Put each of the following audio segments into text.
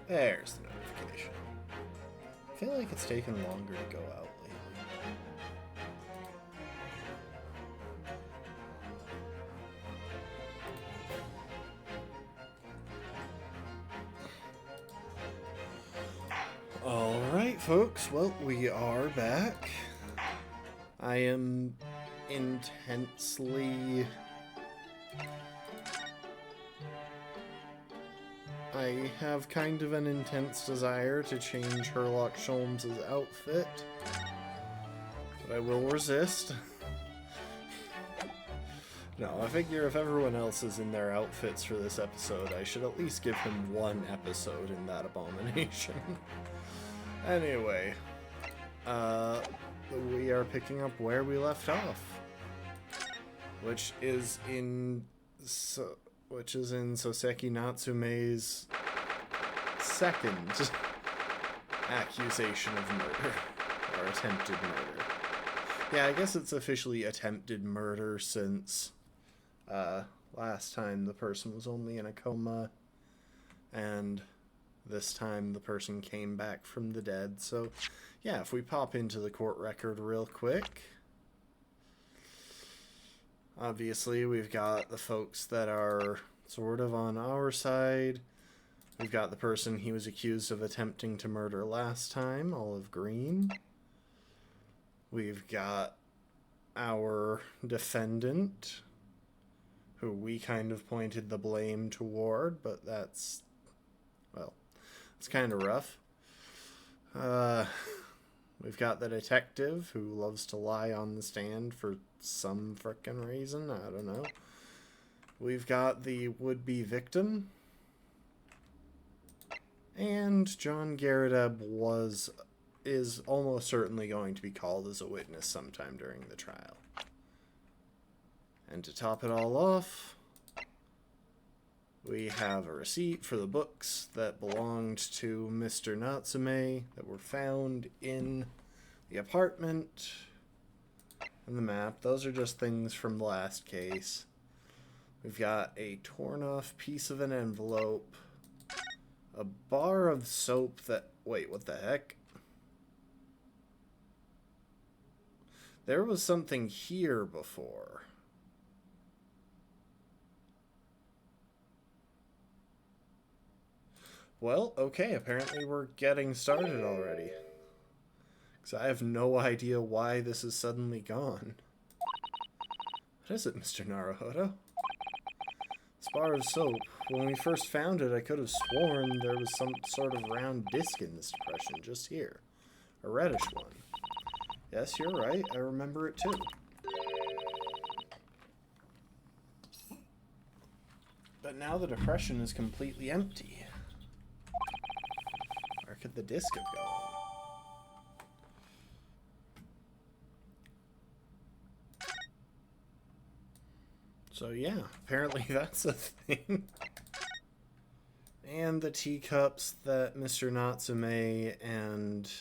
There's the notification. I feel like it's taken longer to go out lately. Alright, folks. Well, we are back. I am intensely... I have kind of an intense desire to change Herlock Sholmes' outfit, but I will resist. No, I figure if everyone else is in their outfits for this episode, I should at least give him one episode in that abomination. Anyway, we are picking up where we left off, which is in Soseki Natsume's second accusation of murder, or attempted murder. Yeah, I guess it's officially attempted murder since last time the person was only in a coma, and this time the person came back from the dead. So yeah, if we pop into the court record real quick, obviously we've got the folks that are sort of on our side. We've got the person he was accused of attempting to murder last time, Olive Green. We've got our defendant, who we kind of pointed the blame toward, but that's, well, it's kind of rough. We've got the detective who loves to lie on the stand for some frickin' reason. I don't know. We've got the would-be victim. And John Garrideb is almost certainly going to be called as a witness sometime during the trial. And to top it all off, we have a receipt for the books that belonged to Mr. Natsume that were found in the apartment, and the map. Those are just things from the last case. We've got a torn off piece of an envelope, a bar of soap that... Wait, what the heck? There was something here before. Well, okay, apparently we're getting started already. Because I have no idea why this is suddenly gone. What is it, Mr. Naruhodo? This bar of soap. When we first found it, I could have sworn there was some sort of round disc in this depression, just here. A reddish one. Yes, you're right, I remember it too. But now the depression is completely empty. Where could the disc have gone? So yeah, apparently that's a thing. And the teacups that Mr. Natsume and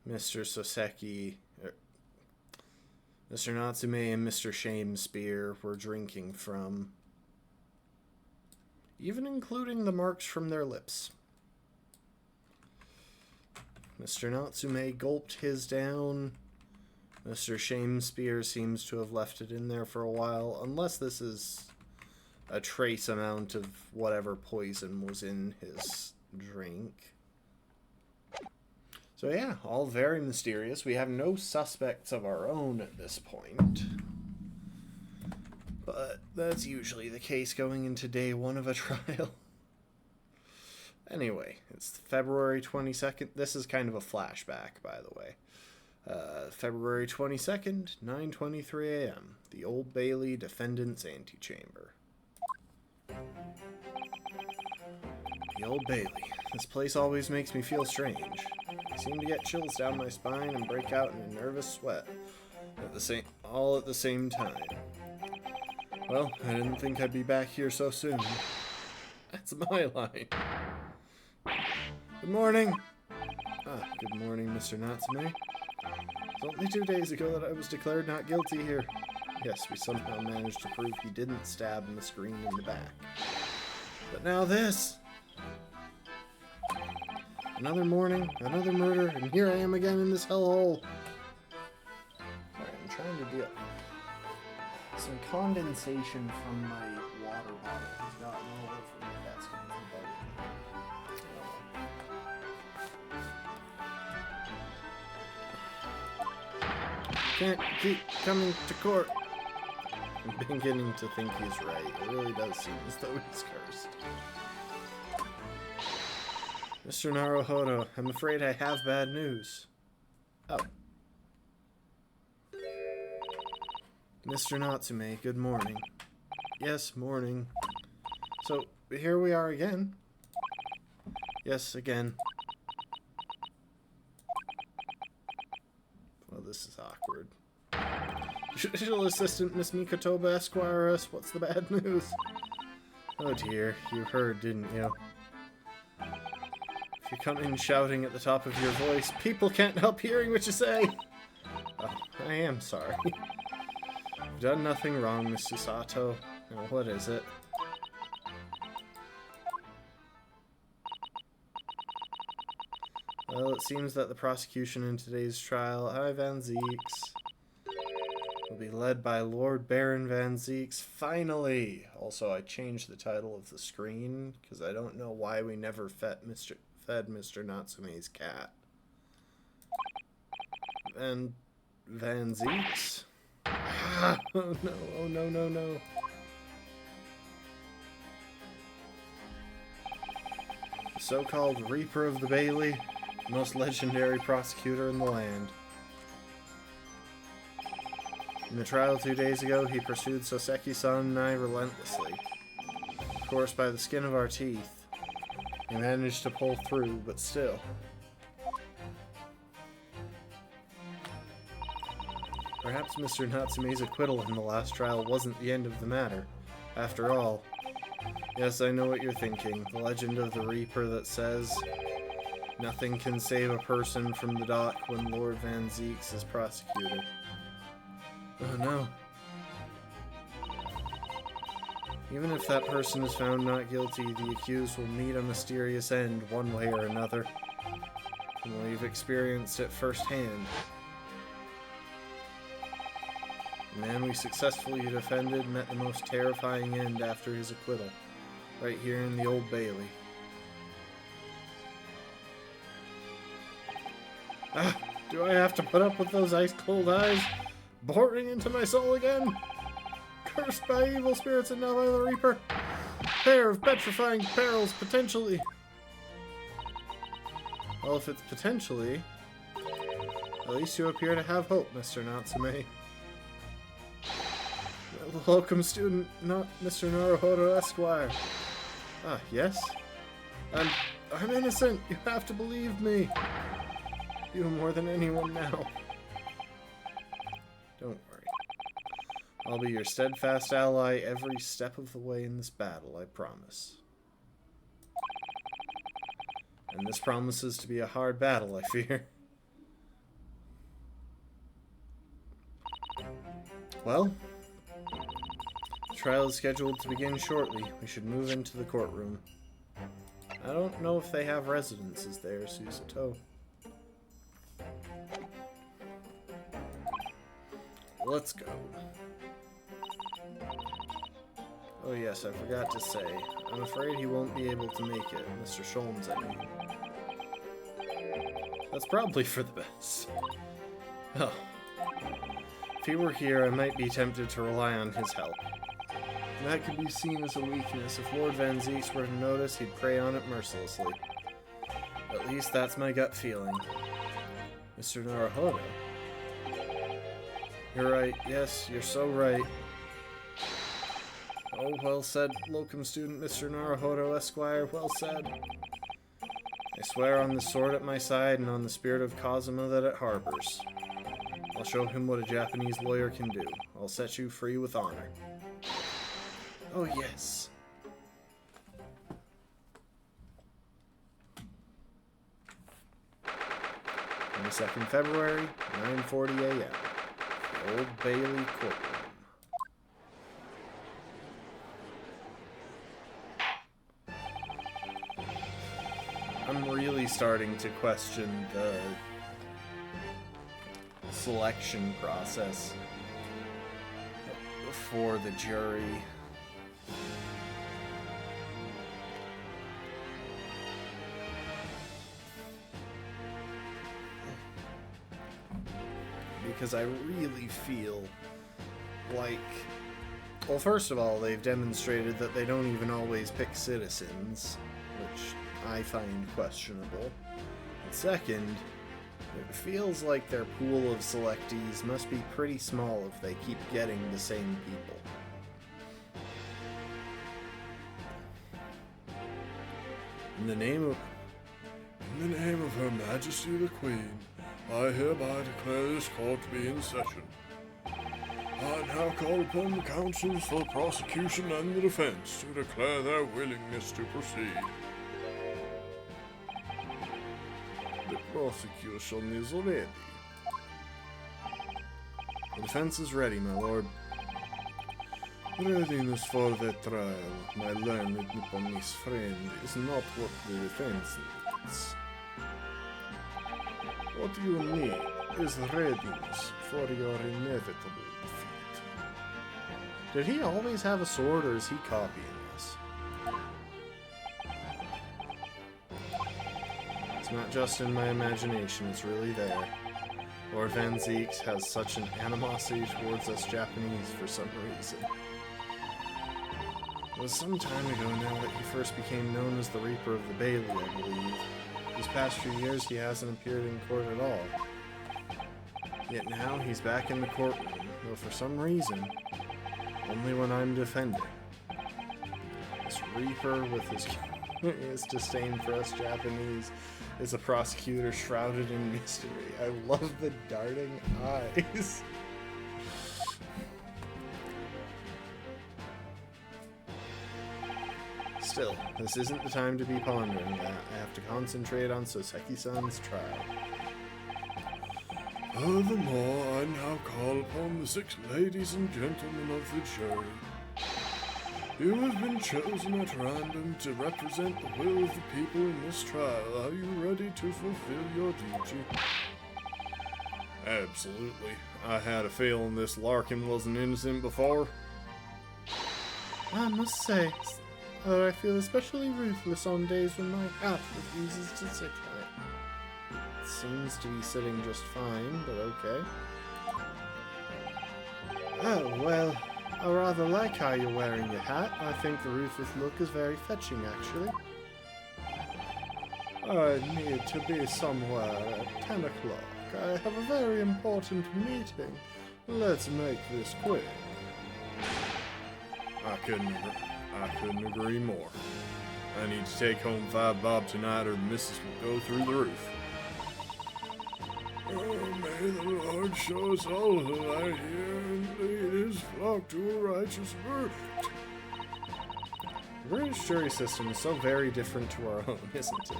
Mr. Soseki... Mr. Natsume and Mr. Shamespear were drinking from. Even including the marks from their lips. Mr. Natsume gulped his down. Mr. Shamespear seems to have left it in there for a while, unless this is a trace amount of whatever poison was in his drink. So yeah, all very mysterious. We have no suspects of our own at this point. But that's usually the case going into day one of a trial. Anyway, it's February 22nd. This is kind of a flashback, by the way. February 22nd, 9:23 a.m. The Old Bailey Defendant's Antechamber. The Old Bailey. This place always makes me feel strange. I seem to get chills down my spine and break out in a nervous sweat. All at the same time. Well, I didn't think I'd be back here so soon. That's my line. Good morning. Good morning, Mr. Natsume. It was only 2 days ago that I was declared not guilty here. Yes, we somehow managed to prove he didn't stab Miss Green in the back. But now this. Another morning, another murder, and here I am again in this hellhole. Sorry, I'm trying to do some condensation from my water bottle has gotten all over me. That's going to be bugging. Can't keep coming to court. I'm beginning to think he's right. It really does seem as though he's cursed. Mr. Naruhodo, I'm afraid I have bad news. Oh. Mr. Natsume, good morning. Yes, morning. So, here we are again. Yes, again. Well, this is awkward. Judicial Assistant Miss Mikotoba Esquire us, what's the bad news? Oh dear, you heard, didn't you? If you come in shouting at the top of your voice, people can't help hearing what you say! Oh, I am sorry. You've done nothing wrong, Mr. Sato. Now, what is it? Well, it seems that the prosecution in today's trial, I. Van Zieks, will be led by Lord Baron Van Zieks. Finally! Also, I changed the title of the screen, because I don't know why we never fed Mr. Natsume's cat. And Van Zieks? Ah, oh no, oh no, no, no. The so-called Reaper of the Bailey, the most legendary prosecutor in the land. In the trial 2 days ago, he pursued Soseki-san and I relentlessly. Of course, by the skin of our teeth. We managed to pull through, but still. Perhaps Mr. Natsume's acquittal in the last trial wasn't the end of the matter. After all, yes, I know what you're thinking. The legend of the Reaper that says, nothing can save a person from the dock when Lord Van Zieks is prosecutor. Oh no. Even if that person is found not guilty, the accused will meet a mysterious end one way or another. And we've experienced it firsthand. The man we successfully defended met the most terrifying end after his acquittal, right here in the Old Bailey. Ah, do I have to put up with those ice-cold eyes boring into my soul again? Cursed by evil spirits and now by the Reaper. Pair of petrifying perils, potentially. Well, if it's potentially, at least you appear to have hope, Mr. Natsume. The locum student, not Mr. Naruhodo Esquire. Ah, yes? I'm innocent. You have to believe me. You more than anyone now. Don't worry. I'll be your steadfast ally every step of the way in this battle, I promise. And this promises to be a hard battle, I fear. Well, the trial is scheduled to begin shortly. We should move into the courtroom. I don't know if they have residences there, Susato. Let's go. Oh yes, I forgot to say. I'm afraid he won't be able to make it. Mr. Sholmes, I mean. That's probably for the best. Oh. If he were here, I might be tempted to rely on his help. That could be seen as a weakness. If Lord Van Zieks were to notice, he'd prey on it mercilessly. At least that's my gut feeling. Mr. Naruhodo? You're right. Yes, you're so right. Oh, well said, locum student Mr. Naruhodo Esquire. Well said. I swear on the sword at my side and on the spirit of Kazuma that it harbors. I'll show him what a Japanese lawyer can do. I'll set you free with honor. Oh, yes. February 9:40 a.m. The Old Bailey Courtroom. I'm really starting to question the selection process for the jury. Because I really feel like, well, first of all, they've demonstrated that they don't even always pick citizens, which I find questionable. And second, it feels like their pool of selectees must be pretty small if they keep getting the same people. In the name of Her Majesty the Queen, I hereby declare this court to be in session. I now call upon the counsels for the prosecution and the defense to declare their willingness to proceed. The prosecution is ready. The defense is ready, my lord. Readiness for the trial, my learned Nipponese friend, is not what the defense needs. What you need is readiness for your inevitable defeat. Did he always have a sword, or is he copying this? It's not just in my imagination, it's really there. Lord Van Zieks has such an animosity towards us Japanese for some reason. It was some time ago now that he first became known as the Reaper of the Bailey, I believe. These past few years he hasn't appeared in court at all. Yet now he's back in the courtroom, though for some reason, only when I'm defending. This Reaper with his disdain for us Japanese is a prosecutor shrouded in mystery. I love the darting eyes. Still, this isn't the time to be pondering that. I have to concentrate on Soseki-san's trial. Furthermore, I now call upon the 6 ladies and gentlemen of the jury. You have been chosen at random to represent the will of the people in this trial. Are you ready to fulfill your duty? Absolutely. I had a feeling this Larkin wasn't innocent before. I must say, I feel especially ruthless on days when my hat refuses to sit right. It seems to be sitting just fine, but okay. Oh, well, I rather like how you're wearing your hat. I think the ruthless look is very fetching, actually. I need to be somewhere at 10 o'clock. I have a very important meeting. Let's make this quick. I couldn't agree more. I need to take home 5 bob tonight or the missus will go through the roof. Oh, may the Lord show us all the light here and lead his flock to a righteous verdict. The British jury system is so very different to our own, isn't it?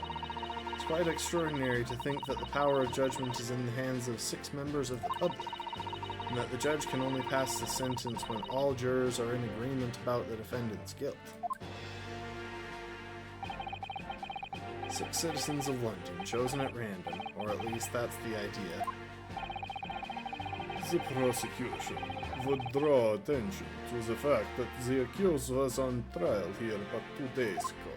It's quite extraordinary to think that the power of judgment is in the hands of 6 members of the public, and that the judge can only pass the sentence when all jurors are in agreement about the defendant's guilt. 6 citizens of London, chosen at random, or at least that's the idea. The prosecution would draw attention to the fact that the accused was on trial here but 2 days ago.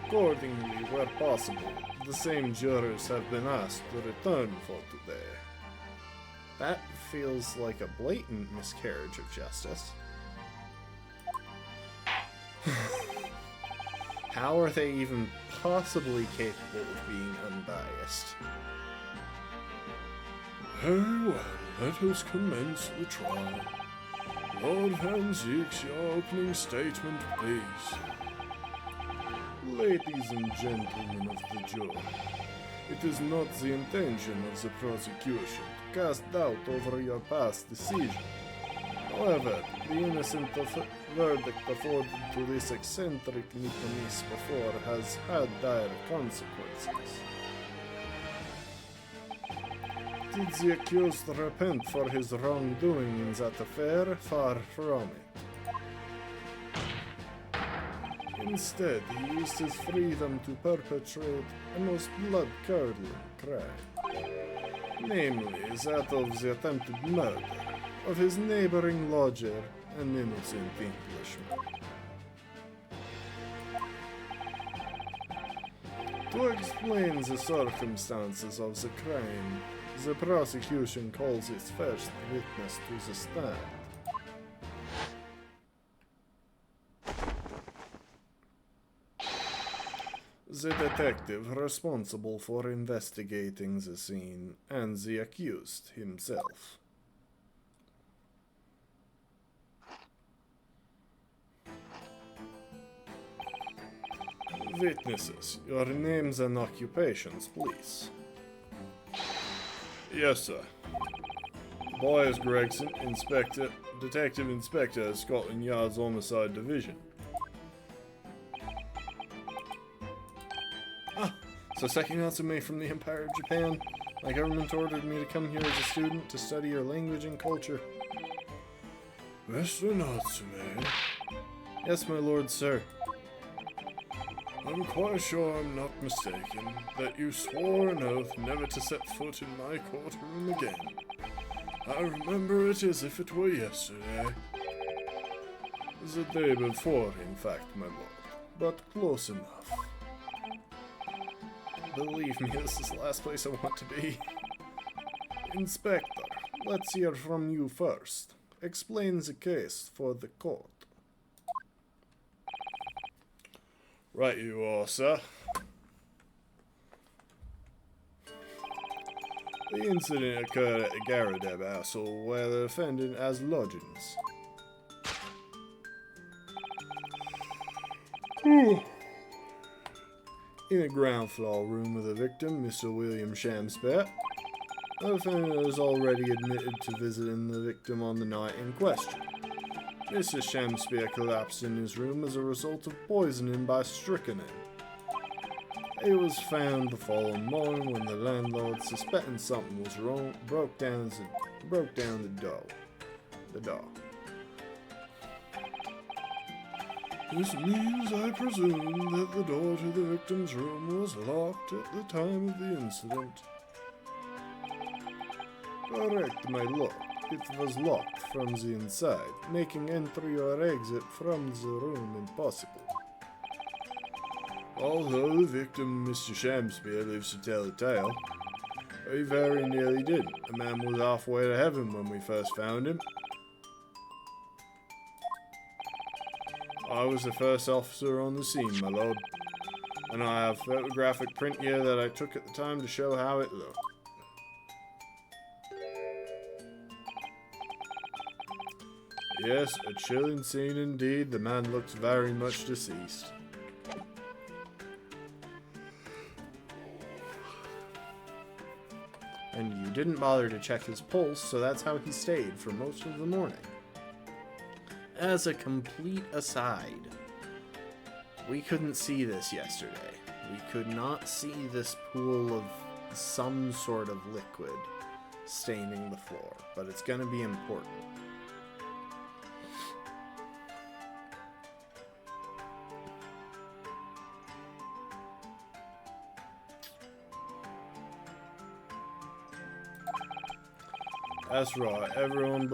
Accordingly, where possible, the same jurors have been asked to return for today. That feels like a blatant miscarriage of justice. How are they even possibly capable of being unbiased? Very well, let us commence the trial. Lord Van Zieks, your opening statement, please. Ladies and gentlemen of the jury, it is not the intention of the prosecution to cast doubt over your past decision. However, the innocent verdict afforded to this eccentric Nipponese before has had dire consequences. Did the accused repent for his wrongdoing in that affair? Far from it. Instead, he used his freedom to perpetrate a most blood-curdling crime. Namely, that of the attempted murder of his neighboring lodger, an innocent Englishman. To explain the circumstances of the crime, the prosecution calls its first witness to the stand. The detective responsible for investigating the scene and the accused himself. Witnesses, your names and occupations, please. Yes, sir. Boyers Gregson, Detective Inspector at Scotland Yard's Homicide Division. So second Natsume from the Empire of Japan. My government ordered me to come here as a student to study your language and culture. Mr. Natsume? Yes, my lord, sir. I'm quite sure I'm not mistaken that you swore an oath never to set foot in my courtroom again. I remember it as if it were yesterday. The day before, in fact, my lord, but close enough. Believe me, this is the last place I want to be. Inspector, let's hear from you first. Explain the case for the court. Right you are, sir. The incident occurred at the Garadeb Castle, where the defendant has lodgings. In a ground floor room with the victim, Mr. William Shamspeare, the defendant has already admitted to visiting the victim on the night in question. Mr. Shamspeare collapsed in his room as a result of poisoning by strychnine. He was found the following morning when the landlord, suspecting something was wrong, broke down the door. This means, I presume, that the door to the victim's room was locked at the time of the incident. Correct, my lord. It was locked from the inside, making entry or exit from the room impossible. Although the victim, Mr. Shamspeare, lives to tell the tale, he very nearly didn't. The man was halfway to heaven when we first found him. I was the first officer on the scene, my lord, and I have photographic print here that I took at the time to show how it looked. Yes, a chilling scene indeed. The man looks very much deceased. And you didn't bother to check his pulse, so that's how he stayed for most of the morning. As a complete aside, we couldn't see this yesterday. We could not see this pool of some sort of liquid staining the floor, but it's going to be important. That's right. Everyone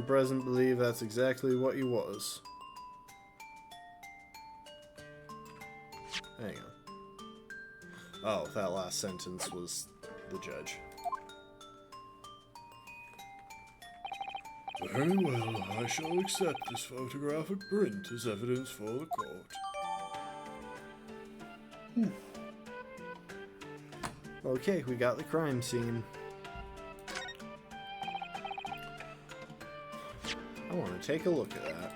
present believes that's exactly what he was. Hang on. Oh, that last sentence was the judge. Very well, I shall accept this photographic print as evidence for the court. Okay, we got the crime scene. I want to take a look at that.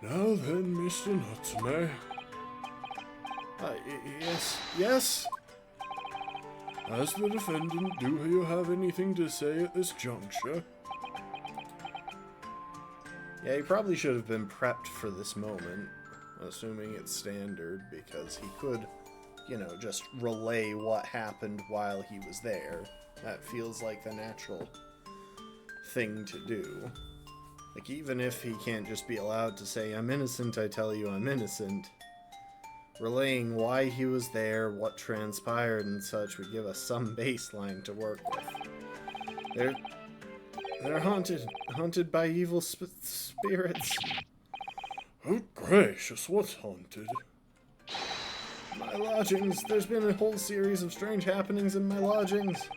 Now then, Mr. Natsume. Yes? As the defendant, do you have anything to say at this juncture? Yeah, you probably should have been prepped for this moment. assuming it's standard, because he could, you know, just relay what happened while he was there. That feels like the natural thing to do. Like, even if he can't just be allowed to say, "I'm innocent, I tell you I'm innocent," relaying why he was there, what transpired and such would give us some baseline to work with. They're haunted by evil spirits. Oh gracious, what's haunted? My lodgings. There's been a whole series of strange happenings in my lodgings.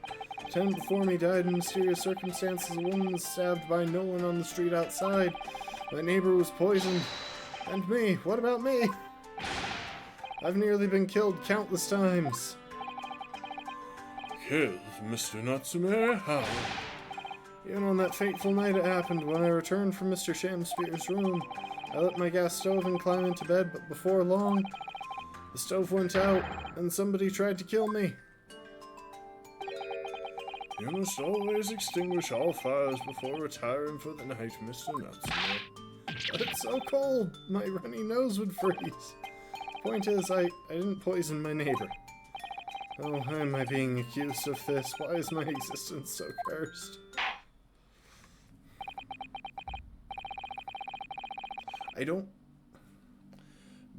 The tenant before me died in mysterious circumstances. A woman was stabbed by no one on the street outside. My neighbor was poisoned. And me. What about me? I've nearly been killed countless times. Killed, Mr. Natsume? How? Even on that fateful night it happened, when I returned from Mr. Shamspeare's room. I lit my gas stove and climbed into bed, but before long, the stove went out, and somebody tried to kill me. You must always extinguish all fires before retiring for the night, Mr. Natsume. But it's so cold, my runny nose would freeze. Point is, I didn't poison my neighbor. Oh, why am I being accused of this? Why is my existence so cursed?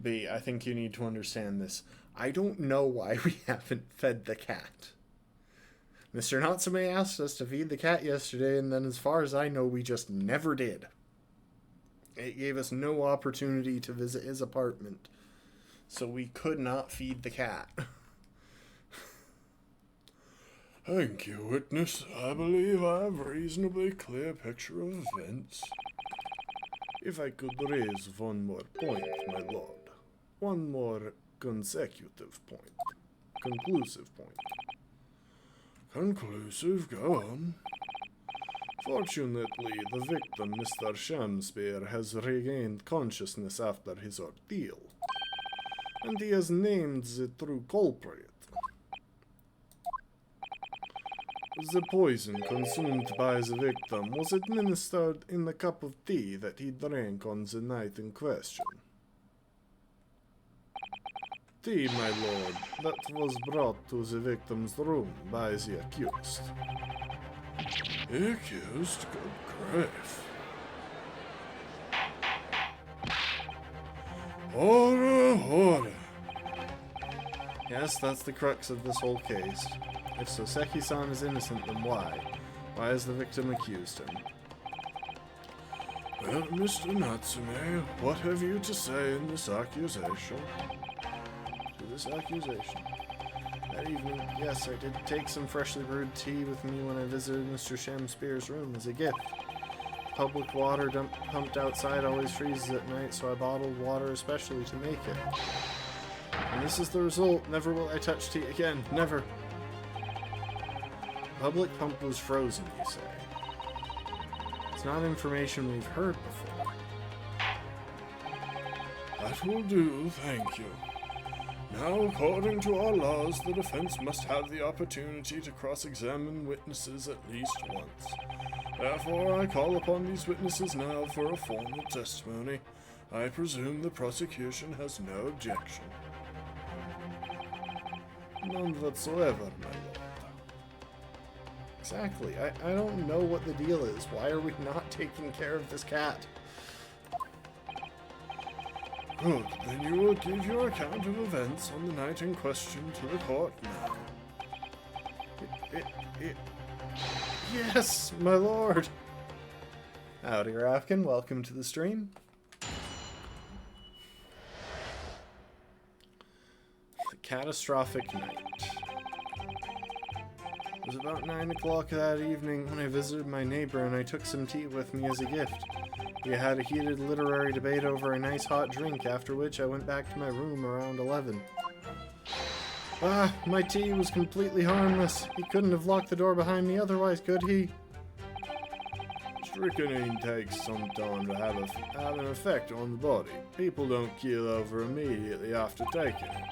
B, I think you need to understand this. I don't know why we haven't fed the cat. Mr. Natsume asked us to feed the cat yesterday, and then as far as I know, we just never did. It gave us no opportunity to visit his apartment, so we could not feed the cat. Thank you, witness. I believe I have a reasonably clear picture of events. If I could raise one more point, my lord. One more consecutive point. Conclusive point. Conclusive, go on. Fortunately, the victim, Mr. Shamspeare, has regained consciousness after his ordeal, and he has named the true culprit. The poison consumed by the victim was administered in the cup of tea that he drank on the night in question. Tea, my lord, that was brought to the victim's room by the accused. The accused? Good grief. Horror, horror. Yes, that's the crux of this whole case. If Soseki-san is innocent, then why? Why has the victim accused him? Well, Mr. Natsume, what have you to say in this accusation? This accusation. That evening, yes, I did take some freshly brewed tea with me when I visited Mr. Shamspeare's room as a gift. Public water pumped outside always freezes at night, so I bottled water especially to make it. And this is the result. Never will I touch tea again. Never. Public pump was frozen, you say. It's not information we've heard before. That will do, thank you. Now, according to our laws, the defense must have the opportunity to cross-examine witnesses at least once. Therefore, I call upon these witnesses now for a formal testimony. I presume the prosecution has no objection. None whatsoever, my lord. Exactly. I don't know what the deal is. Why are we not taking care of this cat? Good, then you will give your account of events on the night in question to the court now. Yes, my lord! Howdy, Rafkin. Welcome to the stream. The catastrophic night. It was about 9 o'clock that evening when I visited my neighbor and I took some tea with me as a gift. We had a heated literary debate over a nice hot drink, after which I went back to my room around 11. My tea was completely harmless. He couldn't have locked the door behind me otherwise, could he? Strychnine takes some time to have an effect on the body. People don't keel over immediately after taking it.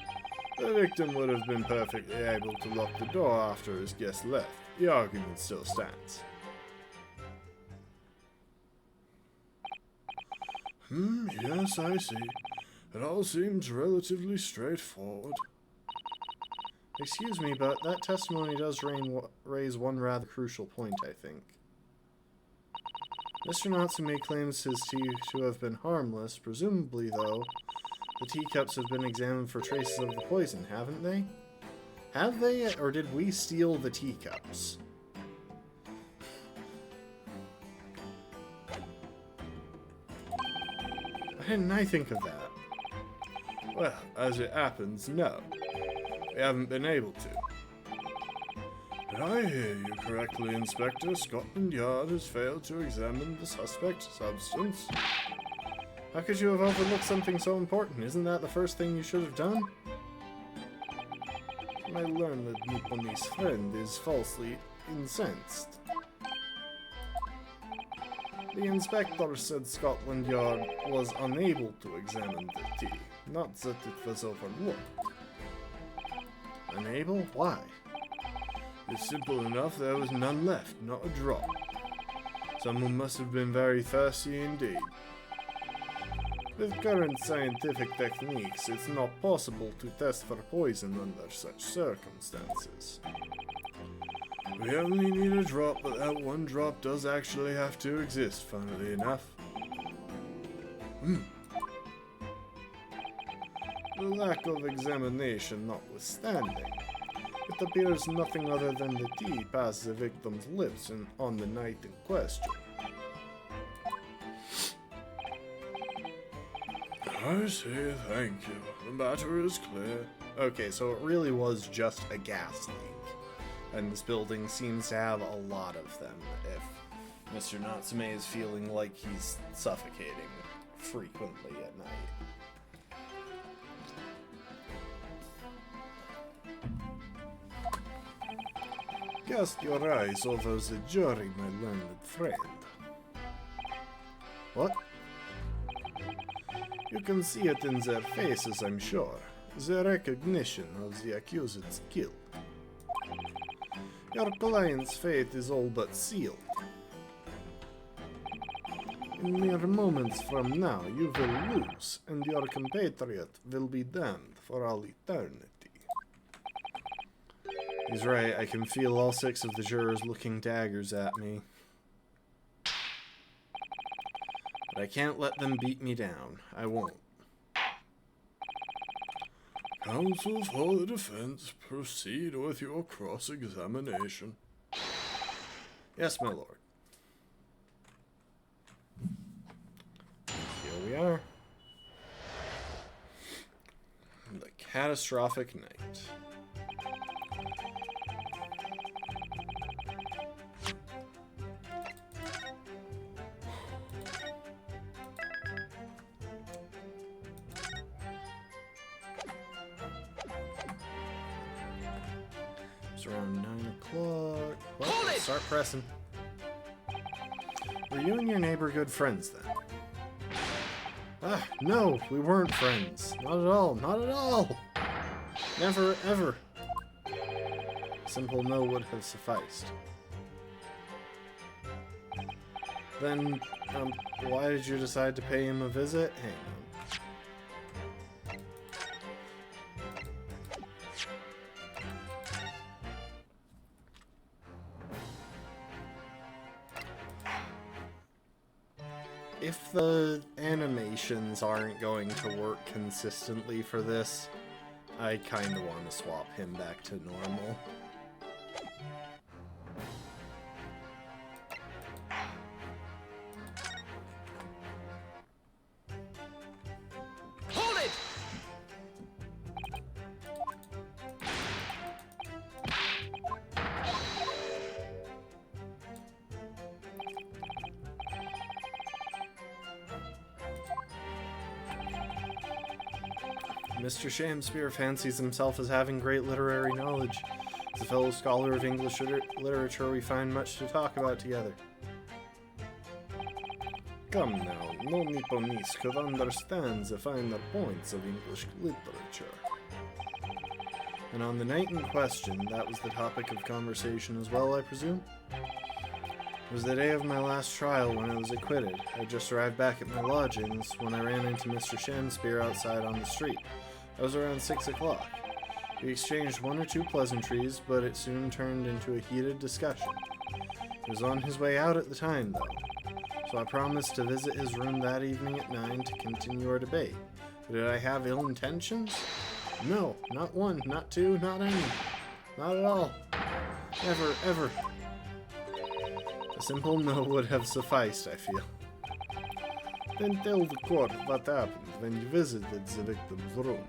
The victim would have been perfectly able to lock the door after his guest left. The argument still stands. Yes, I see. It all seems relatively straightforward. Excuse me, but that testimony does raise one rather crucial point, I think. Mr. Natsume claims his tea to have been harmless. Presumably, though, the teacups have been examined for traces of the poison, haven't they? Have they, or did we steal the teacups? Why didn't I think of that? Well, as it happens, no. We haven't been able to. Did I hear you correctly, Inspector? Scotland Yard has failed to examine the suspect's substance. How could you have overlooked something so important? Isn't that the first thing you should have done? My learned Nipponese friend is falsely incensed. The inspector said Scotland Yard was unable to examine the tea, not that it was overlooked. Unable? Why? It's simple enough, there was none left, not a drop. Someone must have been very thirsty indeed. With current scientific techniques, it's not possible to test for poison under such circumstances. We only need a drop, but that one drop does actually have to exist, funnily enough. The lack of examination notwithstanding, it appears nothing other than the tea passed the victim's lips on the night in question. I see, thank you. The matter is clear. Okay, so it really was just a gas leak. And this building seems to have a lot of them, if Mr. Natsume is feeling like he's suffocating frequently at night. Cast your eyes over the jury, my learned friend. What? You can see it in their faces, I'm sure. The recognition of the accused's guilt. Your client's fate is all but sealed. In mere moments from now, you will lose, and your compatriot will be damned for all eternity. He's right, I can feel all 6 of the jurors looking daggers at me. But I can't let them beat me down. I won't. Counsel for the defense, proceed with your cross-examination. Yes, my lord. Here we are. The catastrophic night. Around 9 o'clock. Well, start pressing. Were you and your neighbor good friends then? Ah, no, we weren't friends. Not at all, not at all. Never, ever. Simple no would have sufficed. Then, why did you decide to pay him a visit? Hang on. If the animations aren't going to work consistently for this, I kind of want to swap him back to normal. Hold it! Mr. Shamspeare fancies himself as having great literary knowledge. As a fellow scholar of English literature, we find much to talk about together. Come now, no Nipponese could understand the finer points of English literature. And on the night in question, that was the topic of conversation as well, I presume? It was the day of my last trial when I was acquitted. I just arrived back at my lodgings when I ran into Mr. Shamspear outside on the street. It was around 6 o'clock. We exchanged one or two pleasantries, but it soon turned into a heated discussion. He was on his way out at the time, though, so I promised to visit his room that evening at 9 to continue our debate. Did I have ill intentions? No, not one, not two, not any. Not at all. Never, ever. A simple no would have sufficed, I feel. Then tell the court what happened when you visited the victim's room.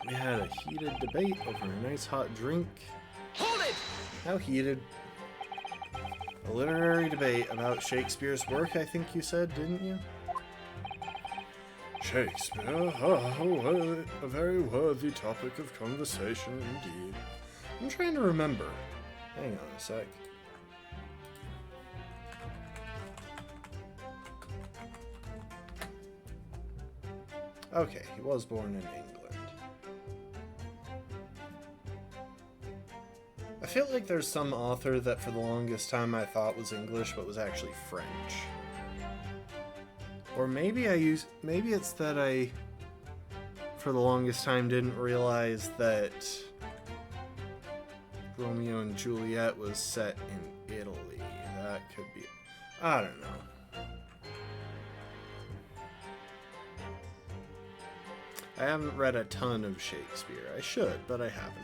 We had a heated debate over a nice hot drink. Hold it! How heated? A literary debate about Shakespeare's work, I think you said, didn't you? Shakespeare? Oh, a very worthy topic of conversation indeed. I'm trying to remember. Hang on a sec. Okay, he was born in England. I feel like there's some author that for the longest time I thought was English but was actually French. Or maybe it's that I for the longest time didn't realize that Romeo and Juliet was set in Italy. That could be... I don't know. I haven't read a ton of Shakespeare. I should, but I haven't.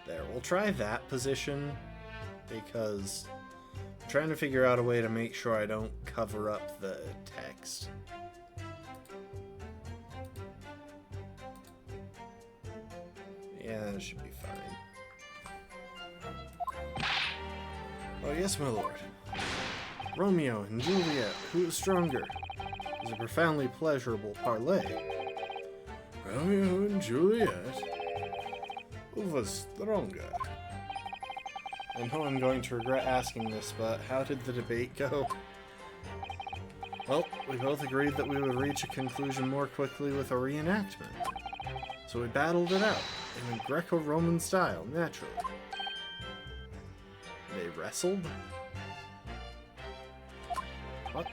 There, we'll try that position because I'm trying to figure out a way to make sure I don't cover up the text. Yeah, that should be fine. Oh yes, my lord. Romeo and Juliet, who is stronger? Is a profoundly pleasurable parley. Romeo and Juliet? Who was stronger? I know I'm going to regret asking this, but how did the debate go? Well, we both agreed that we would reach a conclusion more quickly with a reenactment. So we battled it out, in a Greco-Roman style, naturally. They wrestled? What?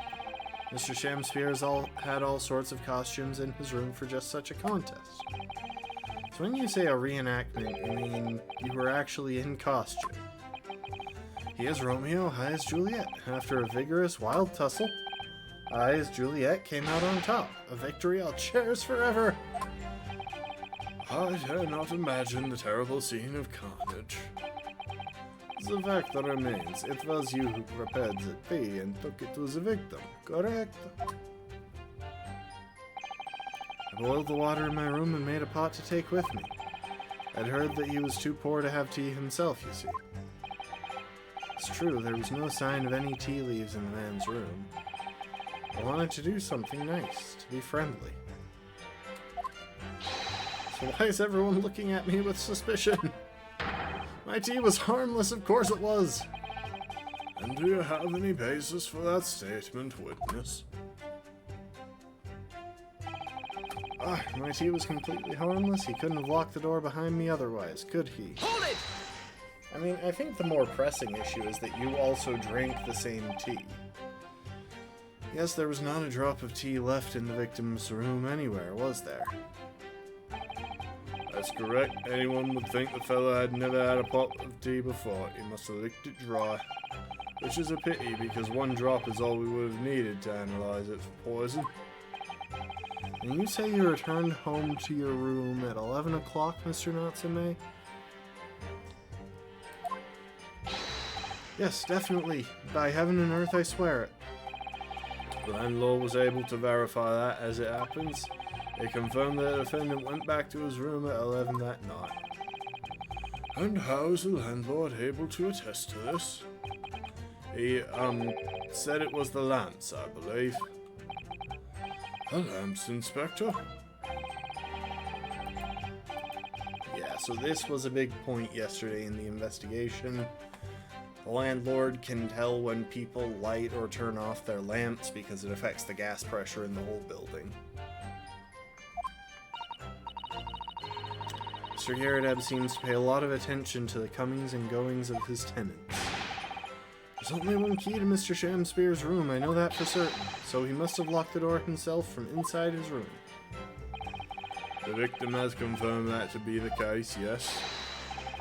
Mr. Shamspear had all sorts of costumes in his room for just such a contest. So when you say a reenactment, you mean you were actually in costume. He is Romeo, I is Juliet. After a vigorous, wild tussle, I as Juliet came out on top. A victory I'll cherish forever. I dare not imagine the terrible scene of carnage. The fact that remains, it was you who prepared the tea and took it to the victim, correct? I boiled the water in my room and made a pot to take with me. I'd heard that he was too poor to have tea himself, you see. It's true, there was no sign of any tea leaves in the man's room. I wanted to do something nice, to be friendly. So why is everyone looking at me with suspicion? My tea was harmless, of course it was. And do you have any basis for that statement, witness? Ah, my tea was completely harmless. He couldn't have locked the door behind me otherwise, could he? Hold it! I mean, I think the more pressing issue is that you also drank the same tea. Yes, there was not a drop of tea left in the victim's room anywhere, was there? That's correct. Anyone would think the fellow had never had a pot of tea before. He must have licked it dry. Which is a pity, because one drop is all we would have needed to analyze it for poison. And you say you returned home to your room at 11 o'clock, Mr. Natsume? Yes, definitely. By heaven and earth, I swear it. The landlord was able to verify that, as it happens. They confirmed that the defendant went back to his room at 11 that night. And how is the landlord able to attest to this? He, said it was the lamps, I believe. The lamps, Inspector? Yeah, so this was a big point yesterday in the investigation. The landlord can tell when people light or turn off their lamps because it affects the gas pressure in the whole building. Mr. Garrideb seems to pay a lot of attention to the comings and goings of his tenants. There's only one key to Mr. Shamspear's room, I know that for certain, so he must have locked the door himself from inside his room. The victim has confirmed that to be the case, yes.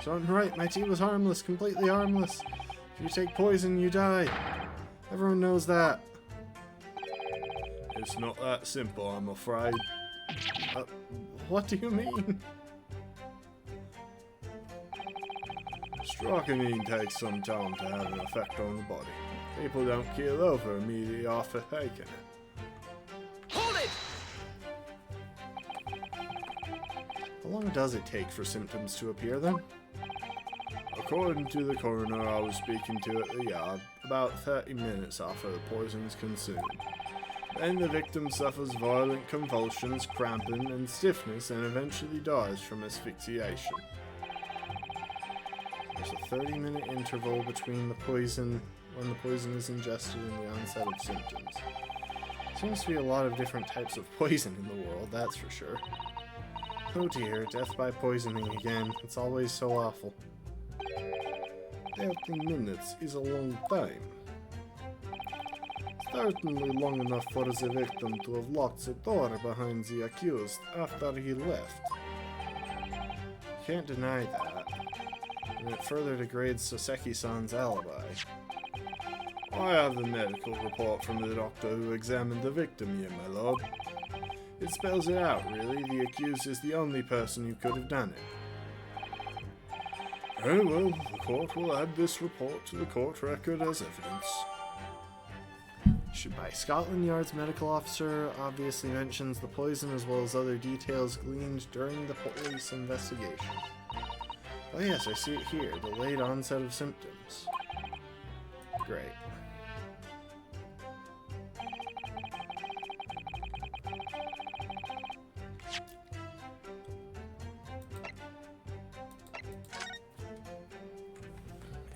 So I'm right, my tea was harmless, completely harmless. If you take poison, you die. Everyone knows that. It's not that simple, I'm afraid. What do you mean? Strychnine takes some time to have an effect on the body. People don't keel over immediately after taking it. Hold it! How long does it take for symptoms to appear then? According to the coroner I was speaking to at the yard, about 30 minutes after the poison's consumed. Then the victim suffers violent convulsions, cramping, and stiffness and eventually dies from asphyxiation. There's a 30-minute interval between when the poison is ingested and the onset of symptoms. Seems to be a lot of different types of poison in the world, that's for sure. Oh dear, death by poisoning again. It's always so awful. 30 minutes is a long time. Certainly long enough for the victim to have locked the door behind the accused after he left. Can't deny that. And it further degrades Soseki-san's alibi. I have the medical report from the doctor who examined the victim here, my lord. It spells it out, really. The accused is the only person who could have done it. Very well, the court will add this report to the court record as evidence. By Scotland Yard's medical officer obviously mentions the poison as well as other details gleaned during the police investigation. Oh yes, I see it here. Delayed onset of symptoms. Great.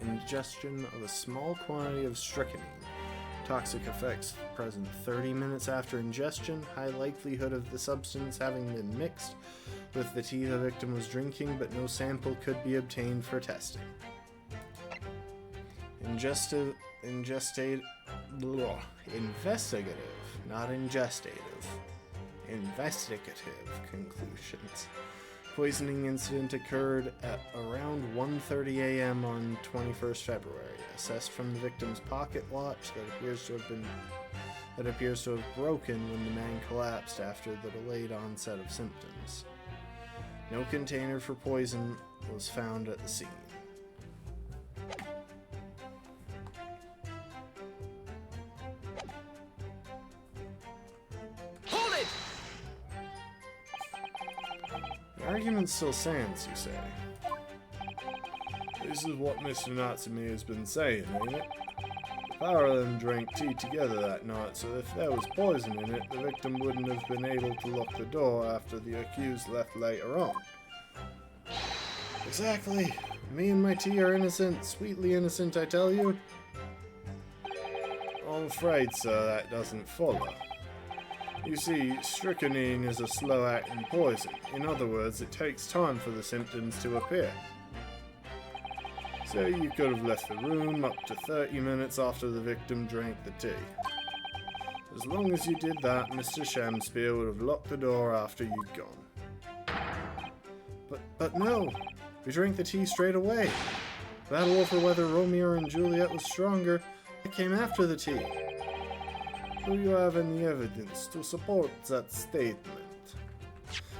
Ingestion of a small quantity of strychnine. Toxic effects present 30 minutes after ingestion. High likelihood of the substance having been mixed with the tea the victim was drinking, but no sample could be obtained for testing. Investigative, not ingestative. Investigative conclusions. Poisoning incident occurred at around 1:30 a.m. on 21st February. Assessed from the victim's pocket watch that appears to have broken when the man collapsed after the delayed onset of symptoms. No container for poison was found at the scene. Hold it! The argument still stands, you say? This is what Mr. Natsumi has been saying, ain't it? The pair of them drank tea together that night, so if there was poison in it, the victim wouldn't have been able to lock the door after the accused left later on. Exactly. Me and my tea are innocent, sweetly innocent, I tell you. I'm afraid, sir, that doesn't follow. You see, strychnine is a slow-acting poison. In other words, it takes time for the symptoms to appear. So you could have left the room up to 30 minutes after the victim drank the tea. As long as you did that, Mr. Shamspear would have locked the door after you'd gone. But no! We drank the tea straight away. Battle over whether Romeo and Juliet was stronger, it came after the tea. Do you have any evidence to support that statement?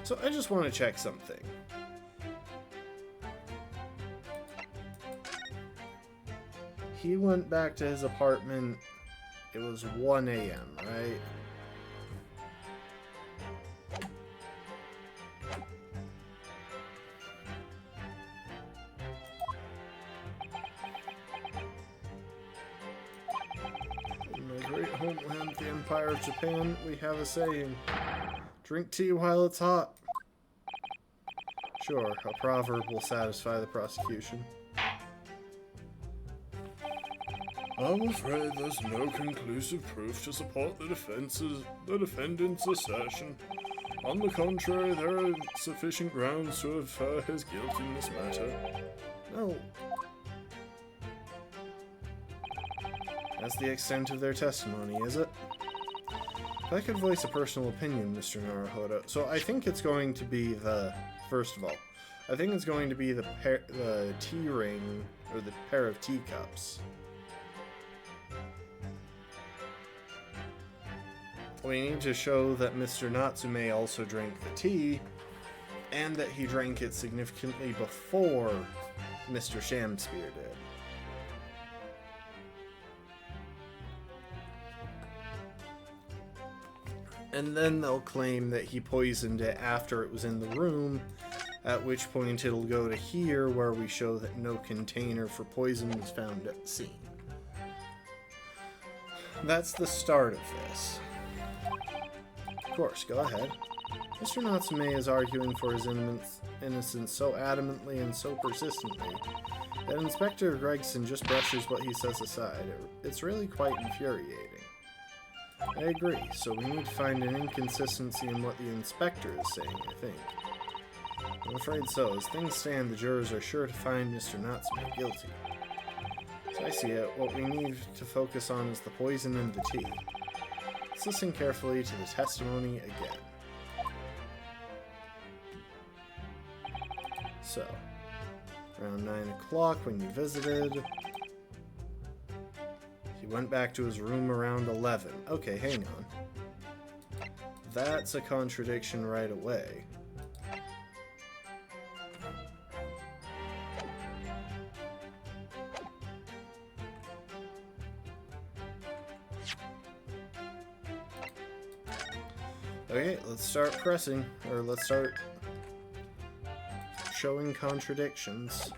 So I just want to check something. He went back to his apartment, it was 1 a.m., right? In my great homeland, the Empire of Japan, we have a saying, Drink tea while it's hot. Sure, a proverb will satisfy the prosecution. I'm afraid there's no conclusive proof to support the defendant's assertion. On the contrary, there are sufficient grounds to infer his guilt in this matter. No. That's the extent of their testimony, is it? If I could voice a personal opinion, Mr. Naruhodo, so I think it's going to be first of all, I think it's going to be the tea ring, or the pair of teacups. We need to show that Mr. Natsume also drank the tea, and that he drank it significantly before Mr. Shamspear did. And then they'll claim that he poisoned it after it was in the room, at which point it'll go to here where we show that no container for poison was found at the scene. That's the start of this. Of course, go ahead. Mr. Natsume is arguing for his innocence so adamantly and so persistently that Inspector Gregson just brushes what he says aside. It's really quite infuriating. I agree, so we need to find an inconsistency in what the inspector is saying, I think. I'm afraid so. As things stand, the jurors are sure to find Mr. Natsume guilty. As I see it, what we need to focus on is the poison in the tea. Let's listen carefully to the testimony again. So, around 9 o'clock when you visited, he went back to his room around 11. Okay, hang on. That's a contradiction right away. Okay, let's start pressing, or let's start showing contradictions.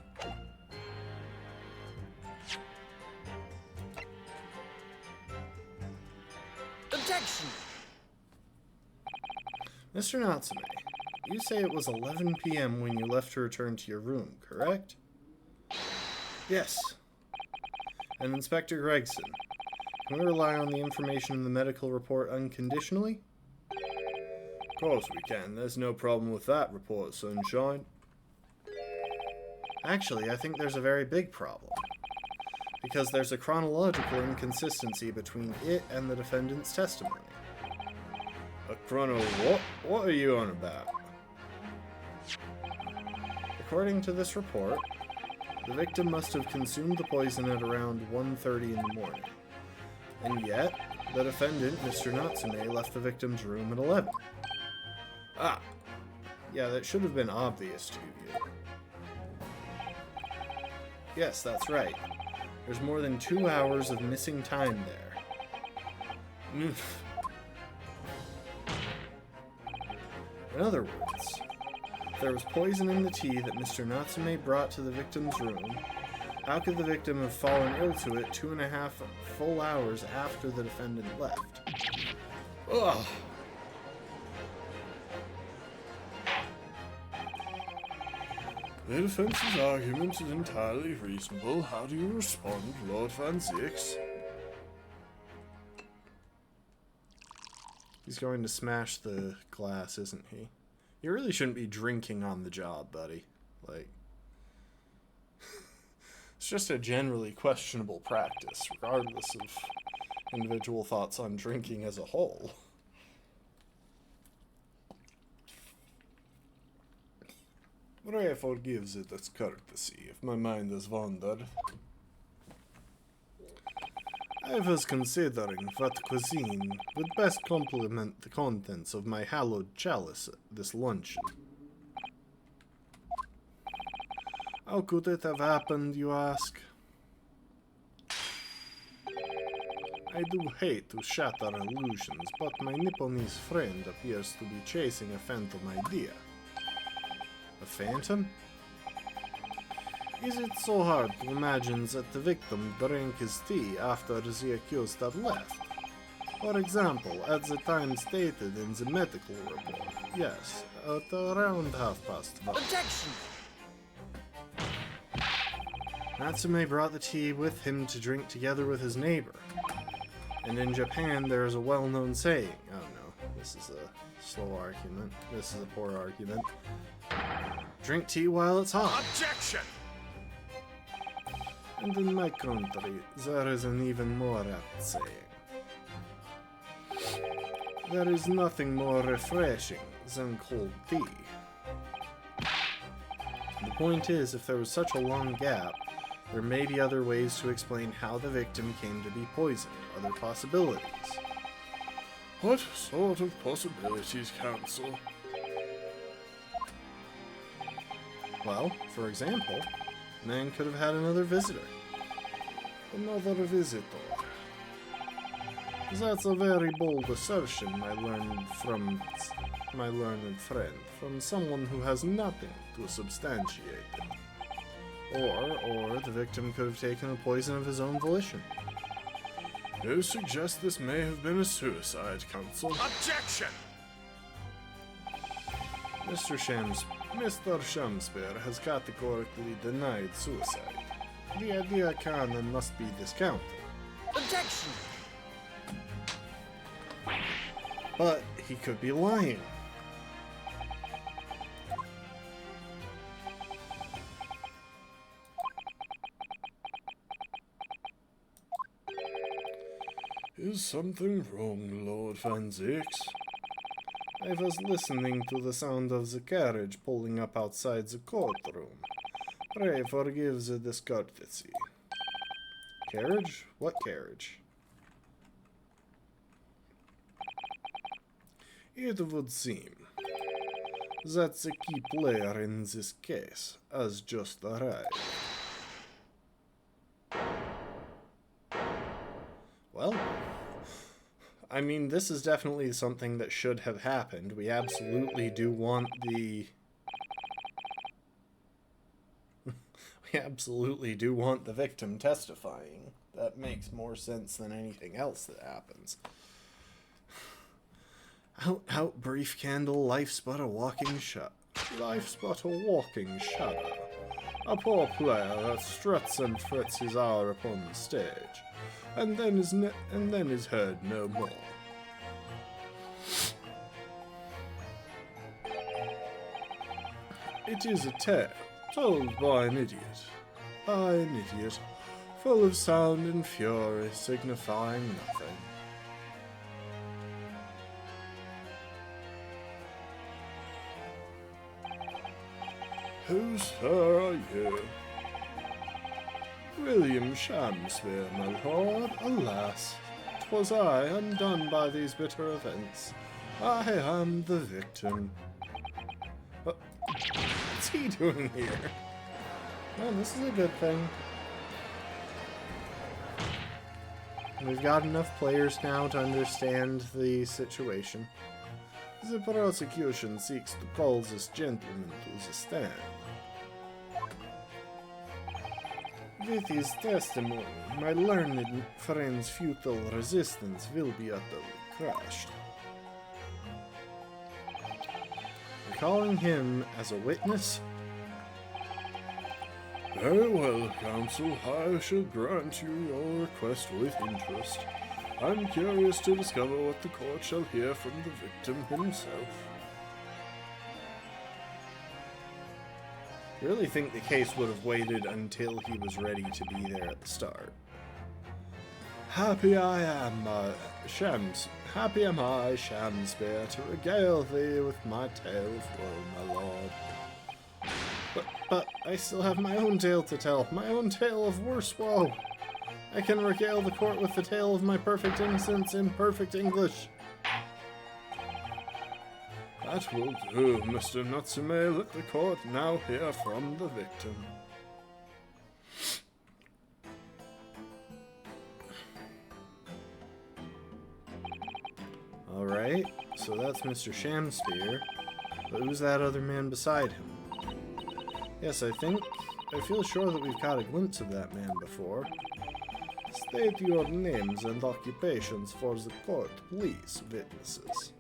Objection! Mr. Natsume, you say it was 11 p.m. when you left to return to your room, correct? Yes. And Inspector Gregson, can we rely on the information in the medical report unconditionally? Of course we can. There's no problem with that report, Sunshine. Actually, I think there's a very big problem. Because there's a chronological inconsistency between it and the defendant's testimony. A chrono what? What are you on about? According to this report, the victim must have consumed the poison at around 1:30 in the morning. And yet, the defendant, Mr. Natsume, left the victim's room at 11. Ah! Yeah, that should have been obvious to you. Yes, that's right. There's more than 2 hours of missing time there. In other words, if there was poison in the tea that Mr. Natsume brought to the victim's room, how could the victim have fallen ill to it 2.5 full hours after the defendant left? Ugh! The defense's argument is entirely reasonable. How do you respond, Lord Van Zix? He's going to smash the glass, isn't he? You really shouldn't be drinking on the job, buddy. Like, it's just a generally questionable practice, regardless of individual thoughts on drinking as a whole. But I forgive the discourtesy if my mind has wandered. I was considering what cuisine would best complement the contents of my hallowed chalice this luncheon. How could it have happened, you ask? I do hate to shatter illusions, but my Nipponese friend appears to be chasing a phantom idea. A phantom? Is it so hard to imagine that the victim drank his tea after the accused had left? For example, at the time stated in the medical report. Yes, at around 1:30. Objection! Natsume brought the tea with him to drink together with his neighbor. And in Japan, there is a well-known saying. Oh no, this is a slow argument. This is a poor argument. Drink tea while it's hot. Objection! And in my country, there is an even more apt saying. There is nothing more refreshing than cold tea. The point is, if there was such a long gap, there may be other ways to explain how the victim came to be poisoned, other possibilities. What sort of possibilities, Counsel? Well, for example, man could have had another visitor. Another visitor. That's a very bold assertion, my learned friend, from someone who has nothing to substantiate it. Or the victim could have taken the poison of his own volition. You suggest this may have been a suicide, Counsel? Objection! Mr. Shamspeare has categorically denied suicide. The idea canon must be discounted. Objection! But he could be lying. Is something wrong, Lord Van Zix? I was listening to the sound of the carriage pulling up outside the courtroom. Pray forgive the discourtesy. Carriage? What carriage? It would seem that the key player in this case has just arrived. Well, I mean, this is definitely something that should have happened. We absolutely do want the... we absolutely do want the victim testifying. That makes more sense than anything else that happens. Out, brief candle, life's but a walking life's but a walking shadow. A poor player that struts and frets his hour upon the stage, and then is heard no more. It is a tale told by an idiot, full of sound and fury, signifying nothing. Who, sir, are you? William Shamspeare, my lord, alas, 'twas I, undone by these bitter events. I am the victim. What's he doing here? Man, this is a good thing. We've got enough players now to understand the situation. The prosecution seeks to call this gentleman to the stand. With his testimony, my learned friend's futile resistance will be utterly crushed. Calling him as a witness? Very well, Counsel. I shall grant you your request with interest. I'm curious to discover what the court shall hear from the victim himself. I really think the case would have waited until he was ready to be there at the start. Happy am I, Shamspeare, to regale thee with my tale of woe, my lord. But I still have my own tale to tell, my own tale of worse woe. I can regale the court with the tale of my perfect innocence in perfect English. That will do, Mr. Natsume. Let the court now hear from the victim. Alright, so that's Mr. Shamspeare. But who's that other man beside him? Yes, I feel sure that we've caught a glimpse of that man before. State your names and occupations for the court, please, witnesses.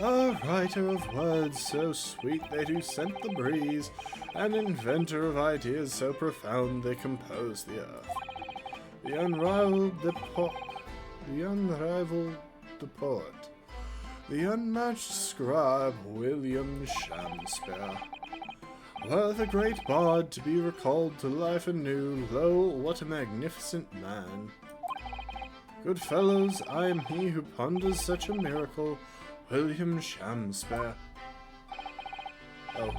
A writer of words so sweet they do scent the breeze, an inventor of ideas so profound they compose the earth. The unrivaled poet, the unmatched scribe William Shakespeare. Were the great bard to be recalled to life anew, lo, what a magnificent man! Good fellows, I am he who ponders such a miracle, William Shakespeare. Oh,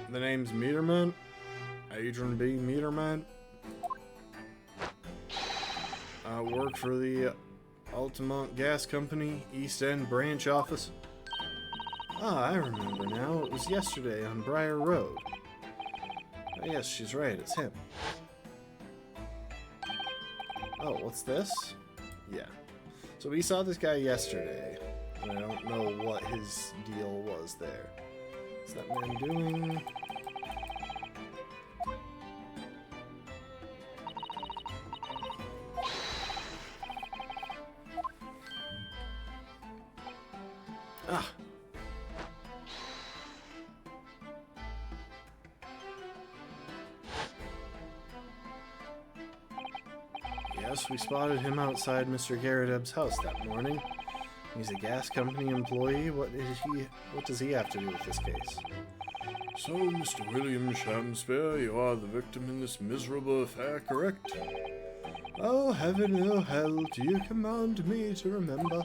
the name's Meterman? Adrian B. Meterman? I work for the Altamont Gas Company, East End branch office. Ah, I remember now. It was yesterday on Briar Road. Oh, yes, she's right. It's him. Oh, what's this? Yeah. So we saw this guy yesterday, and I don't know what his deal was there. What's that man doing? Ah! Yes, we spotted him outside Mr. Garrideb's house that morning. He's a gas company employee. What does he have to do with this case? So, Mr. William Shakespeare, you are the victim in this miserable affair, correct? Oh heaven, oh hell, do you command me to remember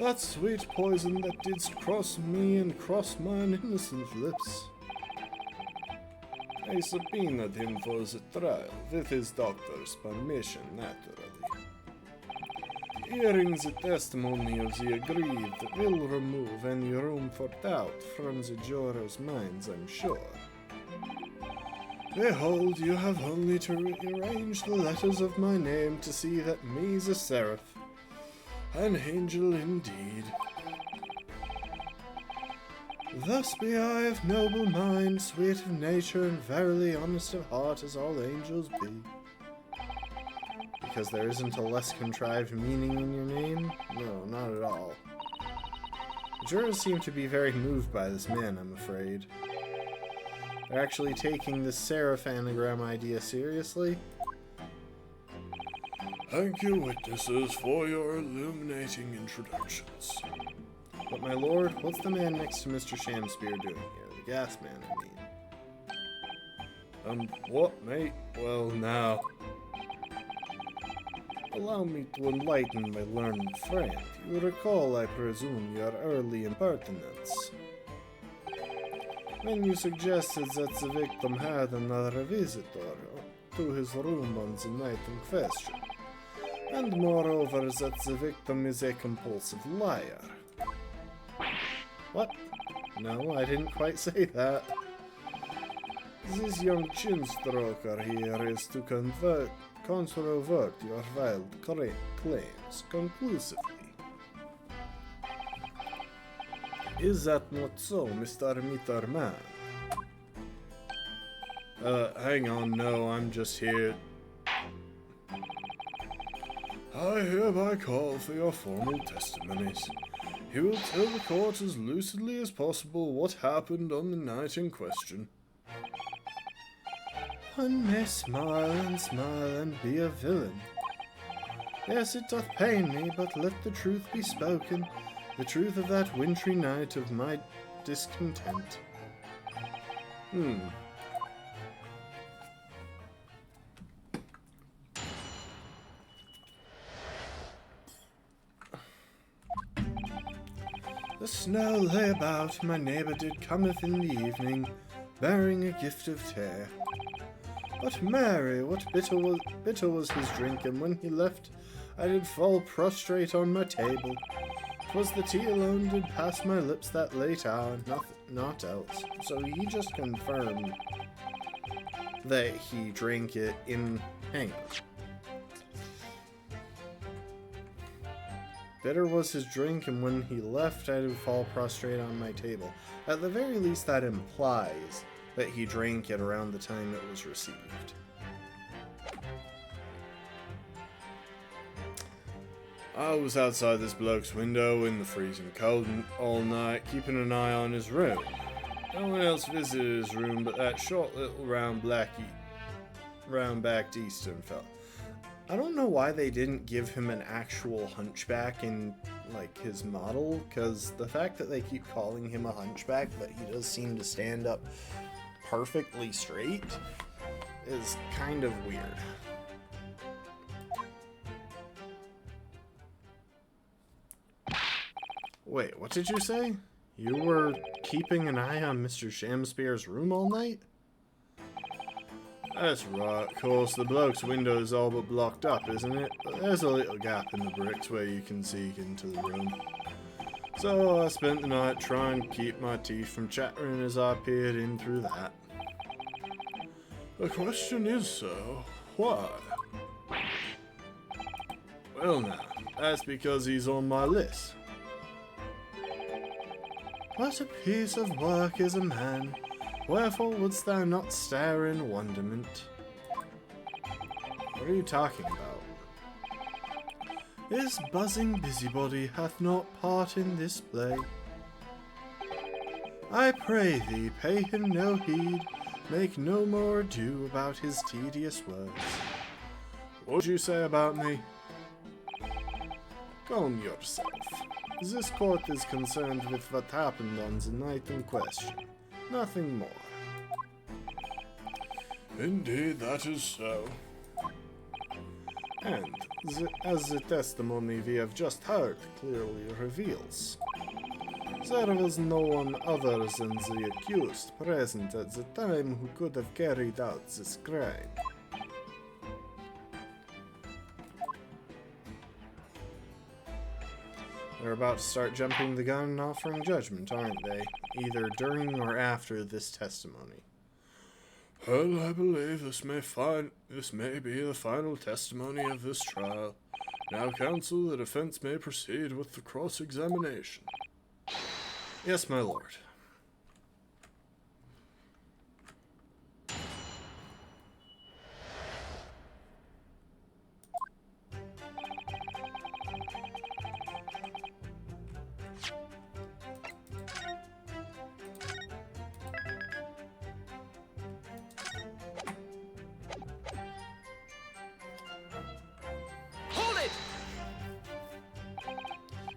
that sweet poison that didst cross me and cross mine innocent lips? I subpoenaed him for the trial, with his doctor's permission, naturally. Hearing the testimony of the aggrieved will remove any room for doubt from the jurors' minds, I'm sure. Behold, you have only to rearrange the letters of my name to see that me's a seraph. An angel indeed. Thus be I of noble mind, sweet of nature, and verily honest of heart as all angels be. Because there isn't a less contrived meaning in your name? No, not at all. The jurors seem to be very moved by this man, I'm afraid. They're actually taking the seraph anagram idea seriously. Thank you, witnesses, for your illuminating introductions. But my lord, what's the man next to Mr. Shakespeare doing here? The gas man, I mean. What, mate? Well, now. Allow me to enlighten my learned friend. You recall, I presume, your early impertinence. When you suggested that the victim had another visitor to his room on the night in question. And moreover, that the victim is a compulsive liar. What? No, I didn't quite say that. This young chin-stroker here is to controvert your wild claims conclusively. Is that not so, Mr. Meterman? Hang on, no, I'm just here. I hereby call for your formal testimonies. You will tell the court as lucidly as possible what happened on the night in question. One may smile and be a villain. Yes, it doth pain me, but let the truth be spoken, the truth of that wintry night of my discontent. The snow lay about, my neighbour did cometh in the evening, bearing a gift of tear. But Mary, what bitter was his drink, and when he left, I did fall prostrate on my table. 'Twas the tea alone did pass my lips that late hour, not else. So he just confirmed that he drank it in... Hang on. Bitter was his drink, and when he left, I did fall prostrate on my table. At the very least, that implies that he drank it around the time it was received. I was outside this bloke's window in the freezing cold all night, keeping an eye on his room. No one else visited his room but that short little round-backed Eastern fella. I don't know why they didn't give him an actual hunchback in, like, his model, because the fact that they keep calling him a hunchback, but he does seem to stand up perfectly straight, is kind of weird. Wait, what did you say? You were keeping an eye on Mr. Shamspeare's room all night? That's right, of course, the bloke's window is all but blocked up, isn't it? But there's a little gap in the bricks where you can see into the room. So I spent the night trying to keep my teeth from chattering as I peered in through that. The question is, sir, why? Well now, that's because he's on my list. What a piece of work is a man, wherefore wouldst thou not stare in wonderment? What are you talking about? This buzzing busybody hath not part in this play. I pray thee, pay him no heed, make no more ado about his tedious words. What'd you say about me? Calm yourself. This court is concerned with what happened on the night in question. Nothing more. Indeed, that is so. And, as the testimony we have just heard clearly reveals, there was no one other than the accused present at the time who could have carried out this crime. They're about to start jumping the gun and offering judgment, aren't they? Either during or after this testimony. Well, I believe this may be the final testimony of this trial. Now, counsel, the defense may proceed with the cross-examination. Yes, my lord.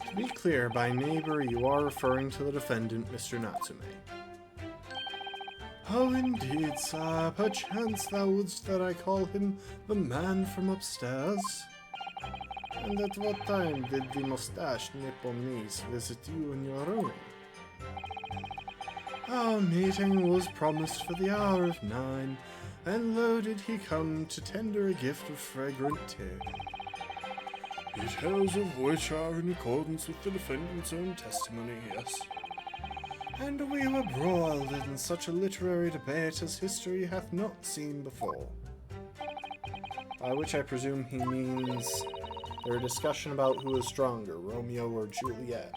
To be clear, by neighbor, you are referring to the defendant, Mr. Natsume. Oh, indeed, sir. Perchance thou wouldst that I call him the man from upstairs? And at what time did the mustached Nipponese visit you in your room? Our meeting was promised for the hour of 9, and lo did he come to tender a gift of fragrant tea. Details of which are in accordance with the defendant's own testimony, yes. And we were broiled in such a literary debate as history hath not seen before. By which I presume he means their discussion about who is stronger, Romeo or Juliet.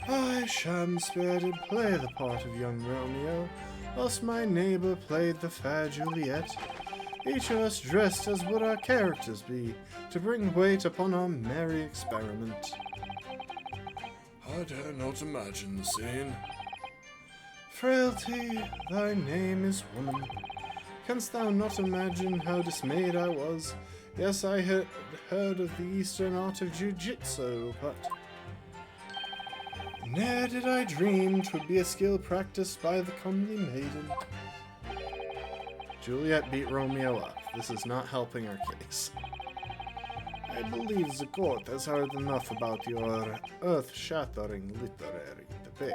I, Shamspeare, did play the part of young Romeo, whilst my neighbour played the fair Juliet, each of us dressed as would our characters be, to bring weight upon our merry experiment. I dare not imagine the scene. Frailty, thy name is woman. Canst thou not imagine how dismayed I was? Yes, I had heard of the Eastern art of jiu-jitsu, but ne'er did I dream 'twould be a skill practiced by the comely maiden. Juliet beat Romeo up. This is not helping our case. I believe the court has heard enough about your earth-shattering literary debate.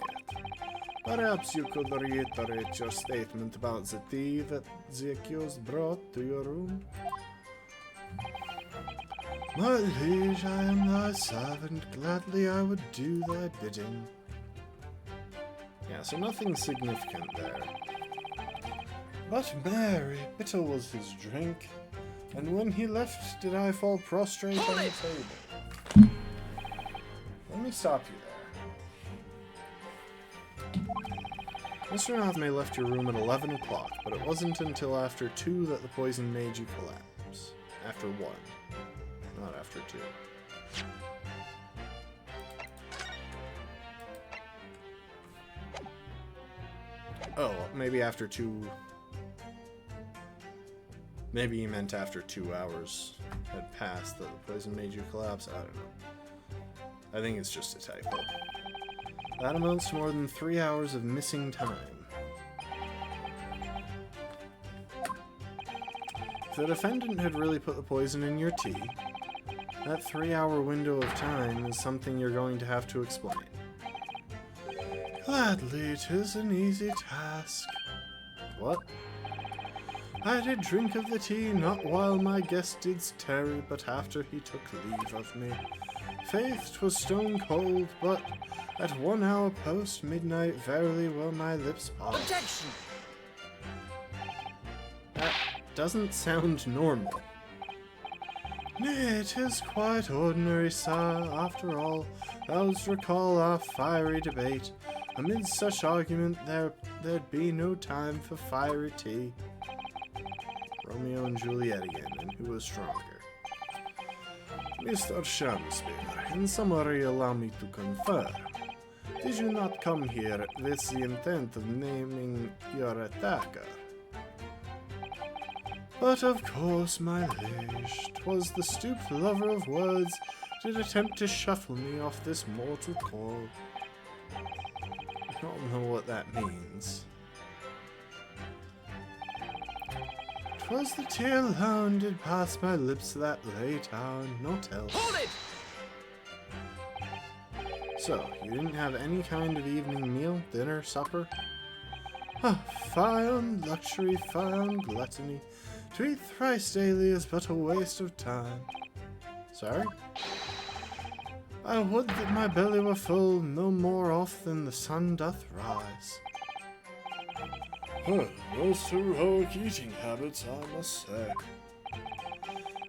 Perhaps you could reiterate your statement about the tea that the accused brought to your room? My liege, I am thy servant. Gladly I would do thy bidding. Yeah, so nothing significant there. But Mary, bitter was his drink, and when he left did I fall prostrate on the table. Let me stop you there. Mr. Natsume left your room at 11 o'clock, but it wasn't until after 2 that the poison made you collapse. After 1, not after 2. Oh, maybe after two... Maybe he meant after 2 hours had passed that the poison made you collapse. I don't know. I think it's just a typo. That amounts to more than 3 hours of missing time. If the defendant had really put the poison in your tea, that 3-hour window of time is something you're going to have to explain. Gladly, 'tis an easy task. What? I did drink of the tea, not while my guest did tarry, but after he took leave of me. Faith, 'twas stone cold, but at 1 hour post midnight, verily were my lips parched. Objection! That doesn't sound normal. Nay, 'tis quite ordinary, sir. After all, thou'st recall our fiery debate. Amid such argument, there'd be no time for fiery tea. Romeo and Juliet again, and who was stronger? Mr. Shakespeare, in summary, allow me to confer. Did you not come here with the intent of naming your attacker? But of course, my liege, 'twas the stooped lover of words did attempt to shuffle me off this mortal coil. I don't know what that means. 'Twas the tea alone did pass my lips that late hour, not else. Hold it! So, you didn't have any kind of evening meal, dinner, supper? Ah, fie on luxury, fie on gluttony. To eat thrice daily is but a waste of time. Sorry? I would that my belly were full no more oft than the sun doth rise. Huh, most heroic eating habits, I must say.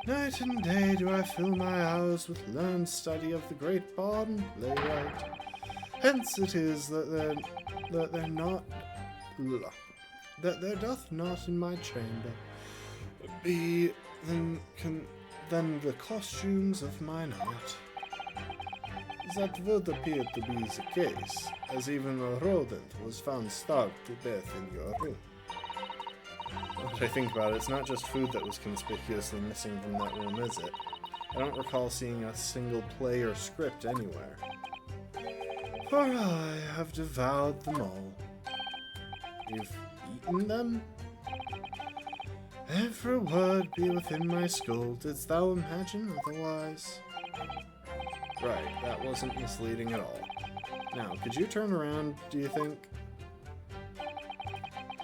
Night and day do I fill my hours with learned study of the great bard and playwright. Hence it is that there doth not in my chamber be than the costumes of mine art. That would appear to be the case, as even a rodent was found starved to death in your room. Now that I think about it, it's not just food that was conspicuously missing from that room, is it? I don't recall seeing a single play or script anywhere. For I have devoured them all. You've eaten them? Every word be within my skull, didst thou imagine otherwise? Right, that wasn't misleading at all. Now, could you turn around, do you think?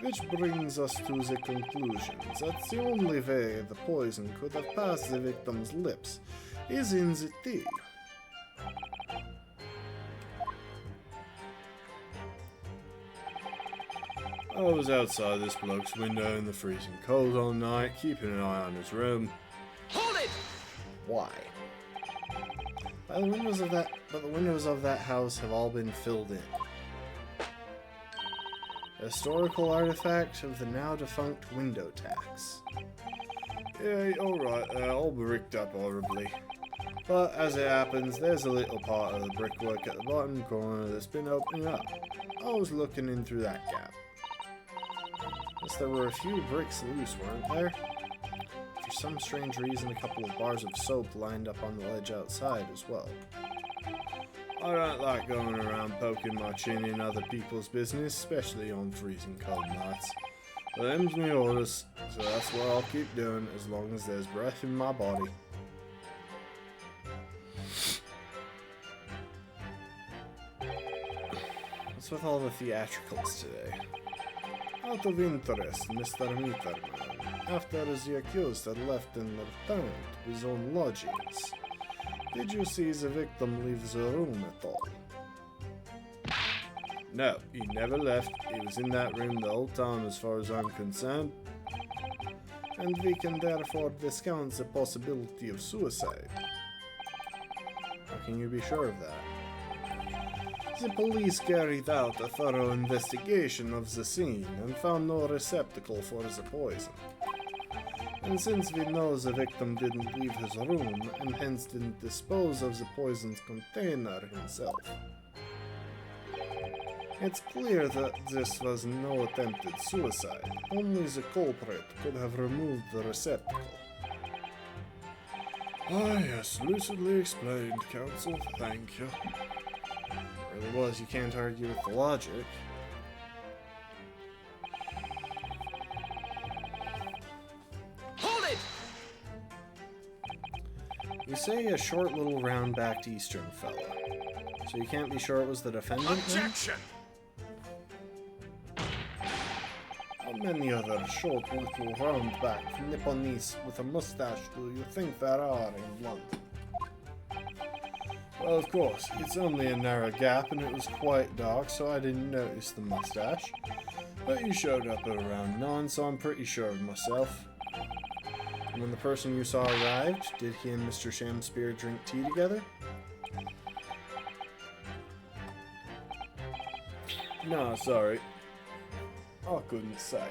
Which brings us to the conclusion that the only way the poison could have passed the victim's lips is in the tea. I was outside this bloke's window in the freezing cold all night, keeping an eye on his room. Hold it! Why? But the windows of that house have all been filled in. A historical artifact of the now defunct window tax. Yeah, alright, all bricked up horribly. But as it happens, there's a little part of the brickwork at the bottom corner that's been opening up. I was looking in through that gap. Guess there were a few bricks loose, weren't there? For some strange reason, a couple of bars of soap lined up on the ledge outside as well. I don't like going around poking my chin in other people's business, especially on freezing cold nights. But them's my orders, so that's what I'll keep doing as long as there's breath in my body. What's with all the theatricals today? Out of interest, Mr. Mitterman, after the accused had left and returned to his own lodgings, did you see the victim leave the room at all? No, he never left. He was in that room the whole time as far as I'm concerned. And we can therefore discount the possibility of suicide. How can you be sure of that? The police carried out a thorough investigation of the scene and found no receptacle for the poison. And since we know the victim didn't leave his room, and hence didn't dispose of the poisoned container himself, it's clear that this was no attempted suicide. Only the culprit could have removed the receptacle. Ah, yes, lucidly explained, Counsel. Thank you. It really was, you can't argue with the logic. Hold it! You say a short little round-backed Eastern fella. So you can't be sure it was the defendant then? Objection! How many other short little round-backed Nipponese with a mustache do you think there are in London? Well, of course, it's only a narrow gap and it was quite dark, so I didn't notice the mustache. But you showed up at around 9, so I'm pretty sure of myself. And when the person you saw arrived, did he and Mr. Shamspear drink tea together? No, sorry. I couldn't say.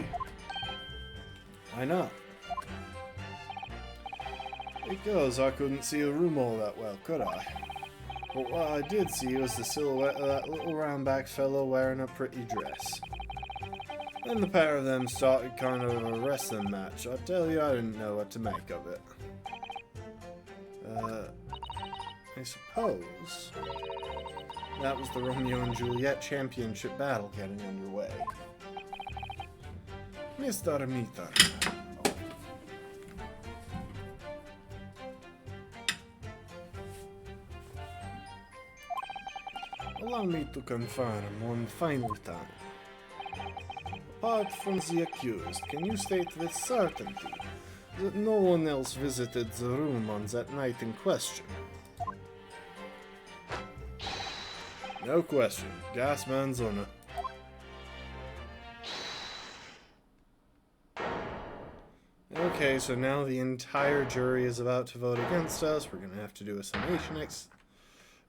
Why not? Because I couldn't see the room all that well, could I? But what I did see was the silhouette of that little round-backed fellow wearing a pretty dress. Then the pair of them started kind of a wrestling match. I tell you, I didn't know what to make of it. I suppose that was the Romeo and Juliet championship battle getting underway. Mr. Meter. Allow me to confirm one final time. Apart from the accused, can you state with certainty that no one else visited the room on that night in question? No question. Gas Manzona. Okay, so now the entire jury is about to vote against us. We're gonna have to do a summation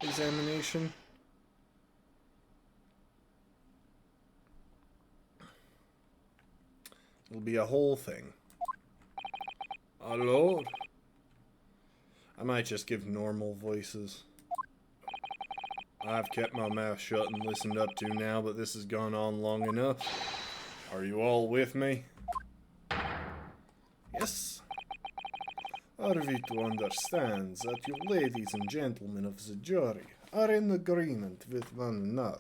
examination. It'll be a whole thing. Our Lord. I might just give normal voices. I've kept my mouth shut and listened up to now, but this has gone on long enough. Are you all with me? Yes. Are we to understand that you ladies and gentlemen of the jury are in agreement with one another?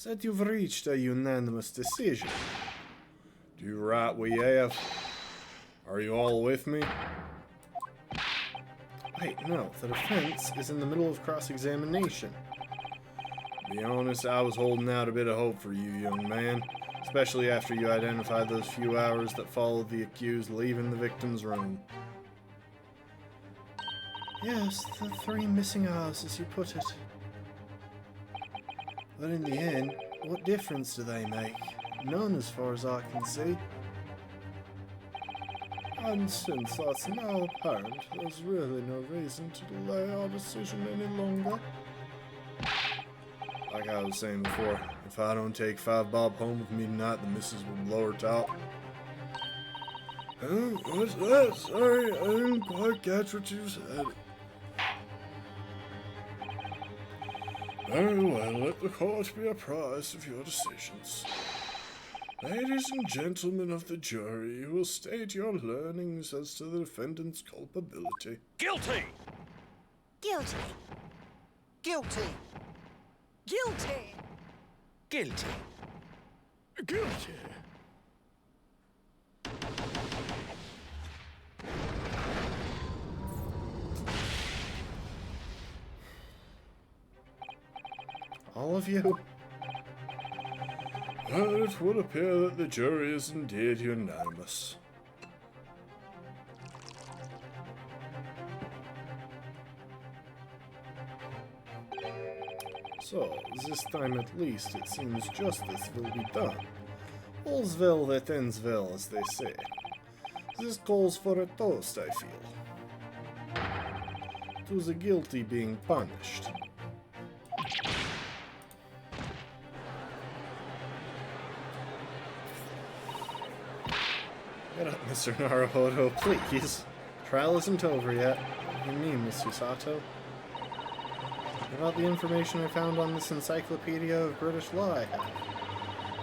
That you've reached a unanimous decision? Do right we have. Are you all with me? Wait, no, the defense is in the middle of cross-examination. To be honest, I was holding out a bit of hope for you, young man. Especially after you identified those few hours that followed the accused leaving the victim's room. Yes, the 3 missing hours, as you put it. But in the end, what difference do they make? None, as far as I can see. And since that's now apparent, there's really no reason to delay our decision any longer. Like I was saying before, if I don't take 5 bob home with me tonight, the missus will blow her top. Huh? What's that? Sorry, I didn't quite catch what you said. Very well, let the court be apprised of your decisions. Ladies and gentlemen of the jury, you will state your learnings as to the defendant's culpability. Guilty! Guilty. Guilty. Guilty. Guilty. Guilty. All of you? Well, it would appear that the jury is indeed unanimous. So, this time at least, it seems justice will be done. All's well that ends well, as they say. This calls for a toast, I feel. To the guilty being punished. Get up, Mr. Naruhodo, please. Trial isn't over yet. What do you mean, Miss Susato? What about the information I found on this encyclopedia of British law I have?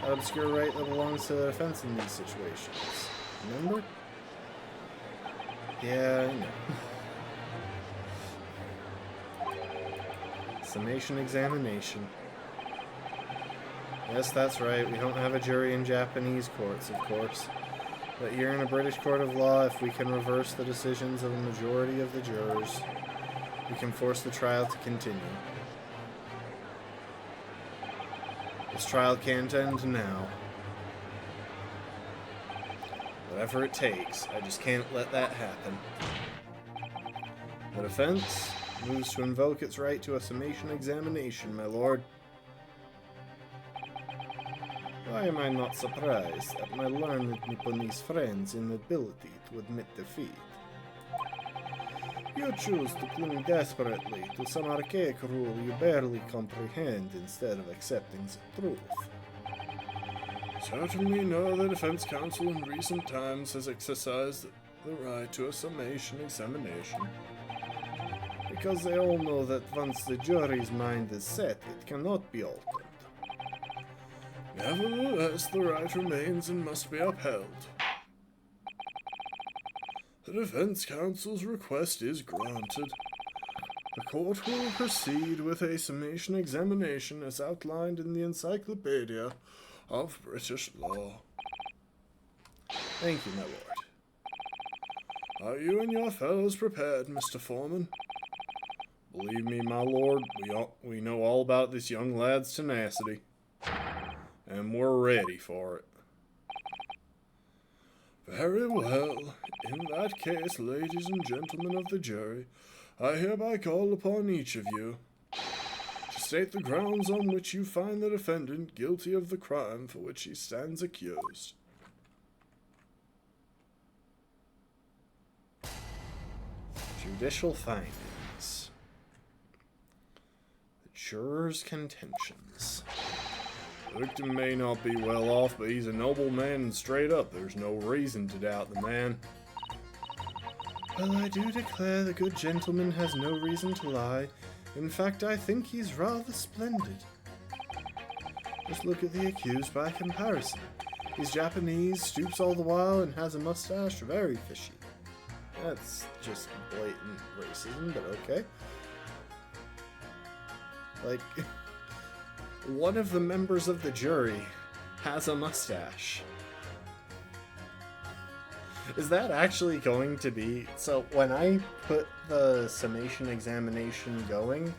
That obscure right that belongs to the defense in these situations. Remember? Yeah, I know. Summation examination. Yes, that's right. We don't have a jury in Japanese courts, of course. But here in a British court of law, if we can reverse the decisions of a majority of the jurors, we can force the trial to continue. This trial can't end now. Whatever it takes, I just can't let that happen. The defense moves to invoke its right to a summation examination, my lord. Why am I not surprised at my learned Nipponese friend's inability to admit defeat? You choose to cling desperately to some archaic rule you barely comprehend instead of accepting the truth. Certainly no other defense counsel in recent times has exercised the right to a summation examination. Because they all know that once the jury's mind is set, it cannot be altered. Nevertheless, the right remains and must be upheld. The defense counsel's request is granted. The court will proceed with a summation examination as outlined in the Encyclopedia of British Law. Thank you, my lord. Are you and your fellows prepared, Mr. Foreman? Believe me, my lord, we know all about this young lad's tenacity. And we're ready for it. Very well. In that case, ladies and gentlemen of the jury, I hereby call upon each of you to state the grounds on which you find the defendant guilty of the crime for which he stands accused. Judicial findings. The jurors' contentions. The victim may not be well off, but he's a noble man and straight up. There's no reason to doubt the man. Well, I do declare the good gentleman has no reason to lie. In fact, I think he's rather splendid. Just look at the accused by comparison. He's Japanese, stoops all the while, and has a mustache, very fishy. That's just blatant racism, but okay. Like, one of the members of the jury has a mustache. Is that actually going to be... So, when I put the summation examination going,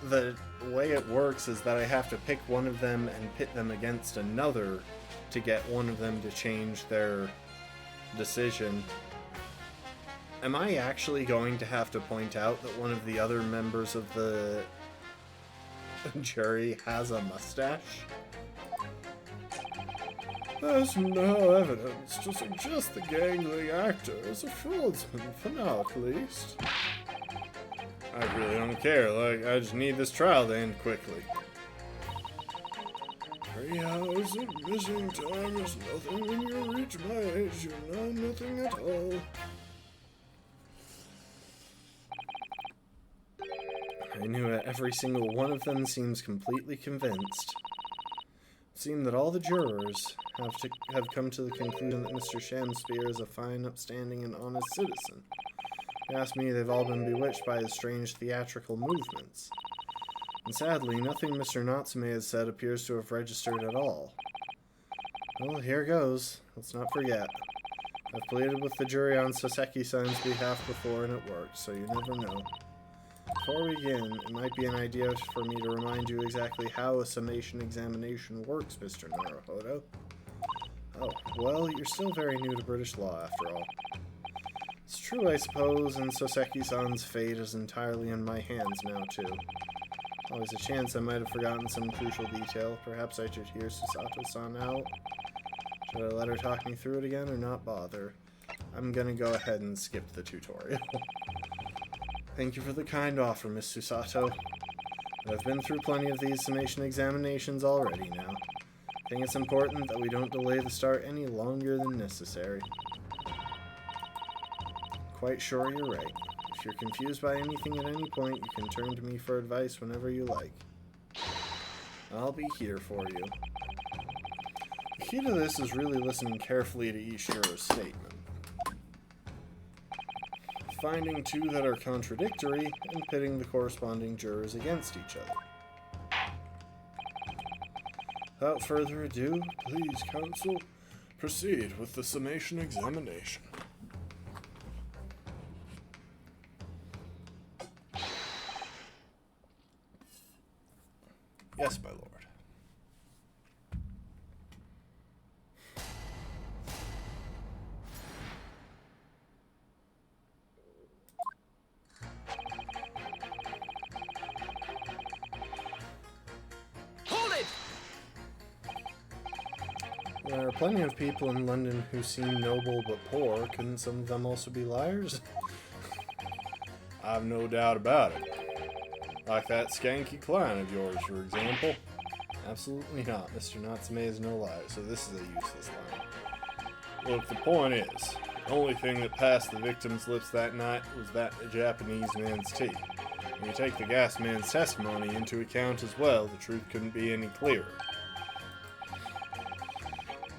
the way it works is that I have to pick one of them and pit them against another to get one of them to change their decision. Am I actually going to have to point out that one of the other members of the jury has a mustache? There's no evidence to suggest the gangling actor is a fraudsman, for now at least. I really don't care, like, I just need this trial to end quickly. 3 hours of missing time is nothing when you reach my age, you know nothing at all. I knew it. Every single one of them seems completely convinced. It seemed that all the jurors have come to the conclusion that Mr. Shamspeare is a fine, upstanding, and honest citizen. If you ask me, they've all been bewitched by his strange theatrical movements. And sadly, nothing Mr. Natsume has said appears to have registered at all. Well, here goes. Let's not forget. I've pleaded with the jury on Soseki-san's behalf before and it worked, so you never know. Before we begin, it might be an idea for me to remind you exactly how a summation examination works, Mr. Naruhodo. Oh, well, you're still very new to British law, after all. It's true, I suppose, and Soseki-san's fate is entirely in my hands now, too. Always a chance I might have forgotten some crucial detail. Perhaps I should hear Susato-san out. Should I let her talk me through it again, or not bother? I'm gonna go ahead and skip the tutorial. Thank you for the kind offer, Miss Susato. I've been through plenty of these summation examinations already now. I think it's important that we don't delay the start any longer than necessary. Quite sure you're right. If you're confused by anything at any point, you can turn to me for advice whenever you like. I'll be here for you. The key to this is really listening carefully to each juror's statement. Finding two that are contradictory and pitting the corresponding jurors against each other. Without further ado, Please, counsel, proceed with the summation examination. yes, my lord. Hold it! There are plenty of people in London who seem noble but poor. Couldn't some of them also be liars? I've no doubt about it. Like that skanky client of yours, for example. Absolutely not. Mr. Natsume is no liar, so this is a useless line. Look, the point is, the only thing that passed the victim's lips that night was that Japanese man's tea. When you take the gas man's testimony into account as well, the truth couldn't be any clearer.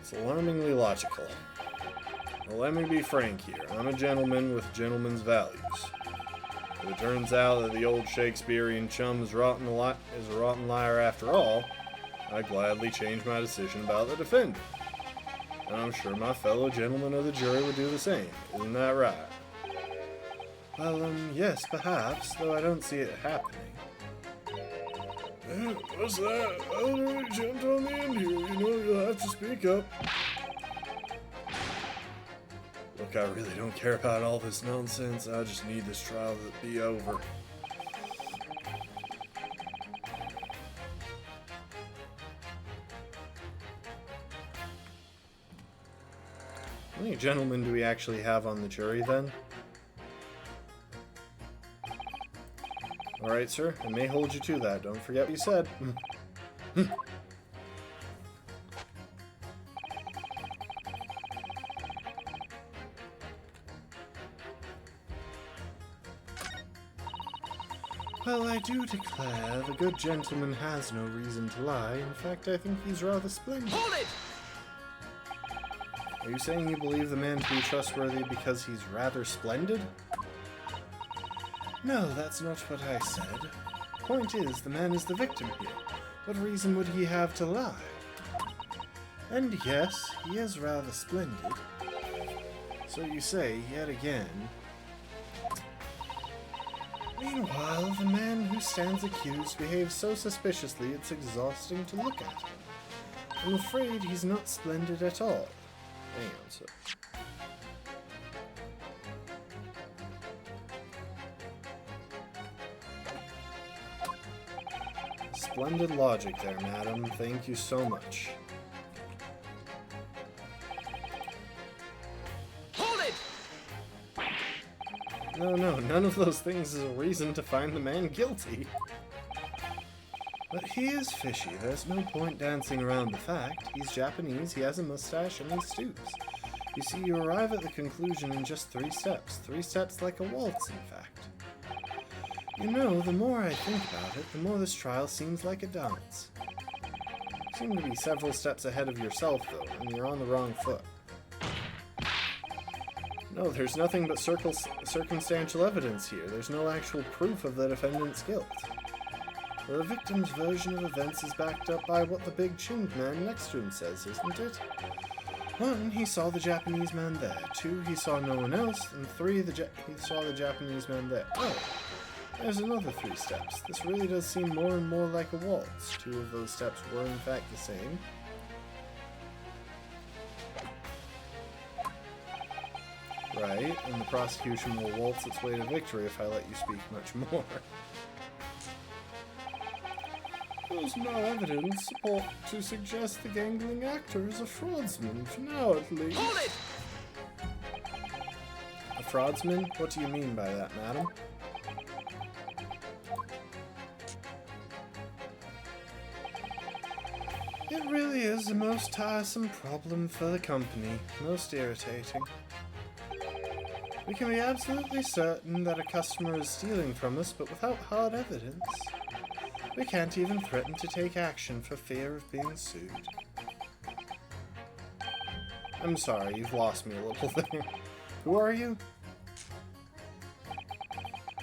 It's alarmingly logical. Well, let me be frank here. I'm a gentleman with gentleman's values. If it turns out that the old Shakespearean chum is a rotten liar after all, I gladly change my decision about the defendant. And I'm sure my fellow gentlemen of the jury would do the same. Isn't that right? Well, yes, perhaps, though I don't see it happening. What's that? Elderly gent on the end here. You know, you'll have to speak up. Look, I really don't care about all this nonsense. I just need this trial to be over. How many gentlemen do we actually have on the jury, then? Alright, sir. I may hold you to that. Don't forget what you said. Well, I do declare the good gentleman has no reason to lie. In fact, I think he's rather splendid. Hold it! Are you saying you believe the man to be trustworthy because he's rather splendid? No, that's not what I said. Point is, the man is the victim here. What reason would he have to lie? And yes, he is rather splendid. So you say, yet again. Meanwhile, the man who stands accused behaves so suspiciously it's exhausting to look at him. I'm afraid he's not splendid at all. Hang on, sir. Splendid logic there, madam. Thank you so much. Hold it! No, none of those things is a reason to find the man guilty. But he is fishy. There's no point dancing around the fact. He's Japanese, he has a mustache, and he stoops. You see, you arrive at the conclusion in just 3 steps. 3 steps like a waltz, in fact. You know, the more I think about it, the more this trial seems like a dance. You seem to be several steps ahead of yourself, though, and you're on the wrong foot. No, there's nothing but circumstantial evidence here. There's no actual proof of the defendant's guilt. Well, the victim's version of events is backed up by what the big-chinned man next to him says, isn't it? 1, he saw the Japanese man there. 2, he saw no one else. And 3, he saw the Japanese man there. Oh, there's another 3 steps. This really does seem more and more like a waltz. 2 of those steps were in fact the same. Right, and the prosecution will waltz its way to victory if I let you speak much more. There's no evidence to suggest the gangling actor is a fraudsman, for now at least. Hold it! A fraudsman? What do you mean by that, madam? It really is the most tiresome problem for the company, most irritating. We can be absolutely certain that a customer is stealing from us, but without hard evidence, we can't even threaten to take action for fear of being sued. I'm sorry, you've lost me a little there. Who are you?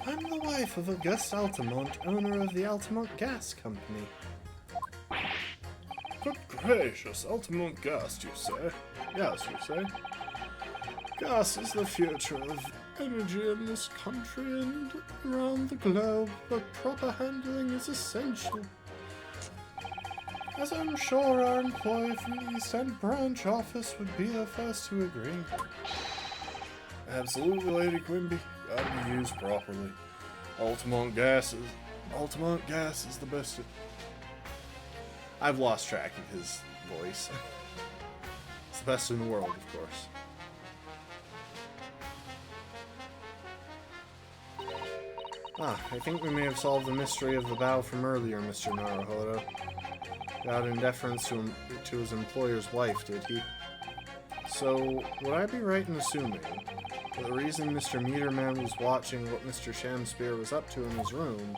I'm the wife of Auguste Altamont, owner of the Altamont Gas Company. Good gracious, Altamont Gas, you say? Yes, you say? Gas is the future of energy in this country and around the globe, but proper handling is essential. As I'm sure our employee from the East End branch office would be the first to agree. Absolutely, Lady Quimby. Gotta be used properly. Altamont Gas is the best. I've lost track of his voice. It's the best in the world, of course. I think we may have solved the mystery of the bow from earlier, Mr. Naruhodo. Got in deference to his employer's wife, did he? So, would I be right in assuming that the reason Mr. Meterman was watching what Mr. Shamspear was up to in his room?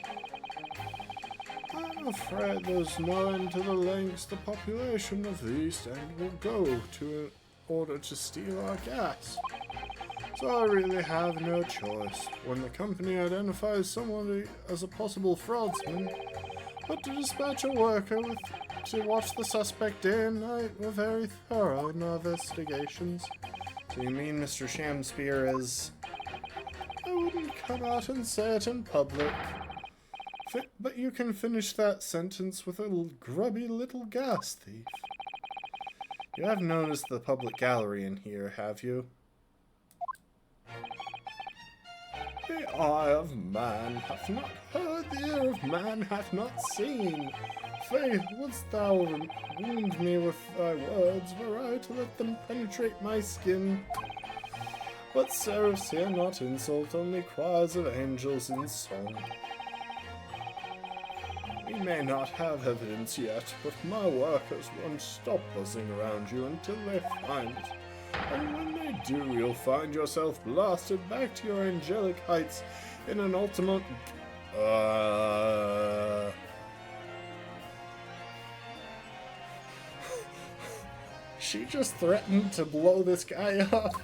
I'm afraid there's no end to the lengths the population of the East End will go to in order to steal our gas. So I really have no choice when the company identifies somebody as a possible fraudsman, but to dispatch a worker to watch the suspect day and night. We're very thorough in our investigations. So you mean Mr. Shamspear is... I wouldn't come out and say it in public. But you can finish that sentence with a grubby little gas thief. You have noticed the public gallery in here, have you? The eye of man hath not heard, the ear of man hath not seen. Faith, wouldst thou wound me with thy words, were I to let them penetrate my skin? But seraphs hear not insult, only choirs of angels in song. We may not have evidence yet, but my workers won't stop buzzing around you until they find it. And when they do, you'll find yourself blasted back to your angelic heights in an ultimate... She just threatened to blow this guy up.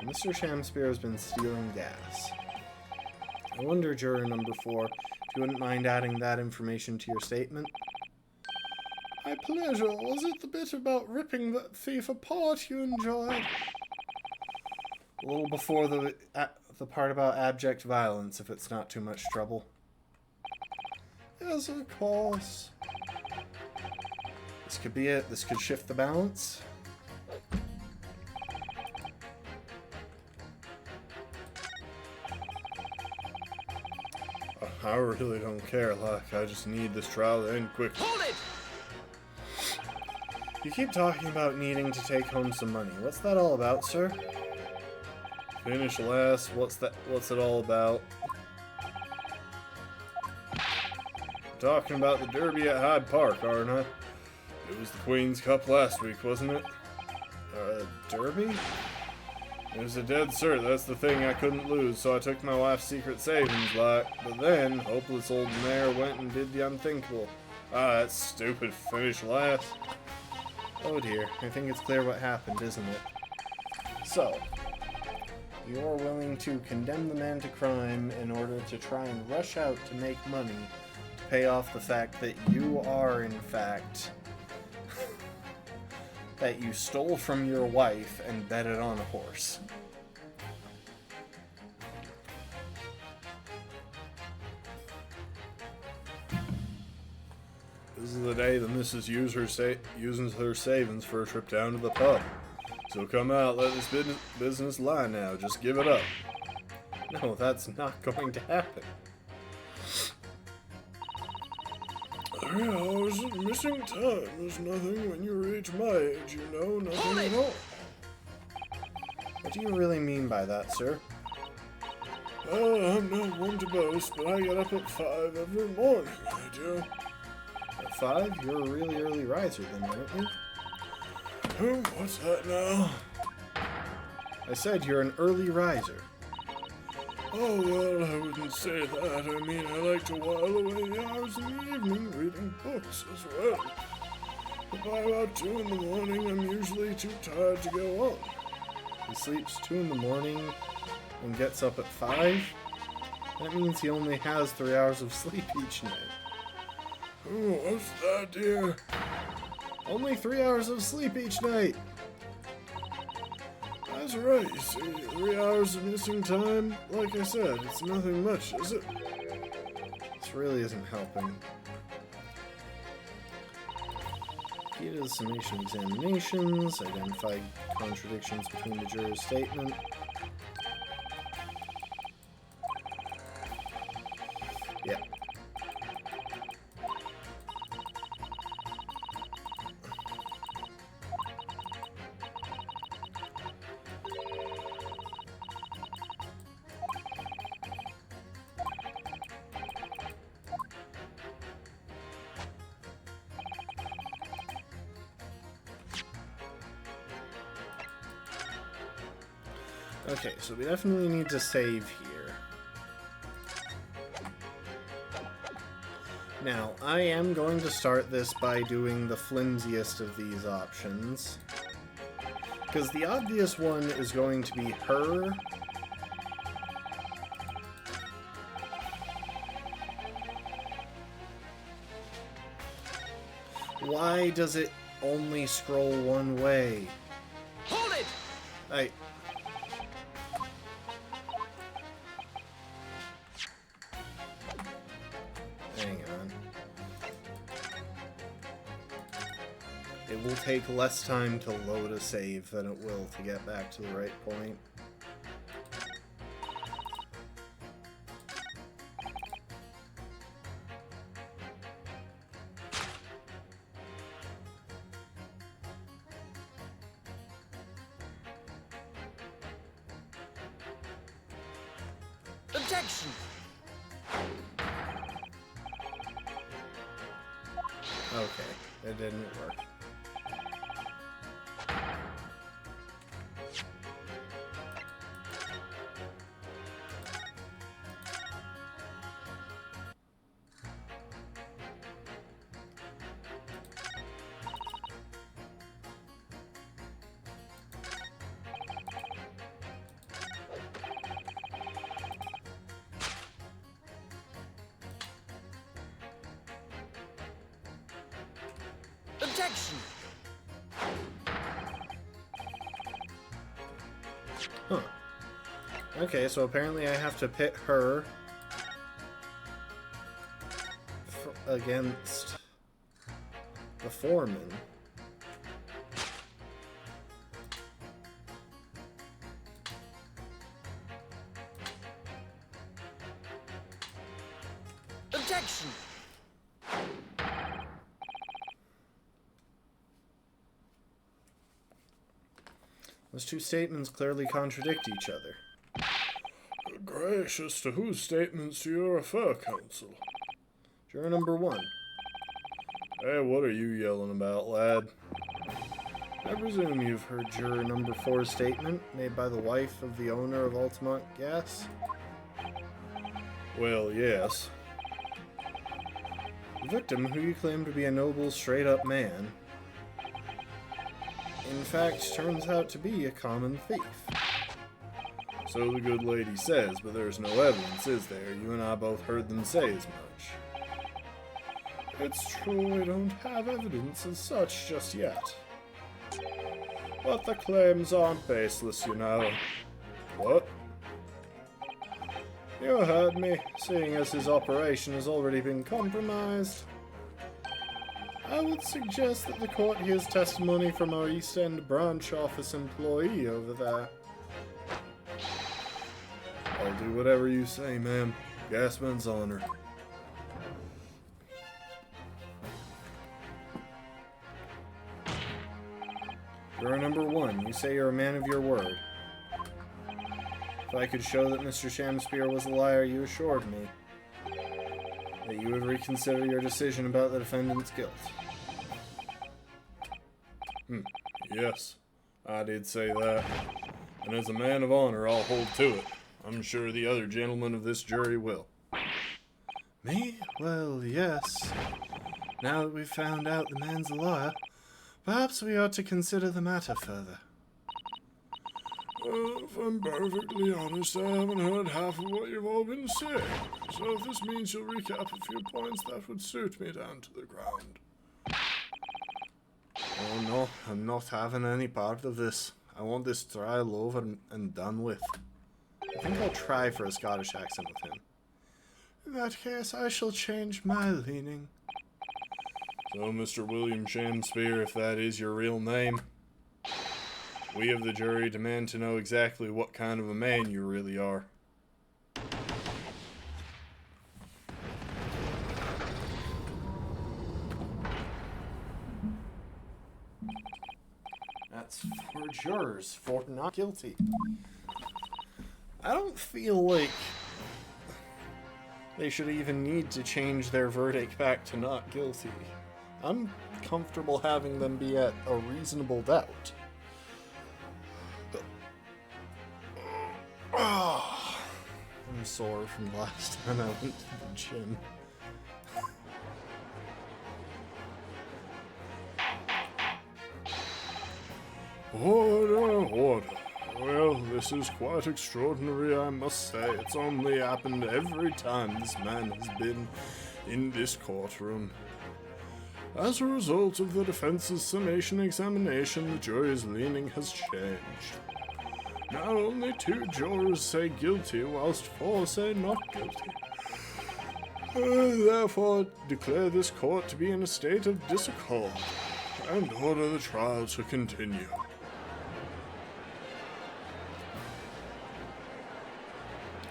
Mr. Shamspear has been stealing gas. I wonder, juror number 4, if you wouldn't mind adding that information to your statement? My pleasure. Was it the bit about ripping the thief apart you enjoyed? A little before the part about abject violence, if it's not too much trouble. Yes, of course. This could be it. This could shift the balance. I really don't care, like, I just need this trial to end quickly. Hold it! You keep talking about needing to take home some money. What's that all about, sir? Finish last. What's it all about? I'm talking about the Derby at Hyde Park, aren't I? It was the Queen's Cup last week, wasn't it? Derby? It was a dead cert, that's the thing I couldn't lose, so I took my wife's secret savings, like. But then, hopeless old mare went and did the unthinkable. That's stupid. Finish last. Oh dear, I think it's clear what happened, isn't it? So, you're willing to condemn the man to crime in order to try and rush out to make money to pay off the fact that you are, in fact, that you stole from your wife and bet it on a horse. This is the day the missus uses her savings for a trip down to the pub. So come out, let this business lie now. Just give it up. No, that's not going to happen. 3 hours of missing time is nothing when you reach my age, you know, nothing at all. What do you really mean by that, sir? Well, I'm not one to boast, but I get up at 5 every morning, I do. At 5, you're a really early riser then, aren't you? Oh, what's that now? I said you're an early riser. Oh, well, I wouldn't say that. I mean, I like to while away the hours in the evening reading books as well. But by about 2 in the morning, I'm usually too tired to go on. He sleeps 2 in the morning and gets up at 5? That means he only has 3 hours of sleep each night. Oh, what's that, dear? Only 3 hours of sleep each night! That's right, you see. 3 hours of missing time, like I said, it's nothing much, is it? This really isn't helping. Key to the summation examinations, identify contradictions between the juror's statement. Yeah. Okay, so we definitely need to save here. Now, I am going to start this by doing the flimsiest of these options. Because the obvious one is going to be her. Why does it only scroll one way? Hold it! Hang on. It will take less time to load a save than it will to get back to the right point. Objection! Okay, it didn't work. Objection! Huh. Okay, so apparently I have to pit her against the foreman. Objection! Those two statements clearly contradict each other. Gracious, to whose statements do you refer, counsel? Juror number 1. Hey, what are you yelling about, lad? I presume you've heard juror number 4's statement made by the wife of the owner of Altamont Gas? Well, yes. The victim, who you claim to be a noble, straight-up man, in fact turns out to be a common thief. So the good lady says, but there's no evidence, is there? You and I both heard them say as much. It's true we don't have evidence as such just yet. But the claims aren't baseless, you know. What? You heard me, seeing as his operation has already been compromised. I would suggest that the court hears testimony from our East End branch office employee over there. I'll do whatever you say, ma'am. Gasman's honor. Juror number 1, you say you're a man of your word. If I could show that Mr. Shamspeare was a liar, you assured me. that you would reconsider your decision about the defendant's guilt. Yes, I did say that. And as a man of honor, I'll hold to it. I'm sure the other gentlemen of this jury will. Me? Well, yes. Now that we've found out the man's a liar, perhaps we ought to consider the matter further. Well, if I'm perfectly honest, I haven't heard half of what you've all been saying. So if this means you'll recap a few points, that would suit me down to the ground. Oh no, I'm not having any part of this. I want this trial over and done with. I think I'll try for a Scottish accent with him. In that case, I shall change my leaning. So, Mr. William Shamspeare, if that is your real name, we of the jury demand to know exactly what kind of a man you really are. That's 4 jurors for not guilty. I don't feel like they should even need to change their verdict back to not guilty. I'm comfortable having them be at a reasonable doubt. I'm sore from the last time I went to the gym. Order, order. Well, this is quite extraordinary, I must say. It's only happened every time this man has been in this courtroom. As a result of the defense's summation examination, the jury's leaning has changed. Now only 2 jurors say guilty, whilst 4 say not guilty. I therefore declare this court to be in a state of disaccord, and order the trial to continue.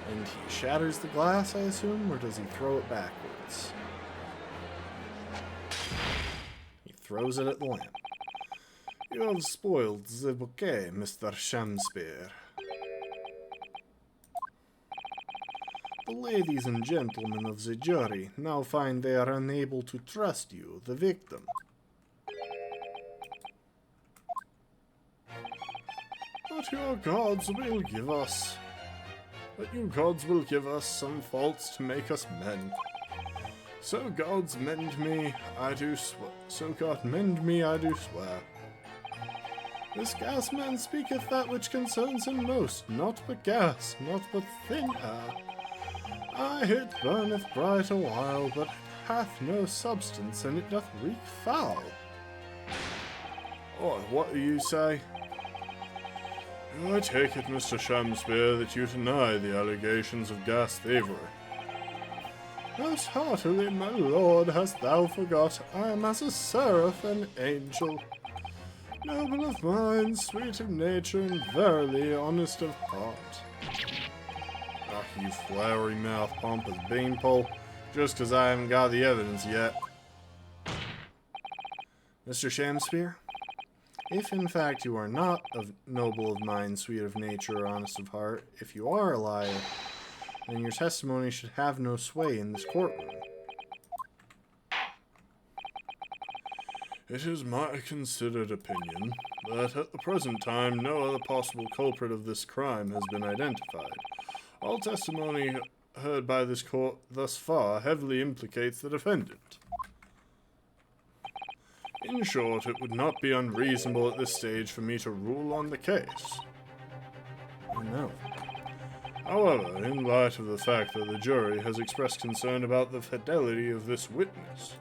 And he shatters the glass, I assume, or does he throw it backwards? He throws it at the lamp. You have spoiled the bouquet, Mr. Shamspeare. The ladies and gentlemen of the jury now find they are unable to trust you, the victim. But your gods will give us... But you gods will give us some faults to make us men. So gods mend me, I do swear. So God mend me, I do swear. This gas man speaketh that which concerns him most, not but gas, not but thin air. Aye, it burneth bright a while, but it hath no substance, and it doth reek foul. Oh, what do you say? I take it, Mr. Shamspeare, that you deny the allegations of gas thievery. Most heartily, my lord, hast thou forgot, I am as a seraph and angel. Noble of mind, sweet of nature, and verily honest of heart. Ah, you flowery-mouthed pompous beanpole, just 'cause I haven't got the evidence yet. Mr. Shamspeare, if in fact you are not noble of mind, sweet of nature, or honest of heart, if you are a liar, then your testimony should have no sway in this courtroom. It is my considered opinion that at the present time no other possible culprit of this crime has been identified. All testimony heard by this court thus far heavily implicates the defendant. In short, it would not be unreasonable at this stage for me to rule on the case. No. However, in light of the fact that the jury has expressed concern about the fidelity of this witness,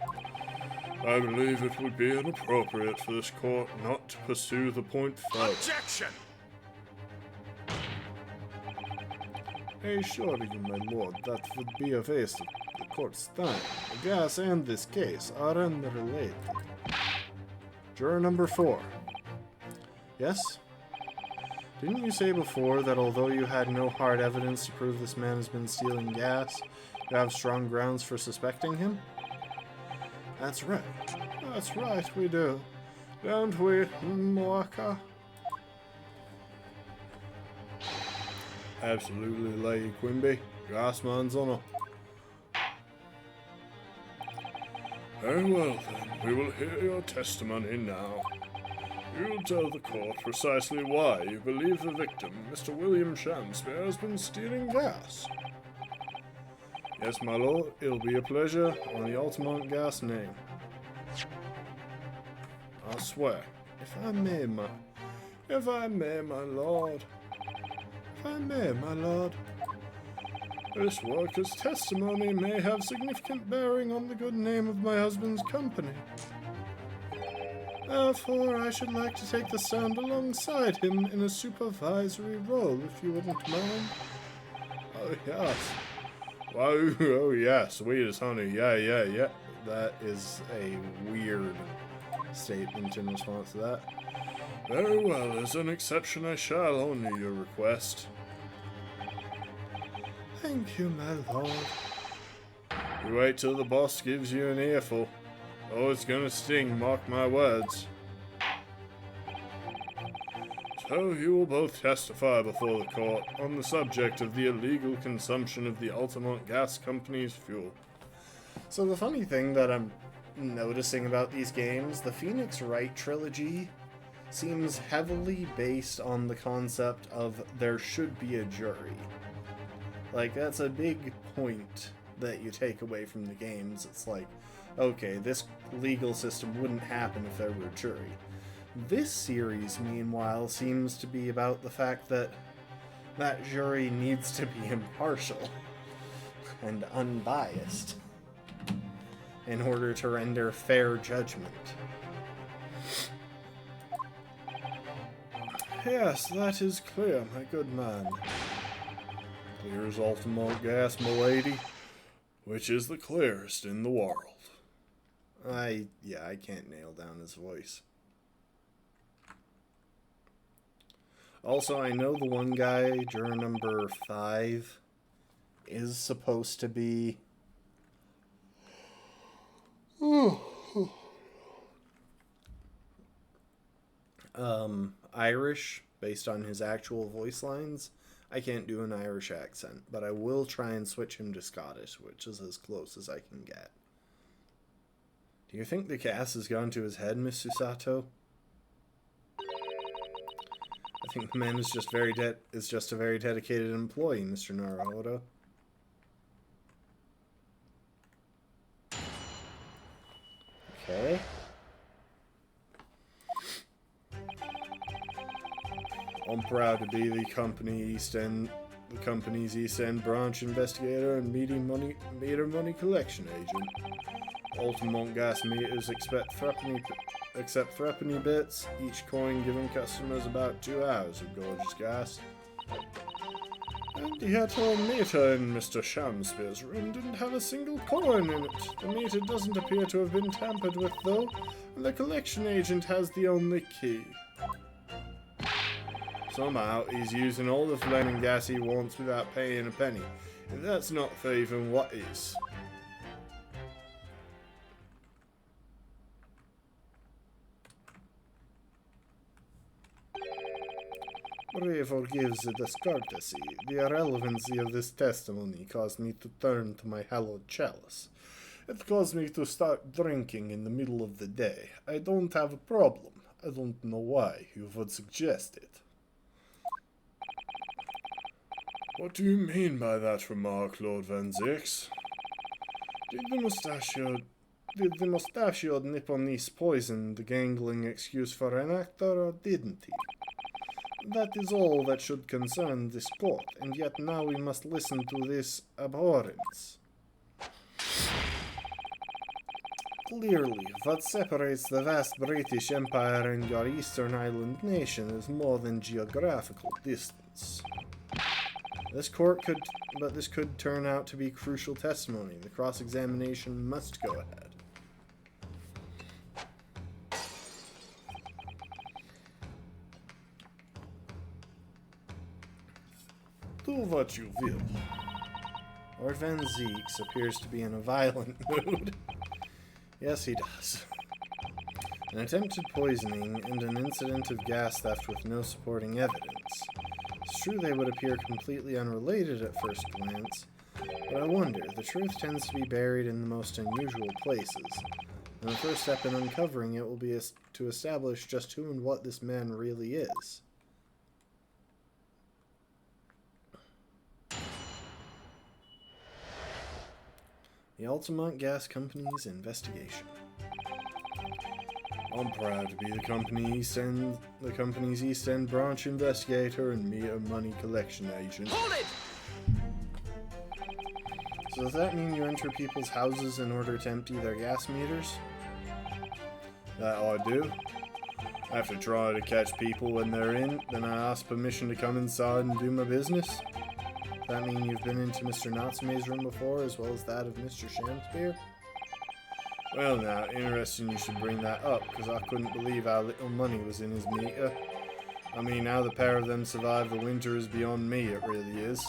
I believe it would be inappropriate for this court not to pursue the point further. Objection! I assure you, my lord, that would be a waste of the court's time. The gas and this case are unrelated. Juror number 4. Yes? Didn't you say before that although you had no hard evidence to prove this man has been stealing gas, you have strong grounds for suspecting him? That's right. That's right, we do. Don't we, Mwaka? Absolutely, Lady Quimby. Grassman's honour. Very well then, we will hear your testimony now. You'll tell the court precisely why you believe the victim, Mr. William Shamspeare, has been stealing gas. Yes, my lord, it'll be a pleasure on the Altamont Gas name. I swear, if I may, my lord, this worker's testimony may have significant bearing on the good name of my husband's company. Therefore, I should like to take the stand alongside him in a supervisory role, if you wouldn't mind. Oh, yes. Wow, oh, yeah, sweetest honey, yeah. That is a weird statement in response to that. Very well, as an exception, I shall honor your request. Thank you, my lord. You wait till the boss gives you an earful. Oh, it's gonna sting, mark my words. So you will both testify before the court on the subject of the illegal consumption of the Altamont Gas Company's fuel. So the funny thing that I'm noticing about these games, the Phoenix Wright trilogy seems heavily based on the concept of there should be a jury. Like, that's a big point that you take away from the games. It's like, okay, this legal system wouldn't happen if there were a jury. This series, meanwhile, seems to be about the fact that that jury needs to be impartial and unbiased in order to render fair judgment. Yes, that is clear, my good man. Clear as Altamont Gas, milady, which is the clearest in the world. I can't nail down his voice. Also, I know the one guy, juror number 5, is supposed to be Irish, based on his actual voice lines. I can't do an Irish accent, but I will try and switch him to Scottish, which is as close as I can get. Do you think the gas has gone to his head, Miss Susato? I think the man is just a very dedicated employee, Mr. Naruhodo. Okay. I'm proud to be the company's East End branch investigator and meter money collection agent. Altamont gas meters accept threepenny bits, each coin giving customers about 2 hours of gorgeous gas. And yet our meter in Mr. Shamspeare's room didn't have a single coin in it. The meter doesn't appear to have been tampered with, though, and the collection agent has the only key. Somehow, he's using all the flaming gas he wants without paying a penny. If that's not thieving, what is? Pray forgives the discourtesy. The irrelevancy of this testimony caused me to turn to my hallowed chalice. It caused me to start drinking in the middle of the day. I don't have a problem. I don't know why you would suggest it. What do you mean by that remark, Lord Van Zix? Did the mustachioed Nipponese poison the gangling excuse for an actor, or didn't he? That is all that should concern this court, and yet now we must listen to this abhorrence. Clearly, what separates the vast British Empire and your Eastern Island nation is more than geographical distance. This could turn out to be crucial testimony. The cross-examination must go ahead. Do what you will. Lord Van Zeeks appears to be in a violent mood. Yes, he does. An attempted poisoning and an incident of gas theft with no supporting evidence. It's true they would appear completely unrelated at first glance, but I wonder, the truth tends to be buried in the most unusual places. And the first step in uncovering it will be to establish just who and what this man really is. The Altamont Gas Company's investigation. I'm proud to be the company's East End branch investigator and meter money collection agent. Hold it! So does that mean you enter people's houses in order to empty their gas meters? That I do. After trying to catch people when they're in, then I ask permission to come inside and do my business. Does that mean you've been into Mr. Natsume's room before, as well as that of Mr. Shamspear? Well now, interesting you should bring that up, because I couldn't believe how little money was in his meter. I mean, how the pair of them survive the winter is beyond me, it really is.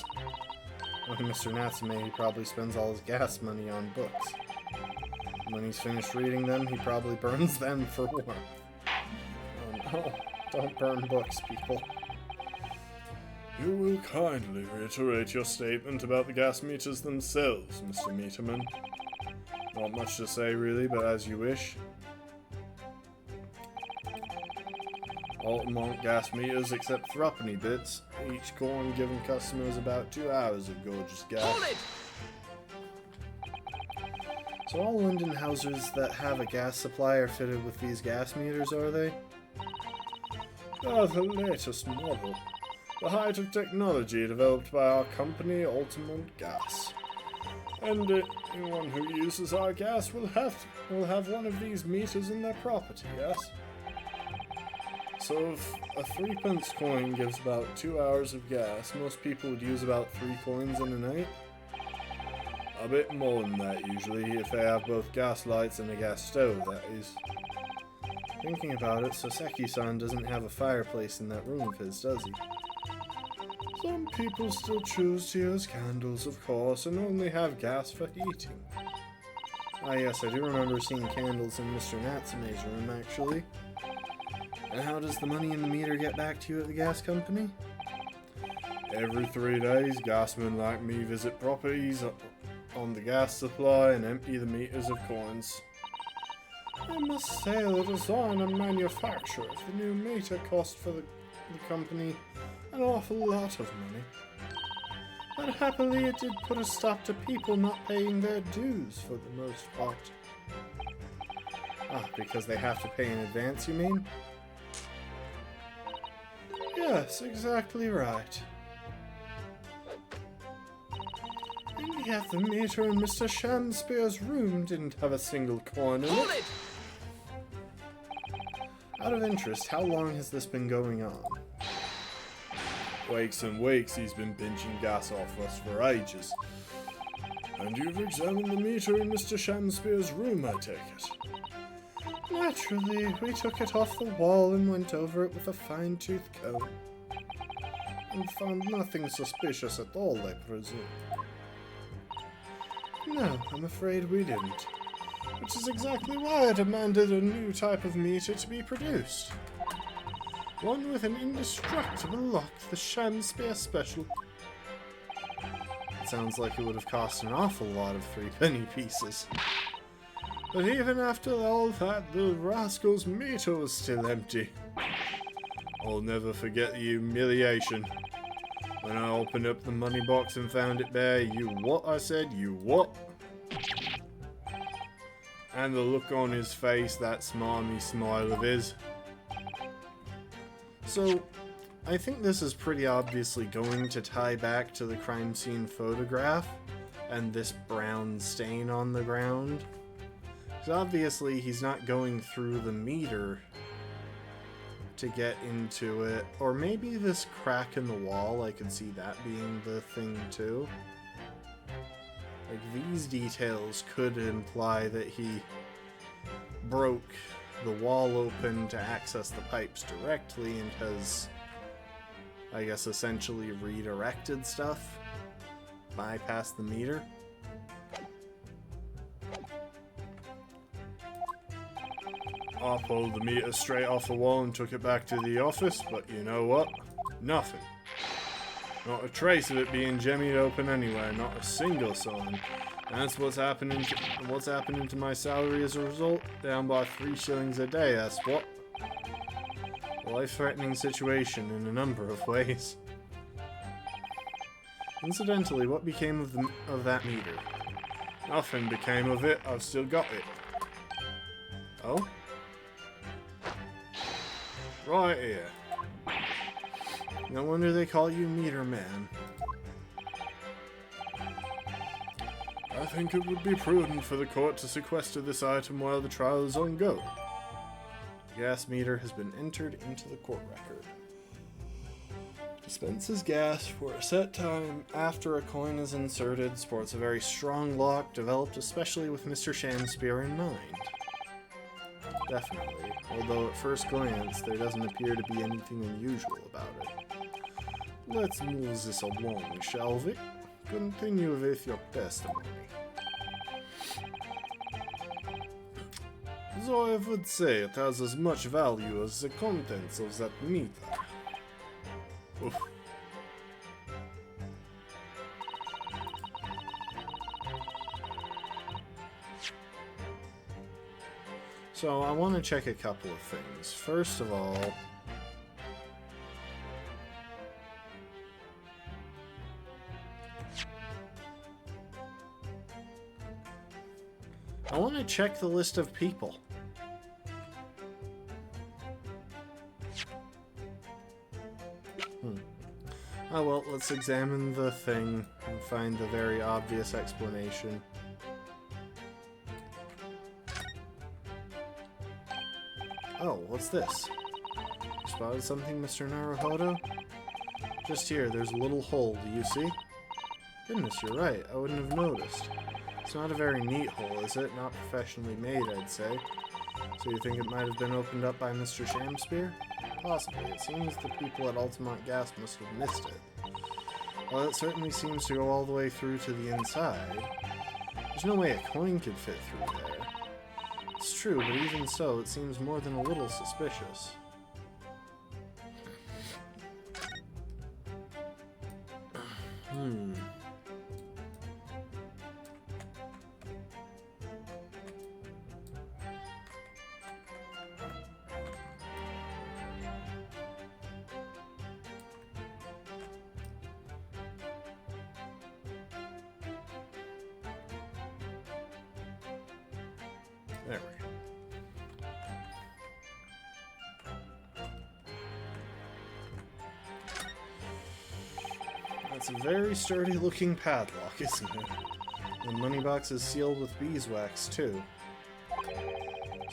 Well, Mr. Natsume, he probably spends all his gas money on books. When he's finished reading them, he probably burns them for warmth. Oh no, don't burn books, people. You will kindly reiterate your statement about the gas meters themselves, Mr. Meterman. Not much to say really, but as you wish. Altamont gas meters accept threepenny bits, each coin giving customers about 2 hours of gorgeous gas. Hold it! So all London houses that have a gas supply are fitted with these gas meters, are they? The latest model. The height of technology developed by our company, Altamont Gas. And anyone who uses our gas will have one of these meters in their property, yes? So if a 3p coin gives about 2 hours of gas, most people would use about 3 coins in a night. A bit more than that usually, if they have both gas lights and a gas stove, that is. Thinking about it, Soseki-san doesn't have a fireplace in that room of his, does he? Some people still choose to use candles, of course, and only have gas for heating. Ah yes, I do remember seeing candles in Mr. Natsume's room, actually. And how does the money in the meter get back to you at the gas company? Every 3 days, gasmen like me visit properties on the gas supply and empty the meters of coins. I must say the design and manufacture of the new meter cost for the company an awful lot of money. But happily it did put a stop to people not paying their dues for the most part. Ah, because they have to pay in advance, you mean? Yes, exactly right. And yet the meter in Mr. Shamspear's room didn't have a single coin in Hold it. it! Out of interest, how long has this been going on? Weeks and weeks he's been pinching gas off us for ages. And you've examined the meter in Mr. Shamspear's room, I take it? Naturally, we took it off the wall and went over it with a fine-tooth comb. And found nothing suspicious at all, I presume. No, I'm afraid we didn't. Which is exactly why I demanded a new type of meter to be produced. One with an indestructible lock, the Shamspear Special. It sounds like it would have cost an awful lot of 3p pieces. But even after all that, the rascal's meter was still empty. I'll never forget the humiliation. When I opened up the money box and found it bare, you what? I said, you what? And the look on his face, that smarmy smile of his. So, I think this is pretty obviously going to tie back to the crime scene photograph and this brown stain on the ground. Because obviously he's not going through the meter to get into it. Or maybe this crack in the wall, I could see that being the thing too. Like, these details could imply that he broke the wall open to access the pipes directly and has, I guess, essentially redirected stuff, bypassed the meter. I pulled the meter straight off the wall and took it back to the office, but you know what? Nothing. Not a trace of it being jemmied open anywhere, not a single sign. That's what's happening to my salary as a result. Down by 3 shillings a day, that's what. A life-threatening situation in a number of ways. Incidentally, what became of that meter? Nothing became of it. I've still got it. Oh? Right here. No wonder they call you Meter Man. I think it would be prudent for the court to sequester this item while the trial is ongoing. The gas meter has been entered into the court record. Dispenses gas for a set time after a coin is inserted. Sports a very strong lock developed especially with Mr. Shamspear in mind. Definitely, although at first glance there doesn't appear to be anything unusual about it. Let's move this along, shall we? Continue with your testimony. So I would say it has as much value as the contents of that meter. Oof. So I want to check a couple of things. First of all, I want to check the list of people. Oh well, let's examine the thing and find the very obvious explanation. Oh, what's this? Spotted something, Mr. Naruhodo? Just here, there's a little hole, do you see? Goodness, you're right, I wouldn't have noticed. It's not a very neat hole, is it? Not professionally made, I'd say. So you think it might have been opened up by Mr. Shamspear? Possibly. It seems the people at Altamont Gas must have missed it. Well, it certainly seems to go all the way through to the inside. There's no way a coin could fit through there. It's true, but even so, it seems more than a little suspicious. There we go. That's a very sturdy looking padlock, isn't it? The money box is sealed with beeswax, too.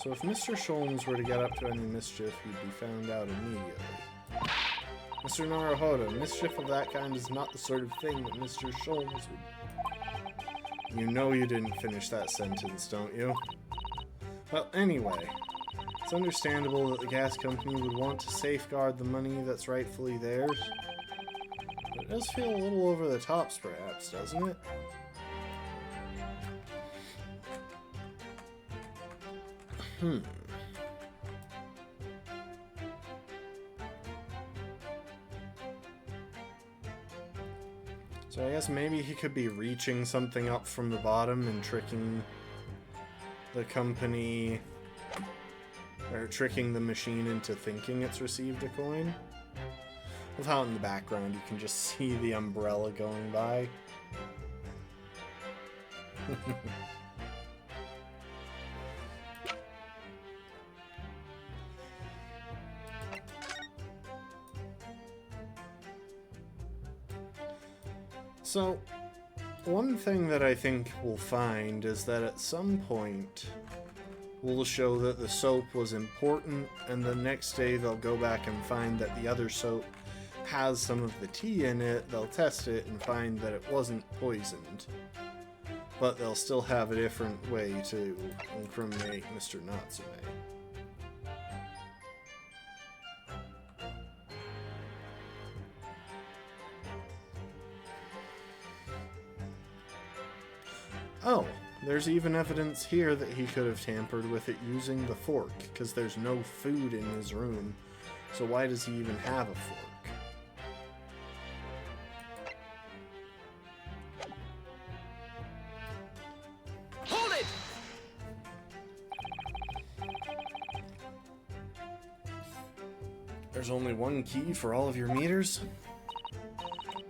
So if Mr. Sholmes were to get up to any mischief, he'd be found out immediately. Mr. Naruhodo, mischief of that kind is not the sort of thing that Mr. Sholmes would... You know you didn't finish that sentence, don't you? Well, anyway, it's understandable that the gas company would want to safeguard the money that's rightfully theirs. But it does feel a little over the top, perhaps, doesn't it? So I guess maybe he could be reaching something up from the bottom and tricking the company, or tricking the machine into thinking it's received a coin. With how in the background you can just see the umbrella going by. So, one thing that I think we'll find is that at some point we'll show that the soap was important, and the next day they'll go back and find that the other soap has some of the tea in it. They'll test it and find that it wasn't poisoned, but they'll still have a different way to incriminate Mr. Natsume. Oh, there's even evidence here that he could have tampered with it using the fork, because there's no food in his room, so why does he even have a fork? there's only one key for all of your meters?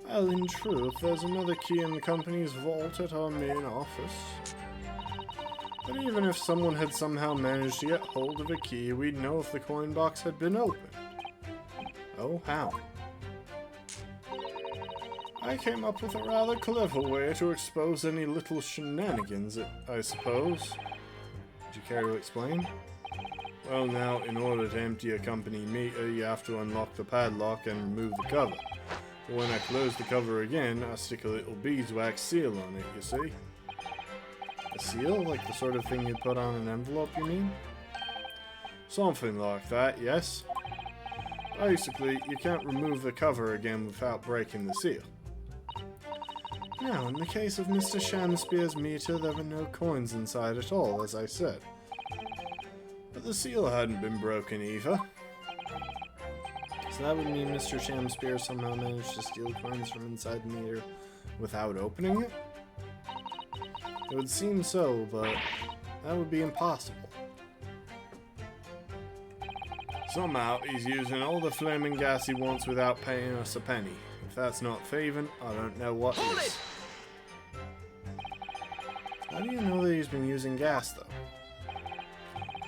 Well, in truth, there's another key in the company's vault at our main office. But even if someone had somehow managed to get hold of a key, we'd know if the coin box had been opened. Oh, how? I came up with a rather clever way to expose any little shenanigans, I suppose. Would you care to explain? Well now, in order to empty a company meter, you have to unlock the padlock and remove the cover. But when I close the cover again, I stick a little beeswax seal on it, you see? A seal? Like the sort of thing you'd put on an envelope, you mean? Something like that, yes. Basically, you can't remove the cover again without breaking the seal. Now, in the case of Mr. Shamspear's meter, there were no coins inside at all, as I said. But the seal hadn't been broken either. So that would mean Mr. Shamspear somehow managed to steal coins from inside the meter without opening it? It would seem so, but that would be impossible. Somehow, he's using all the flaming gas he wants without paying us a penny. If that's not thieving, I don't know what Hold is. it! How do you know that he's been using gas, though?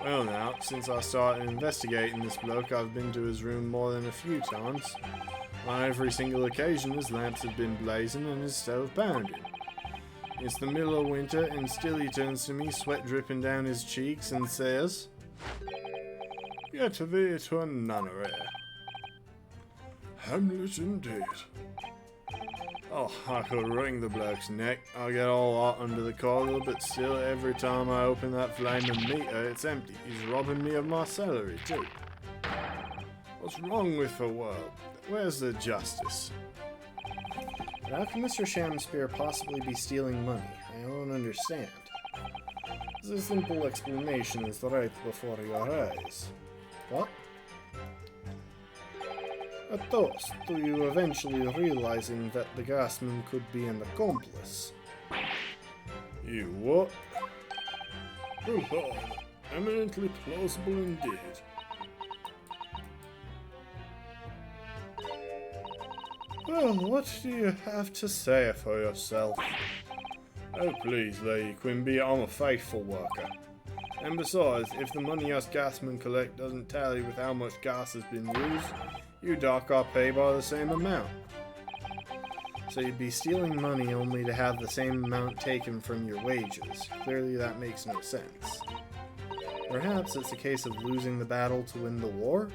Well now, since I started investigating this bloke, I've been to his room more than a few times. On every single occasion, his lamps have been blazing and his stove pounding. It's the middle of winter, and still he turns to me, sweat dripping down his cheeks, and says, "Get thee to a nunnery." Hamlet indeed. Oh, I could wring the bloke's neck. I get all hot under the collar, but still, every time I open that flaming meter, it's empty. He's robbing me of my salary, too. What's wrong with the world? Where's the justice? But how can Mr. Shamspear possibly be stealing money? I don't understand. The simple explanation is right before your eyes. What? A toast to you eventually realizing that the gasman could be an accomplice. You what? Oh Lord, eminently plausible indeed. Well, what do you have to say for yourself? Oh please, Lady Quimby, I'm a faithful worker. And besides, if the money us gasmen collect doesn't tally with how much gas has been used, you dock our pay by the same amount. So you'd be stealing money only to have the same amount taken from your wages. Clearly that makes no sense. Perhaps it's a case of losing the battle to win the war?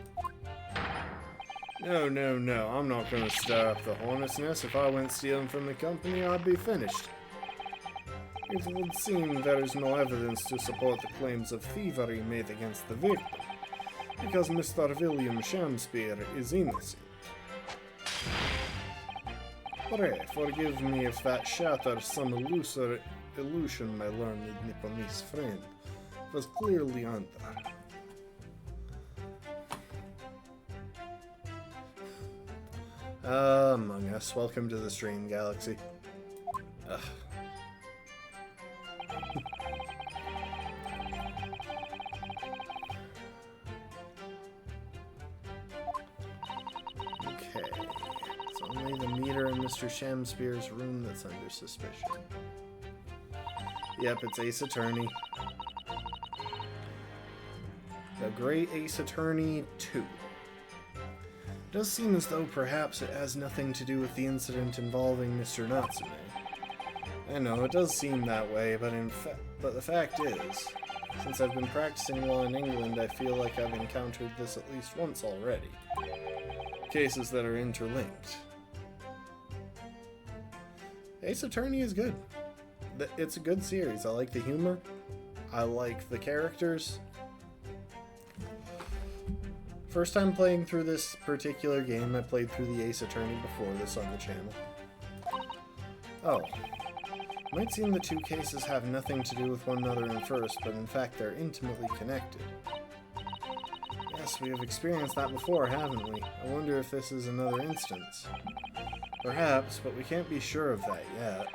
No, I'm not going to stir up the hornet's nest. If I went stealing from the company, I'd be finished. It would seem there is no evidence to support the claims of thievery made against the victim, because Mr. William Shamspear is innocent. Pray, forgive me if that shatters some illusion my learned Nipponese friend was clearly under. Among Us, welcome to the stream, Galaxy. Ugh. Okay, it's only the meter in Mr. Shamspear's room that's under suspicion. Yep, it's Ace Attorney. The Great Ace Attorney 2. It does seem as though perhaps it has nothing to do with the incident involving Mr. Natsume. I know, it does seem that way, but the fact is, since I've been practicing law in England, I feel like I've encountered this at least once already. Cases that are interlinked. Ace Attorney is good. It's a good series. I like the humor. I like the characters. First time playing through this particular game, I played through the Ace Attorney before this on the channel. Oh. Might seem the two cases have nothing to do with one another in first, but in fact they're intimately connected. Yes, we have experienced that before, haven't we? I wonder if this is another instance. Perhaps, but we can't be sure of that yet.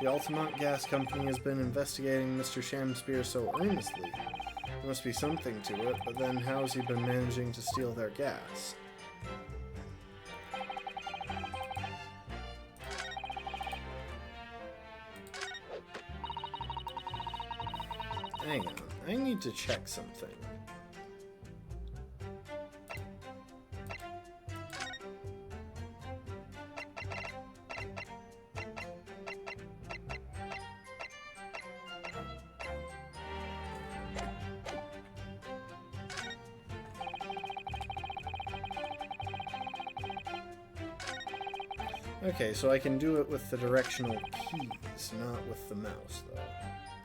The Altamont Gas Company has been investigating Mr. Shamspear so earnestly, There must be something to it, but then how's he been managing to steal their gas? Hang on, I need to check something. Okay, so I can do it with the directional keys, not with the mouse, though.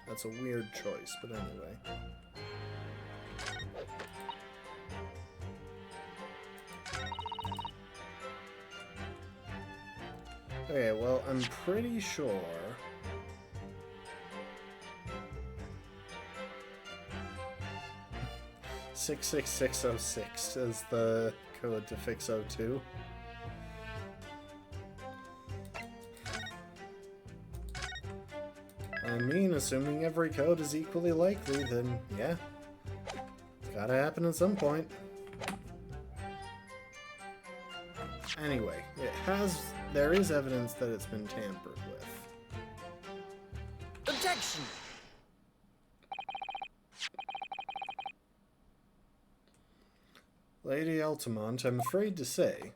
That's a weird choice, but anyway. Okay, well, I'm pretty sure... 66606 is the code to fix O2. I mean, assuming every code is equally likely, then yeah. It's gotta happen at some point. Anyway, there is evidence that it's been tampered with. Objection! Lady Altamont, I'm afraid to say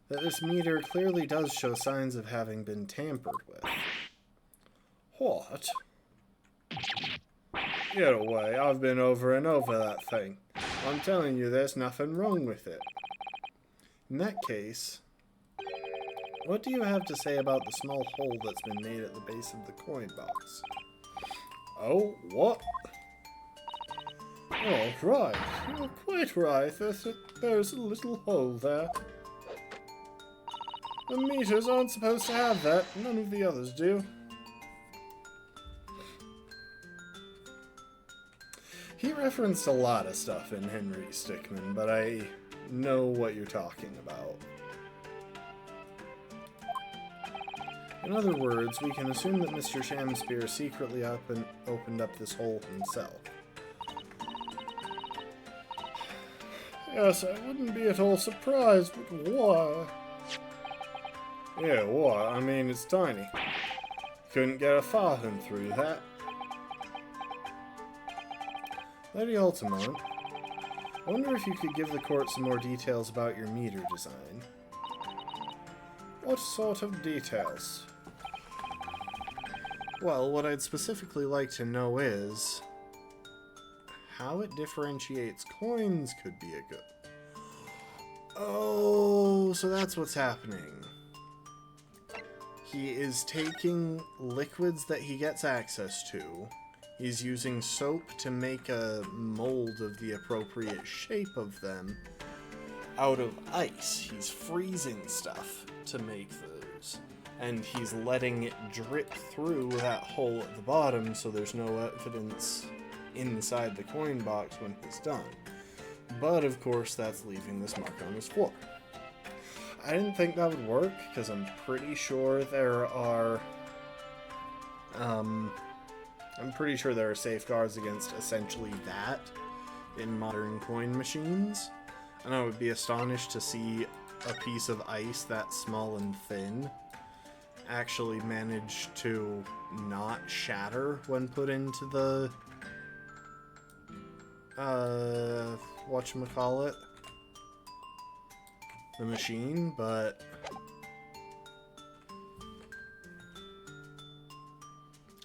that this meter clearly does show signs of having been tampered with. What? Get away, I've been over and over that thing. I'm telling you, there's nothing wrong with it. In that case, what do you have to say about the small hole that's been made at the base of the coin box? Oh, what? Oh, right. You're quite right. There's a little hole there. The meters aren't supposed to have that. None of the others do. He referenced a lot of stuff in Henry Stickmin, but I know what you're talking about. In other words, we can assume that Mr. Shamspeare secretly opened up this hole himself. Yes, I wouldn't be at all surprised, but why? Yeah, what? I mean, it's tiny. Couldn't get a farthing through that. Lady Altamont, I wonder if you could give the court some more details about your meter design. What sort of details? Well, what I'd specifically like to know is how it differentiates coins could be a good... Oh, so that's what's happening. He is taking liquids that he gets access to. He's using soap to make a mold of the appropriate shape of them out of ice. He's freezing stuff to make those. And he's letting it drip through that hole at the bottom so there's no evidence inside the coin box when he's done. But of course that's leaving this mark on his floor. I didn't think that would work because I'm pretty sure there are safeguards against essentially that in modern coin machines. And I would be astonished to see a piece of ice that small and thin actually manage to not shatter when put into the whatchamacallit, the machine, but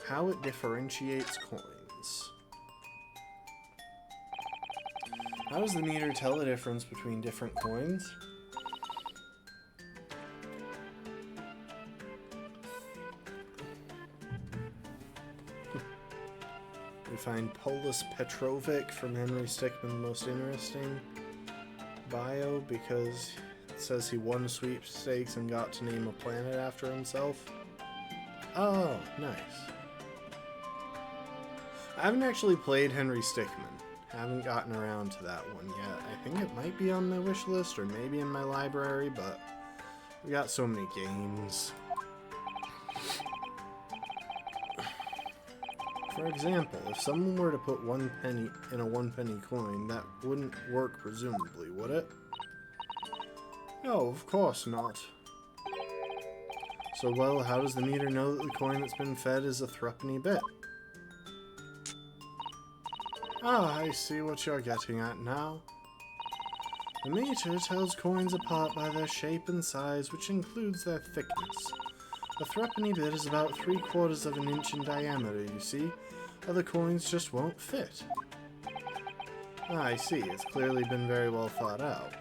how it differentiates coins. How does the meter tell the difference between different coins? We find Polis Petrovic from Henry Stickmin the most interesting bio because it says he won sweepstakes and got to name a planet after himself. Oh, nice. I haven't actually played Henry Stickmin. Haven't gotten around to that one yet. I think it might be on my wish list or maybe in my library, but we got so many games. For example, if someone were to put 1 penny in a 1-penny coin, that wouldn't work presumably, would it? No, of course not. So, well, how does the meter know that the coin that's been fed is a threepenny bit? Ah, I see what you're getting at now. The meter tells coins apart by their shape and size, which includes their thickness. A threepenny bit is about 3/4 of an inch in diameter, you see. Other coins just won't fit. Ah, I see. It's clearly been very well thought out.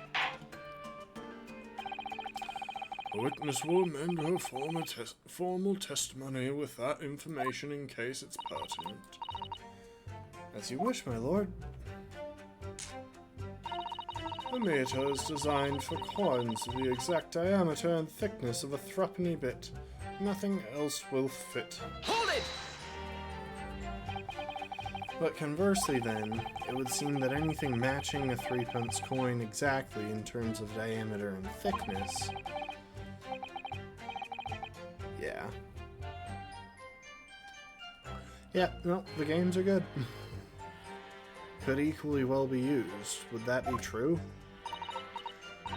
The witness will amend her formal testimony with that information in case it's pertinent. As you wish, my lord. The meter is designed for coins of the exact diameter and thickness of a threepenny bit. Nothing else will fit. Hold it! But conversely then, it would seem that anything matching a 3-pence coin exactly in terms of diameter and thickness... Yeah. Yeah, no, the games are good. Could equally well be used. Would that be true?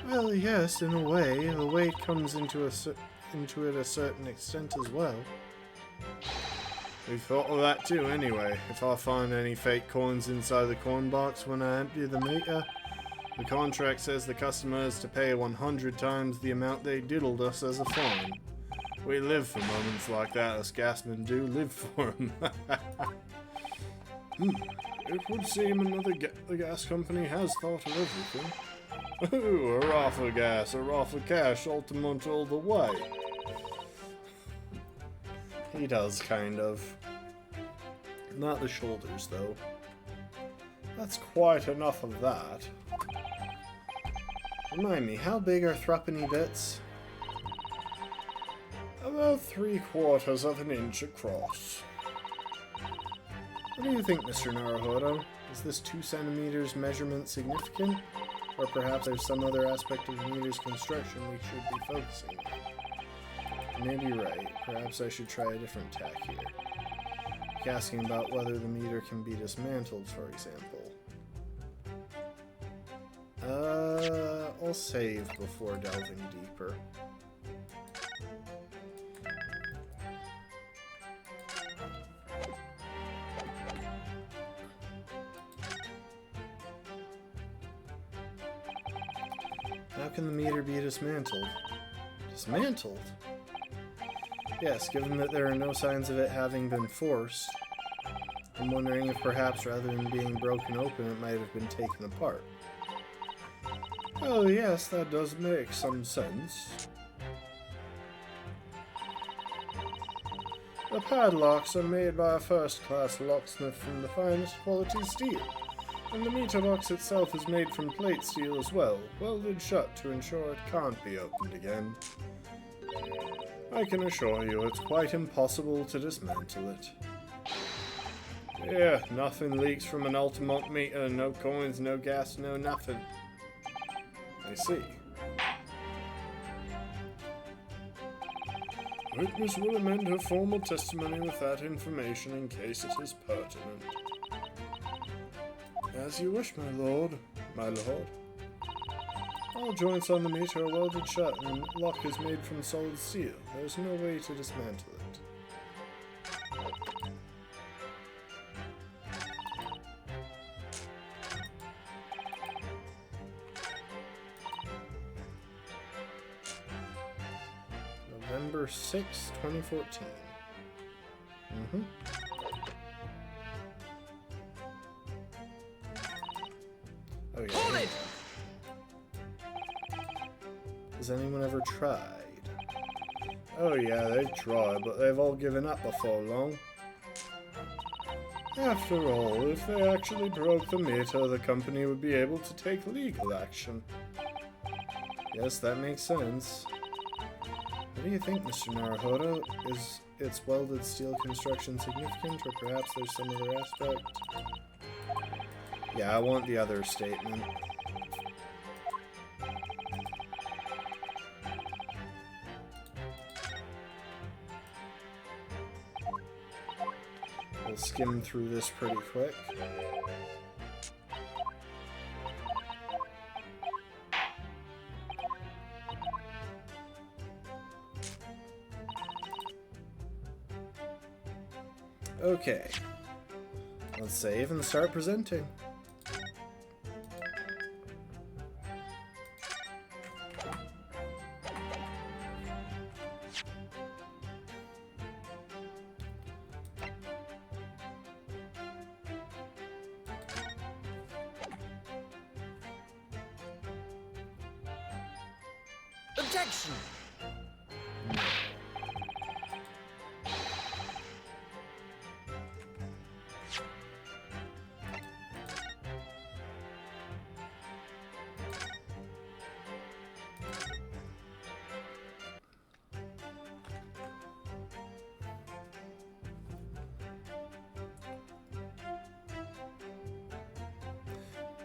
Well, yes, in a way. The weight comes into it a certain extent as well. We've thought of that too anyway. If I find any fake coins inside the coin box when I empty the meter, the contract says the customer is to pay 100 times the amount they diddled us as a fine. We live for moments like that, us gasmen do live for them. It would seem the gas company has thought of everything. Ooh, a raffle gas, a raffle cash, ultimate all the way. He does, kind of. Not the shoulders, though. That's quite enough of that. Remind me, how big are threepenny bits? About 3/4 of an inch across. What do you think, Mr. Naruhodo? Is this 2 centimeters measurement significant? Or perhaps there's some other aspect of the meter's construction we should be focusing on? You may be right. Perhaps I should try a different tack here. Like asking about whether the meter can be dismantled, for example. I'll save before delving deeper. How can the meter be dismantled? Dismantled? Yes, given that there are no signs of it having been forced. I'm wondering if perhaps rather than being broken open, it might have been taken apart. Oh yes, that does make some sense. The padlocks are made by a first-class locksmith from the finest quality steel. And the meter box itself is made from plate steel as well, welded shut to ensure it can't be opened again. I can assure you it's quite impossible to dismantle it. Yeah, nothing leaks from an Altamont meter, no coins, no gas, no nothing. I see. Witness will amend her formal testimony with that information in case it is pertinent. As you wish, my lord. My lord. All joints on the meter are welded shut and the lock is made from solid steel. There's no way to dismantle it. November 6, 2014. Oh yeah. Hold it! Has anyone ever tried? Oh yeah, they've tried, but they've all given up before long. After all, if they actually broke the meter, the company would be able to take legal action. Yes, that makes sense. What do you think, Mr. Naruhodo? Is its welded steel construction significant, or perhaps there's some other aspect? Yeah, I want the other statement. We'll skim through this pretty quick. Okay. Let's save and start presenting. Objection!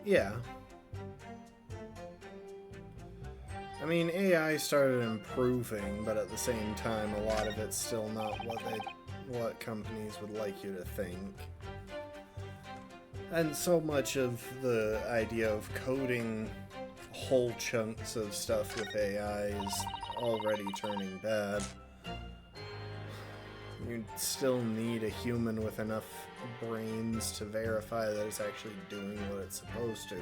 Yeah. I mean, AI started improving, but at the same time, a lot of it's still not what companies would like you to think. And so much of the idea of coding whole chunks of stuff with AI is already turning bad. You still need a human with enough brains to verify that it's actually doing what it's supposed to.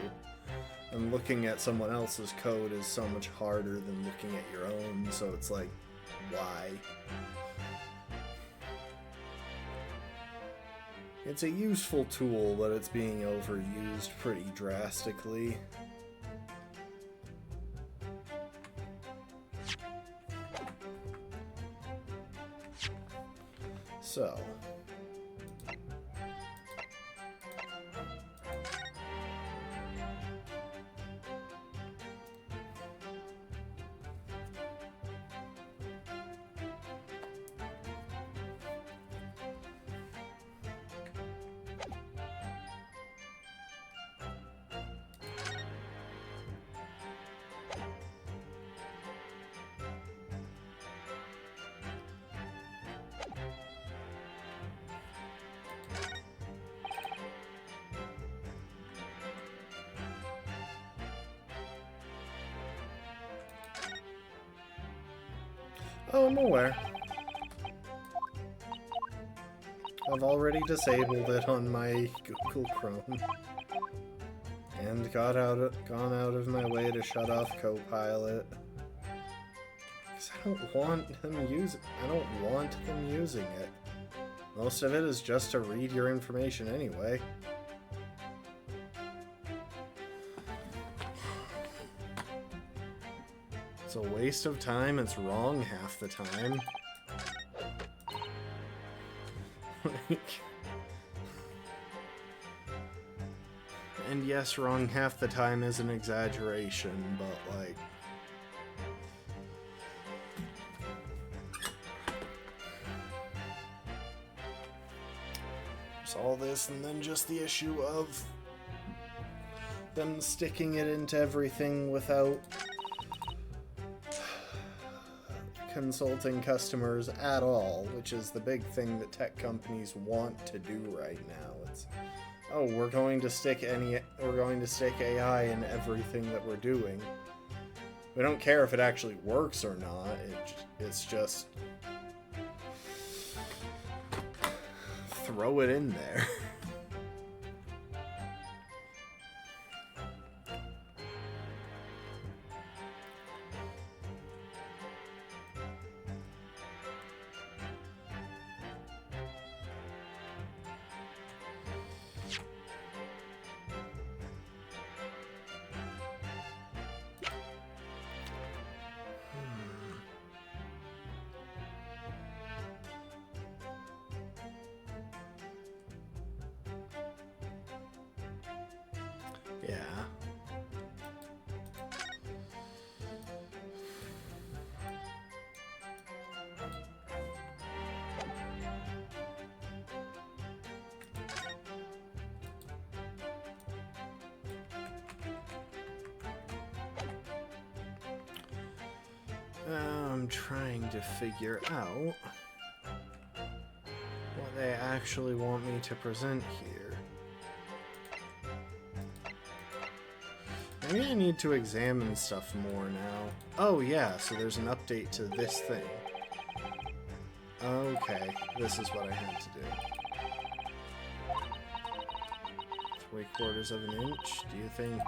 And looking at someone else's code is so much harder than looking at your own, so it's like, why? It's a useful tool, but it's being overused pretty drastically. So... Oh, I'm aware. I've already disabled it on my Google Chrome. And gone out of my way to shut off Copilot. Because I don't want them using it. Most of it is just to read your information anyway. It's a waste of time, it's wrong half the time. And yes, wrong half the time is an exaggeration, but like... There's all this, and then just the issue of them sticking it into everything without consulting customers at all, which is the big thing that tech companies want to do right now. It's, oh, we're going to stick AI in everything that we're doing. We don't care if it actually works or not. It's just throw it in there. Yeah. I'm trying to figure out what they actually want me to present here. Maybe I need to examine stuff more now. Oh yeah, so there's an update to this thing. Okay, this is what I had to do. 3/4 of an inch, do you think?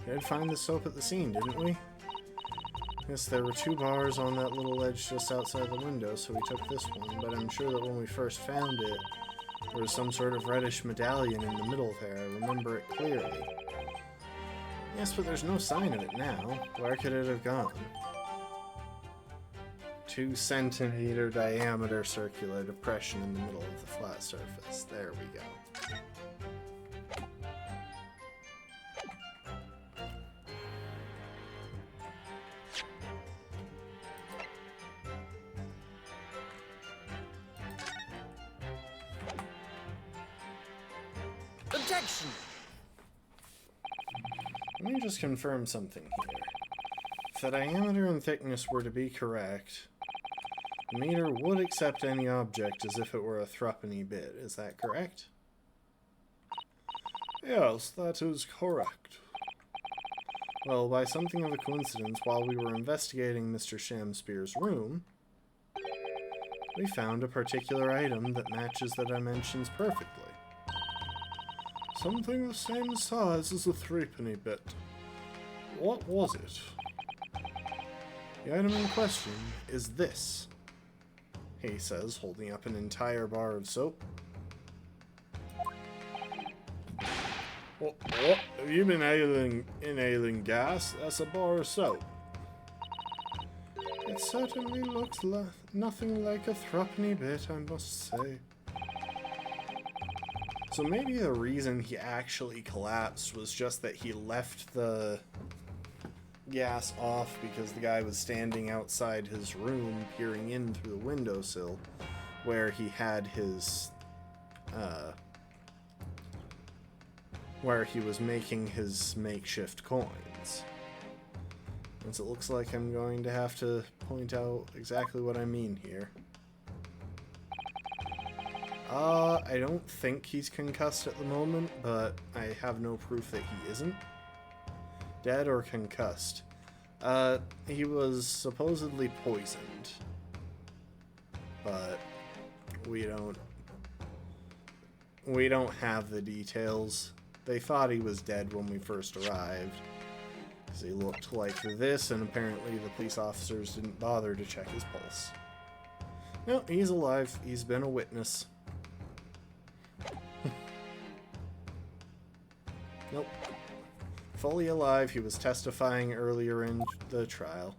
We did find the soap at the scene, didn't we? Yes, there were 2 bars on that little ledge just outside the window, so we took this one, but I'm sure that when we first found it, there was some sort of reddish medallion in the middle there. I remember it clearly. Yes, but there's no sign of it now. Where could it have gone? 2-centimeter diameter circular depression in the middle of the flat surface. There we go. Objection! Let me just confirm something here. If the diameter and thickness were to be correct, the meter would accept any object as if it were a threepenny bit. Is that correct? Yes, that is correct. Well, by something of a coincidence, while we were investigating Mr. Shamspear's room, we found a particular item that matches the dimensions perfectly. Something the same size as a threepenny bit. What was it? The item in question is this, he says, holding up an entire bar of soap. What? Have you been inhaling gas? That's a bar of soap. It certainly looks nothing like a threepenny bit, I must say. So maybe the reason he actually collapsed was just that he left the gas off because the guy was standing outside his room peering in through the windowsill where he had his where he was making his makeshift coins. Since it looks like I'm going to have to point out exactly what I mean here. I don't think he's concussed at the moment, but I have no proof that he isn't. Dead or concussed. He was supposedly poisoned. But we don't have the details. They thought he was dead when we first arrived, because he looked like this, and apparently the police officers didn't bother to check his pulse. No, he's alive. He's been a witness. Nope. Fully alive. He was testifying earlier in the trial.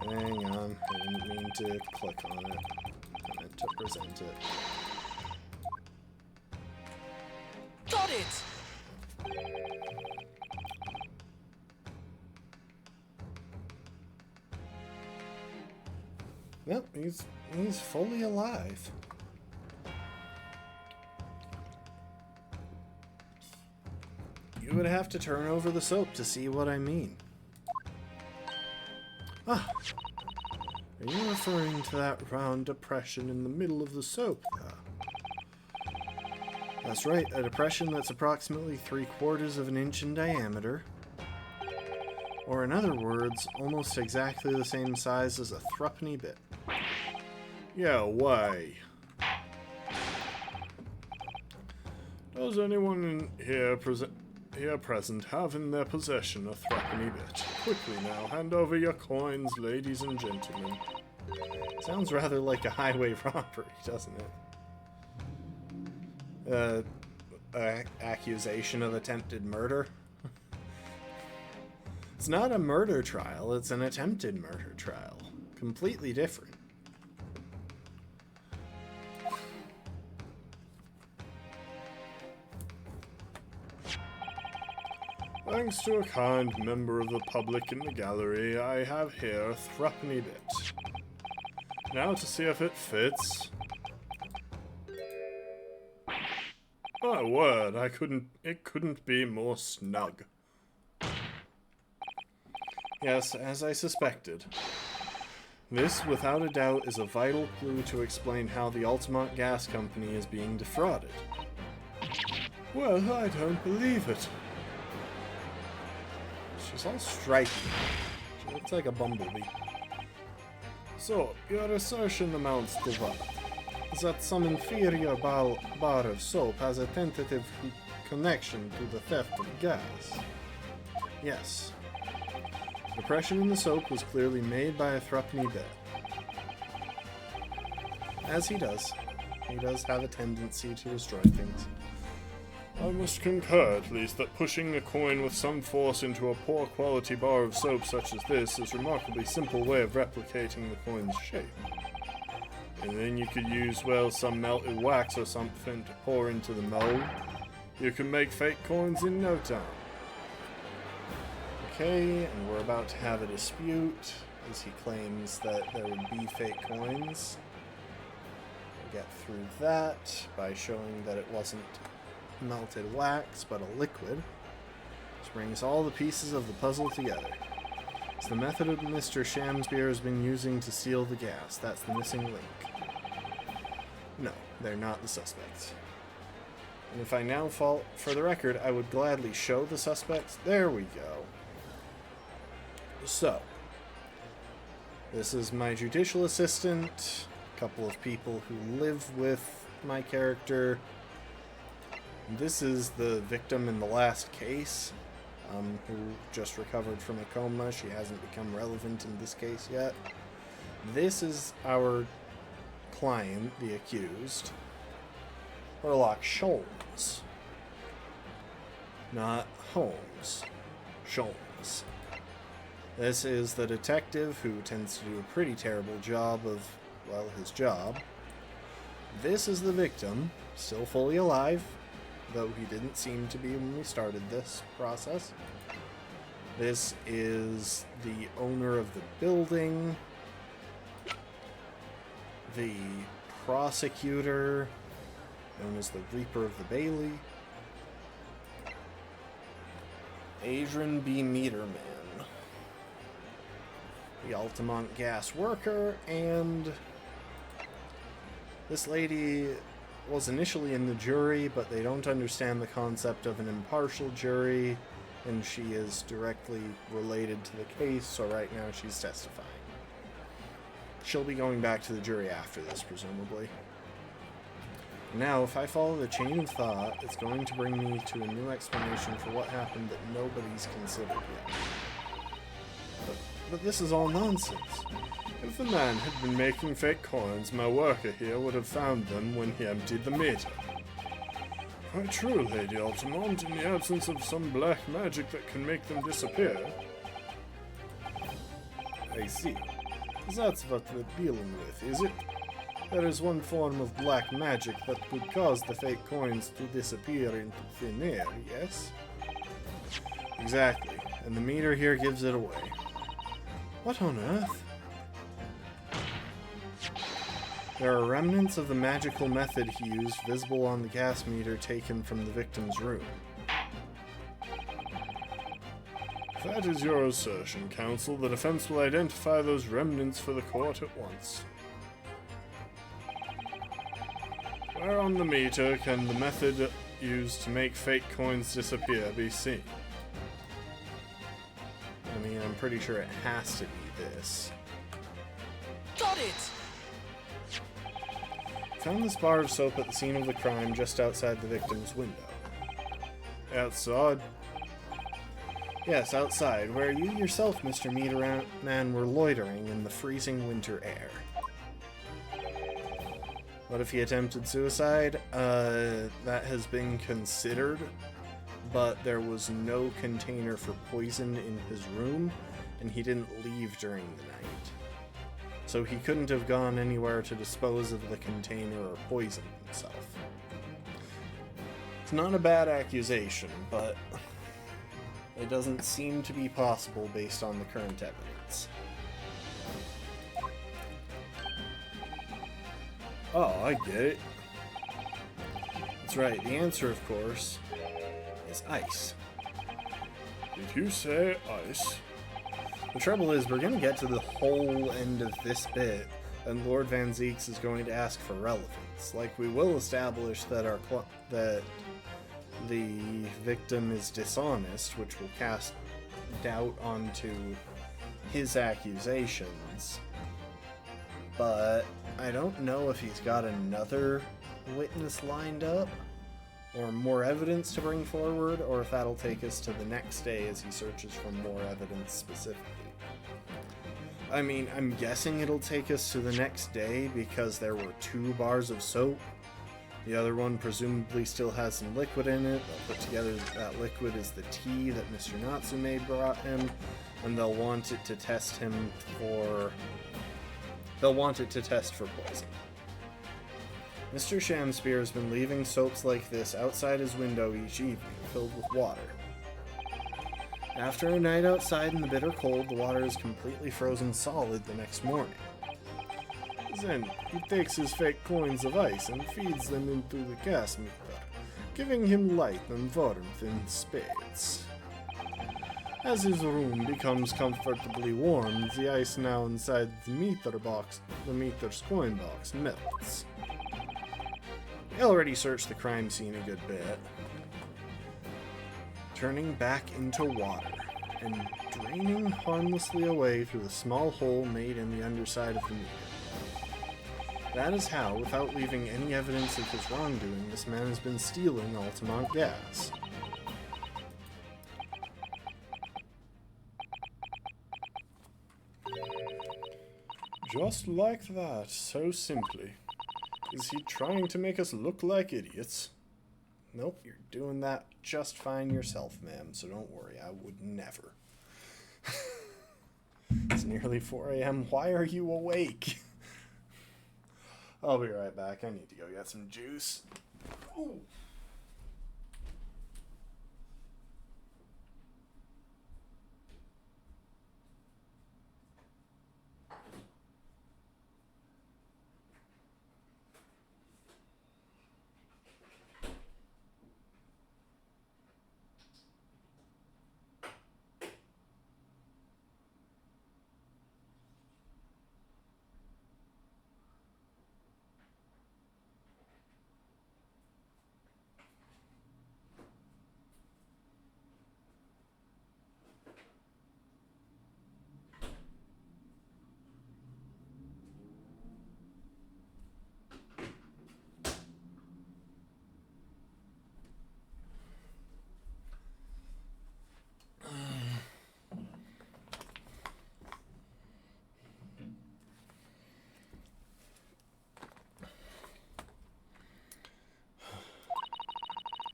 Hang on. I didn't mean to click on it. I meant to present it. Got it! Nope, he's fully alive. You would have to turn over the soap to see what I mean. Ah, are you referring to that round depression in the middle of the soap there? That's right, a depression that's approximately 3/4 of an inch in diameter. Or in other words, almost exactly the same size as a threepenny bit. Yeah, why? Does anyone in here present have in their possession a threepenny bit? Quickly now, hand over your coins, ladies and gentlemen. Sounds rather like a highway robbery, doesn't it? Accusation of attempted murder? It's not a murder trial, it's an attempted murder trial. Completely different. Thanks to a kind member of the public in the gallery, I have here a threepenny bit. Now to see if it fits. My word, it couldn't be more snug. Yes, as I suspected. This, without a doubt, is a vital clue to explain how the Altamont Gas Company is being defrauded. Well, I don't believe it. She's all stripy. She looks like a bumblebee. So, your assertion amounts to what? That some inferior bar of soap has a tentative connection to the theft of gas. Yes. The depression in the soap was clearly made by a threepenny bit. As he does. He does have a tendency to destroy things. I must concur, at least, that pushing a coin with some force into a poor quality bar of soap such as this is a remarkably simple way of replicating the coin's shape. And then you could use, well, some melted wax or something to pour into the mold. You can make fake coins in no time. Okay, and we're about to have a dispute, as he claims that there would be fake coins. We'll get through that by showing that it wasn't melted wax, but a liquid. This brings all the pieces of the puzzle together. It's the method of Mr. Shamsbeer has been using to seal the gas. That's the missing link. No, they're not the suspects. And if I now fall, for the record, I would gladly show the suspects. There we go. So, this is my judicial assistant, a couple of people who live with my character. This is the victim in the last case, who just recovered from a coma. She hasn't become relevant in this case yet. This is our client, the accused, Sherlock Sholmes. Not Holmes. Sholmes. This is the detective who tends to do a pretty terrible job of, well, his job. This is the victim, still fully alive, though he didn't seem to be when we started this process. This is the owner of the building, the prosecutor, known as the Reaper of the Bailey, Adrian B. Meterman, the Altamont gas worker, and this lady was initially in the jury, but they don't understand the concept of an impartial jury, and she is directly related to the case, so right now she's testifying. She'll be going back to the jury after this, presumably. Now, if I follow the chain of thought, it's going to bring me to a new explanation for what happened that nobody's considered yet. But this is all nonsense. If the man had been making fake coins, my worker here would have found them when he emptied the meter. Quite true, Lady Altamont, in the absence of some black magic that can make them disappear. I see. That's what we're dealing with, is it? There is one form of black magic that could cause the fake coins to disappear into thin air, yes? Exactly, and the meter here gives it away. What on earth? There are remnants of the magical method he used visible on the gas meter taken from the victim's room. If that is your assertion, counsel, the defense will identify those remnants for the court at once. Where on the meter can the method used to make fake coins disappear be seen? I mean, I'm pretty sure it has to be this. Got it! Found this bar of soap at the scene of the crime just outside the victim's window. Outside? Yes, outside, where you yourself, Mr. Meterman, were loitering in the freezing winter air. What if he attempted suicide? That has been considered, but there was no container for poison in his room, and he didn't leave during the night. So he couldn't have gone anywhere to dispose of the container or poison himself. It's not a bad accusation, but it doesn't seem to be possible based on the current evidence. Oh, I get it. That's right, the answer, of course, is ice. Did you say ice? The trouble is, we're going to get to the whole end of this bit, and Lord Van Zeeks is going to ask for relevance. Like, we will establish that that the victim is dishonest, which will cast doubt onto his accusations. But I don't know if he's got another witness lined up, or more evidence to bring forward, or if that'll take us to the next day as he searches for more evidence specifically. I mean, I'm guessing it'll take us to the next day because there were 2 bars of soap. The other one presumably still has some liquid in it. They'll put together that liquid is the tea that Mr. Natsume brought him, and they'll want it to test him for... They'll want it to test for poison. Mr. Shamspear has been leaving soaps like this outside his window each evening, filled with water. After a night outside in the bitter cold, the water is completely frozen solid the next morning. Then, he takes his fake coins of ice and feeds them into the gas meter, giving him light and warmth in spades. As his room becomes comfortably warm, the ice now inside the meter's coin box, melts. We already searched the crime scene a good bit. Turning back into water and draining harmlessly away through the small hole made in the underside of the meter. That is how, without leaving any evidence of his wrongdoing, this man has been stealing Altamont gas. Just like that, so simply. Is he trying to make us look like idiots? Nope, you're doing that just fine yourself, ma'am, so don't worry, I would never. It's nearly 4 a.m. Why are you awake? I'll be right back. I need to go get some juice. Ooh.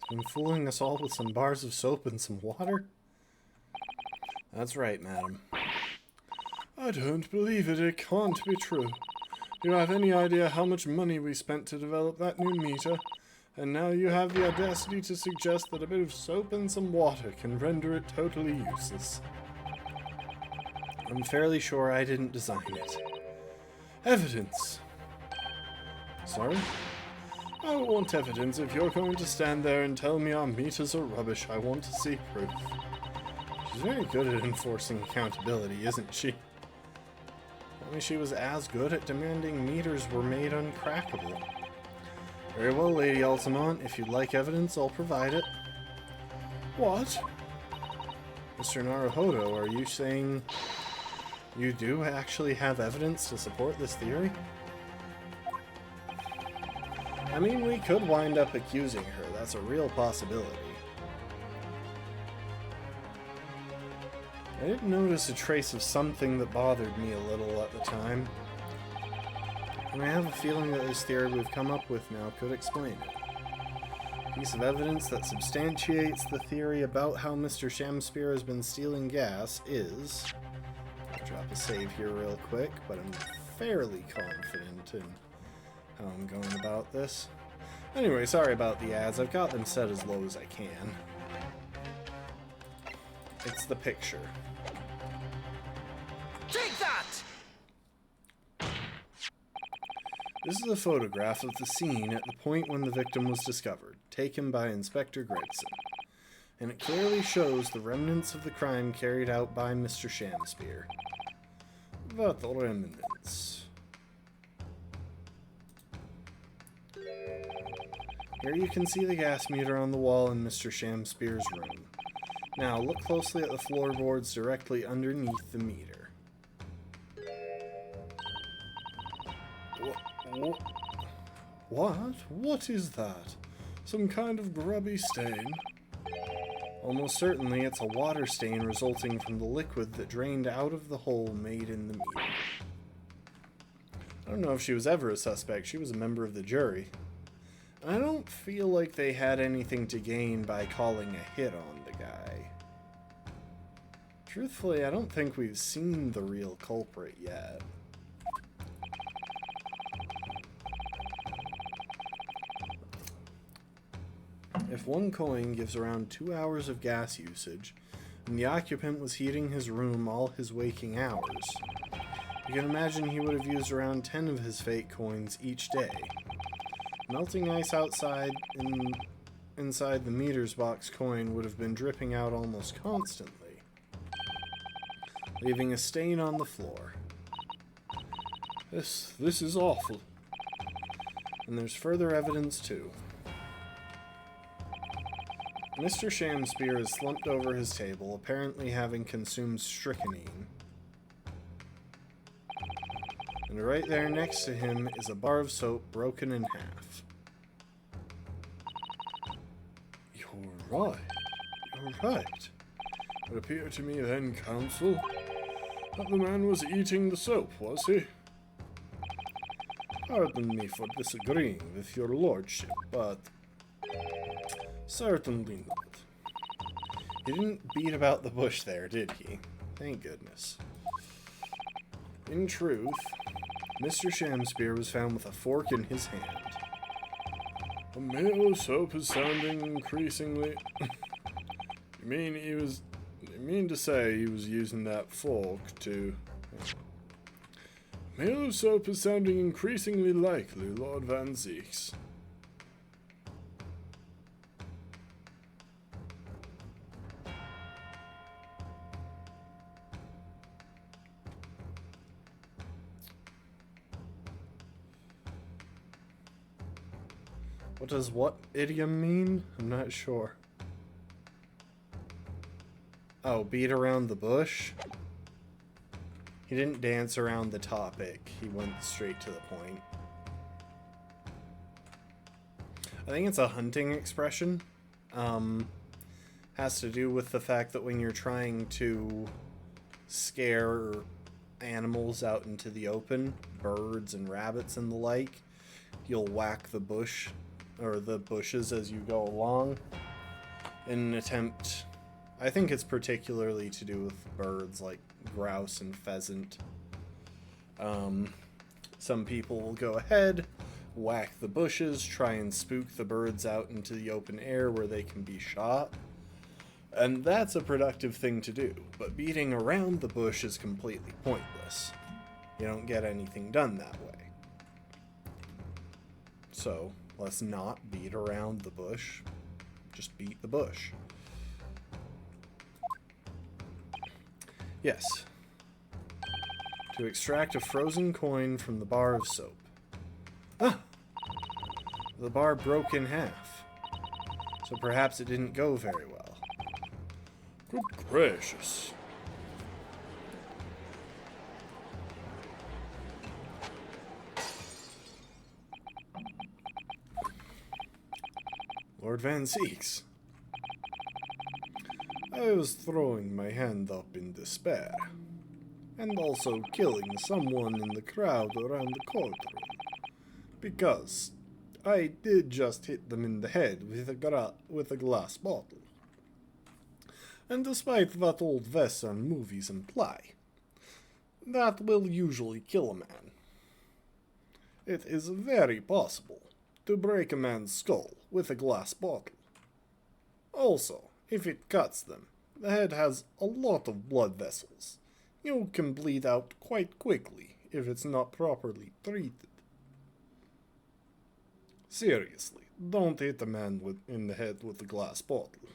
Been fooling us all with some bars of soap and some water? That's right, madam. I don't believe it. It can't be true. You have any idea how much money we spent to develop that new meter? And now you have the audacity to suggest that a bit of soap and some water can render it totally useless. I'm fairly sure I didn't design it. Evidence. Sorry? I want evidence. If you're going to stand there and tell me our meters are rubbish, I want to see proof. She's very good at enforcing accountability, isn't she? I mean, she was as good at demanding meters were made uncrackable. Very well, Lady Altamont. If you'd like evidence, I'll provide it. What? Mr. Naruhodo, are you saying you do actually have evidence to support this theory? I mean, we could wind up accusing her. That's a real possibility. I did notice a trace of something that bothered me a little at the time. And I have a feeling that this theory we've come up with now could explain it. A piece of evidence that substantiates the theory about how Mr. Shamspear has been stealing gas is... I'll drop a save here real quick, but I'm fairly confident in how I'm going about this. Anyway, sorry about the ads. I've got them set as low as I can. It's the picture. Take that! This is a photograph of the scene at the point when the victim was discovered, taken by Inspector Gregson. and it clearly shows the remnants of the crime carried out by Mr. Shamspear. What remnants? Here you can see the gas meter on the wall in Mr. Shamspear's room. Now look closely at the floorboards directly underneath the meter. What? What is that? Some kind of grubby stain? Almost certainly it's a water stain resulting from the liquid that drained out of the hole made in the meter. I don't know if she was ever a suspect. She was a member of the jury. I don't feel like they had anything to gain by calling a hit on the guy. Truthfully, I don't think we've seen the real culprit yet. If one coin gives around 2 hours of gas usage, and the occupant was heating his room all his waking hours, you can imagine he would have used around 10 of his fake coins each day. Melting ice inside the meter's box coin would have been dripping out almost constantly, leaving a stain on the floor. This is awful. And there's further evidence too. Mr. Shamspear is slumped over his table, apparently having consumed strychnine. And right there next to him is a bar of soap broken in half. You're right. You're right. It appeared to me then, counsel, that the man was eating the soap, was he? Pardon me for disagreeing with your lordship, but certainly not. He didn't beat about the bush there, did he? Thank goodness. In truth, Mr. Shamspear was found with a fork in his hand. A meal of soap is sounding increasingly... You mean to say he was using that fork to... Meal of soap is sounding increasingly likely, Lord Van Zieks. What does what idiom mean? I'm not sure. Oh, beat around the bush? He didn't dance around the topic. He went straight to the point. I think it's a hunting expression. Has to do with the fact that when you're trying to scare animals out into the open, birds and rabbits and the like, you'll whack the bush or the bushes as you go along in an attempt. I think it's particularly to do with birds like grouse and pheasant. Some people will go ahead, whack the bushes, try and spook the birds out into the open air where they can be shot. And that's a productive thing to do, but beating around the bush is completely pointless. You don't get anything done that way. So, let's not beat around the bush. Just beat the bush. Yes. To extract a frozen coin from the bar of soap. Ah! The bar broke in half. So perhaps it didn't go very well. Good gracious. Lord Van Zieks. I was throwing my hand up in despair, and also killing someone in the crowd around the courtroom, because I did just hit them in the head with a glass bottle. And despite what old Western movies imply, that will usually kill a man. It is very possible to break a man's skull with a glass bottle. Also, if it cuts them, the head has a lot of blood vessels. You can bleed out quite quickly if it's not properly treated. Seriously, don't hit a man in the head with a glass bottle.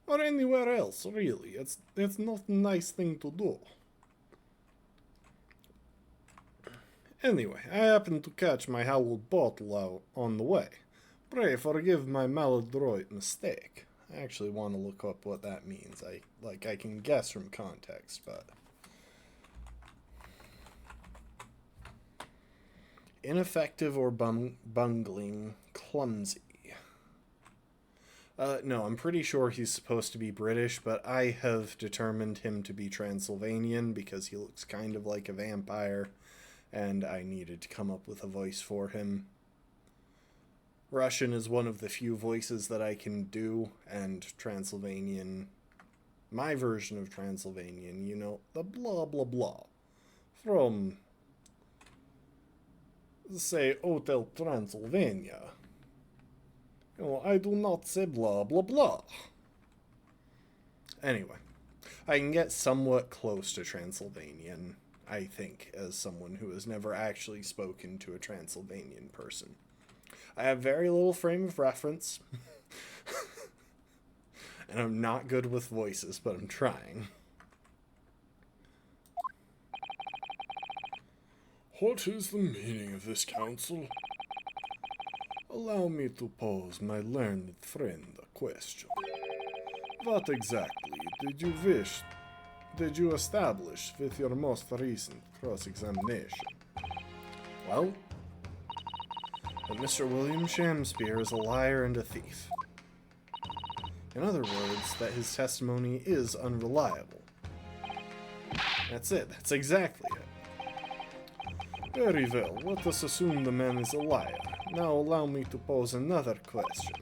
or anywhere else, really. It's not a nice thing to do. Anyway, I happened to catch my hallowed bottle out on the way. Pray forgive my maladroit mistake. I actually want to look up what that means. I can guess from context, but... Ineffective or bungling, clumsy. No, I'm pretty sure he's supposed to be British, but I have determined him to be Transylvanian because he looks kind of like a vampire, and I needed to come up with a voice for him. Russian is one of the few voices that I can do, and Transylvanian, my version of Transylvanian, you know, the blah blah blah, from, say, Hotel Transylvania. You know, I do not say blah blah blah. Anyway, I can get somewhat close to Transylvanian, I think, as someone who has never actually spoken to a Transylvanian person. I have very little frame of reference, and I'm not good with voices, but I'm trying. What is the meaning of this council? Allow me to pose my learned friend a question. What exactly did you establish with your most recent cross-examination? Well, that Mr. William Shamspeare is a liar and a thief. In other words, that his testimony is unreliable. That's it. That's exactly it. Very well. Let us assume the man is a liar. Now allow me to pose another question.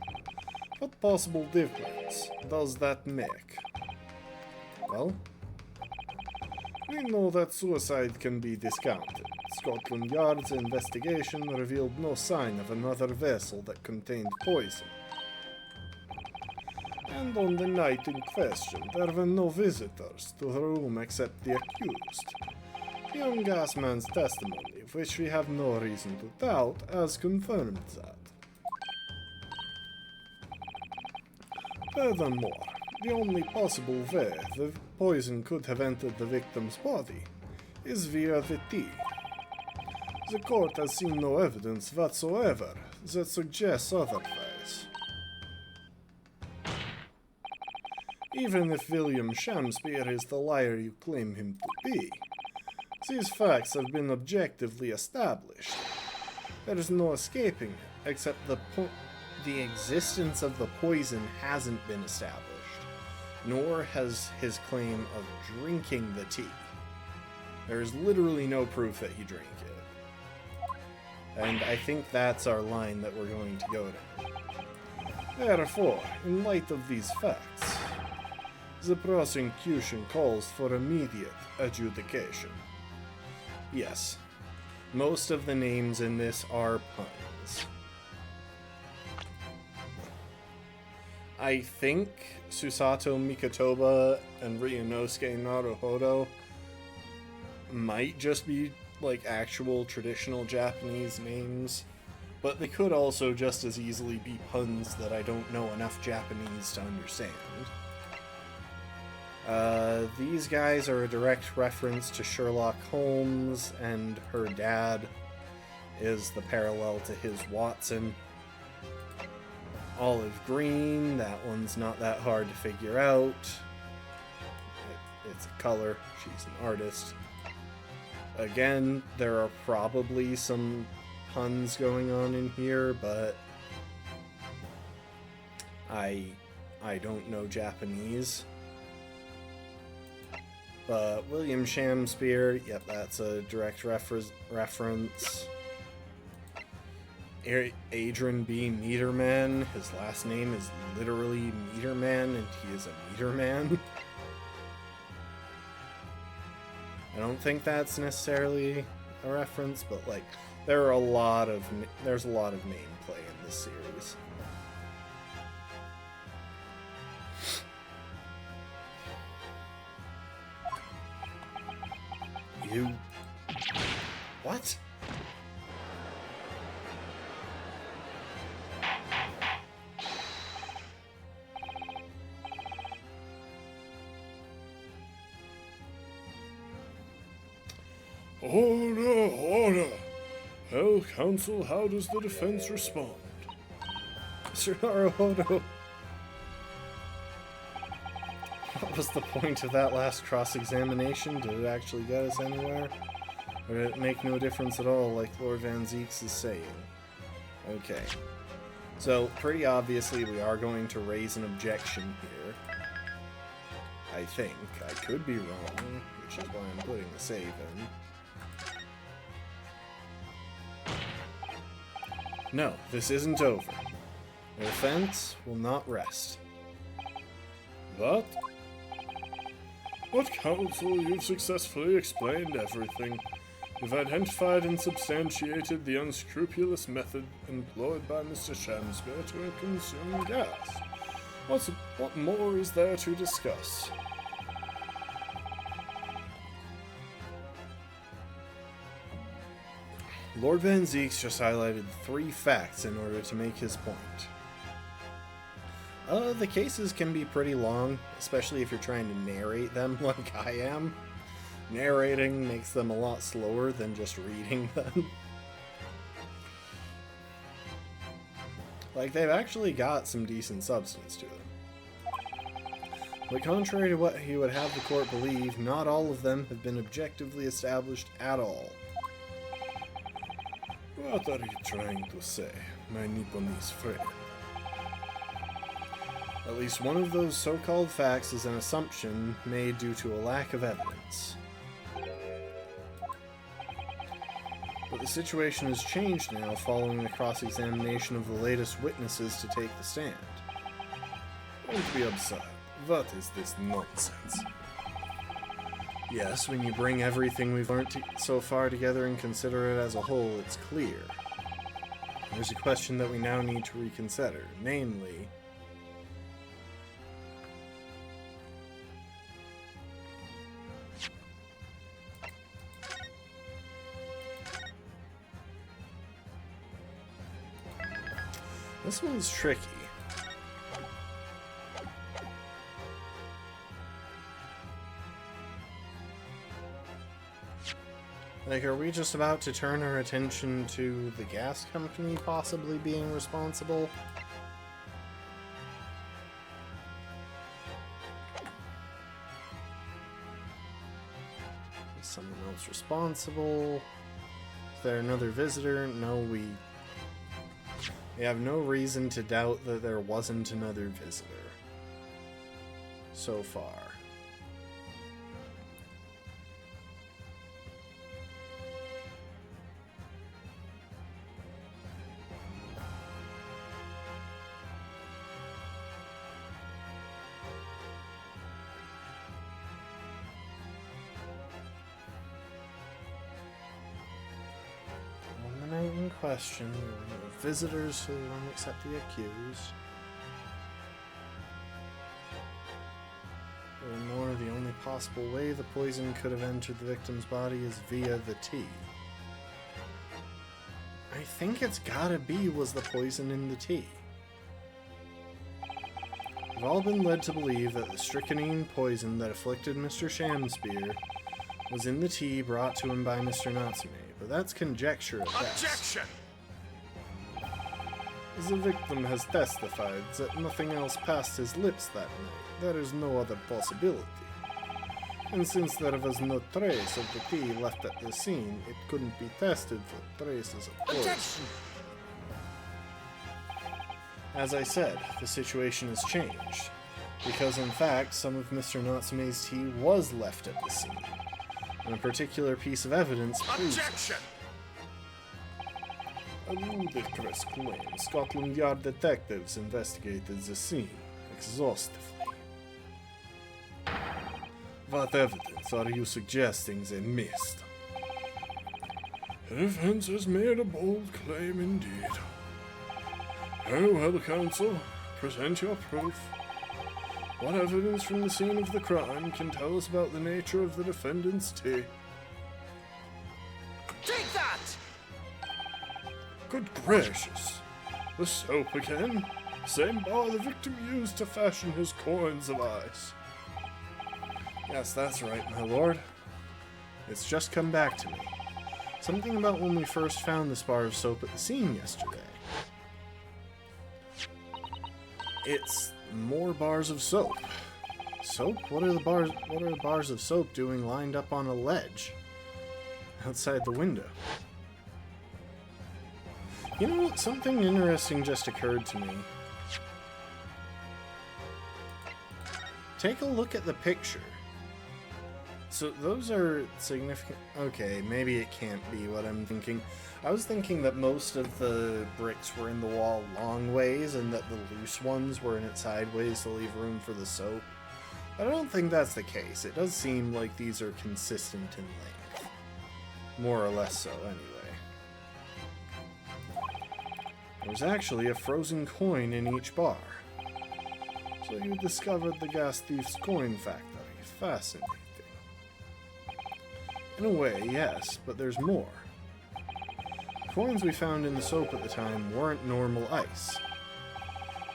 What possible difference does that make? Well, we know that suicide can be discounted. Scotland Yard's investigation revealed no sign of another vessel that contained poison. And on the night in question, there were no visitors to the room except the accused. Young Gasman's testimony, which we have no reason to doubt, has confirmed that. Furthermore, the only possible way the poison could have entered the victim's body is via the tea. The court has seen no evidence whatsoever that suggests otherwise. Even if William Shamspeare is the liar you claim him to be, these facts have been objectively established. There is no escaping it, Except the existence of the poison hasn't been established, nor has his claim of drinking the tea. There is literally no proof that he drank it. And I think that's our line that we're going to go down. Therefore, in light of these facts, the prosecution calls for immediate adjudication. Yes, most of the names in this are puns. I think Susato Mikotoba and Ryunosuke Naruhodo might just be like actual traditional Japanese names, but they could also just as easily be puns that I don't know enough Japanese to understand. These guys are a direct reference to Sherlock Holmes, and her dad is the parallel to his Watson. Olive green, that one's not that hard to figure out. It's a color, she's an artist. Again, there are probably some puns going on in here, but I don't know Japanese. But William Shamspeare, yep, that's a direct reference. Adrian B. Meterman, his last name is literally Meterman, and he is a meterman. I don't think that's necessarily a reference, but like, there's a lot of name play in this series. You... What? Order, order! Well, counsel, how does the defense respond? Mr. Naruhodo. What was the point of that last cross-examination? Did it actually get us anywhere? Or did it make no difference at all, like Lord Van Zeeks is saying? Okay. So, pretty obviously, we are going to raise an objection here. I think. I could be wrong, which is why I'm putting the save in. No, this isn't over. The defense will not rest. What? What, counsel? You've successfully explained everything. You've identified and substantiated the unscrupulous method employed by Mr. Shamspeare to consume gas. What more is there to discuss? Lord Van Zeeks just highlighted 3 facts in order to make his point. The cases can be pretty long, especially if you're trying to narrate them like I am. Narrating makes them a lot slower than just reading them. Like, they've actually got some decent substance to them. But contrary to what he would have the court believe, not all of them have been objectively established at all. What are you trying to say, my Nipponese friend? At least one of those so-called facts is an assumption made due to a lack of evidence. But the situation has changed now following the cross-examination of the latest witnesses to take the stand. Don't be absurd. What is this nonsense? Yes, when you bring everything we've learned so far together and consider it as a whole, it's clear. There's a question that we now need to reconsider, namely... This one's tricky. Like, are we just about to turn our attention to the gas company possibly being responsible? Is someone else responsible? Is there another visitor? No, we have no reason to doubt that there wasn't another visitor. So far. On the night in question, there were no visitors to the room except the accused. Furthermore, the only possible way the poison could have entered the victim's body is via the tea. I think it's gotta be was the poison in the tea. We've all been led to believe that the strychnine poison that afflicted Mr. Shamspeare was in the tea brought to him by Mr. Natsume, but that's conjecture at best. Objection! As the victim has testified that nothing else passed his lips that night, there is no other possibility. And since there was no trace of the tea left at the scene, it couldn't be tested for traces of poison. Objection! As I said, the situation has changed, because in fact some of Mr. Natsume's tea was left at the scene, and a particular piece of evidence proves it. Objection! A ludicrous claim. Scotland Yard detectives investigated the scene exhaustively. What evidence are you suggesting they missed? The defense has made a bold claim indeed. Very well, counsel. Present your proof. What evidence from the scene of the crime can tell us about the nature of the defendant's tea? Take that! Good gracious! The soap again? Same bar the victim used to fashion his coins of ice. Yes, that's right, my lord. It's just come back to me. Something about when we first found this bar of soap at the scene yesterday. It's more bars of soap. Soap? What are the bars of soap doing lined up on a ledge outside the window? You know, something interesting just occurred to me. Take a look at the picture. So those are significant. Okay, maybe it can't be what I'm thinking. I was thinking that most of the bricks were in the wall long ways and that the loose ones were in it sideways to leave room for the soap. But I don't think that's the case. It does seem like these are consistent in length. More or less so, anyway. There's actually a frozen coin in each bar. So you discovered the gas thief's coin factory. Fascinating. In a way, yes, but there's more. The coins we found in the soap at the time weren't normal ice.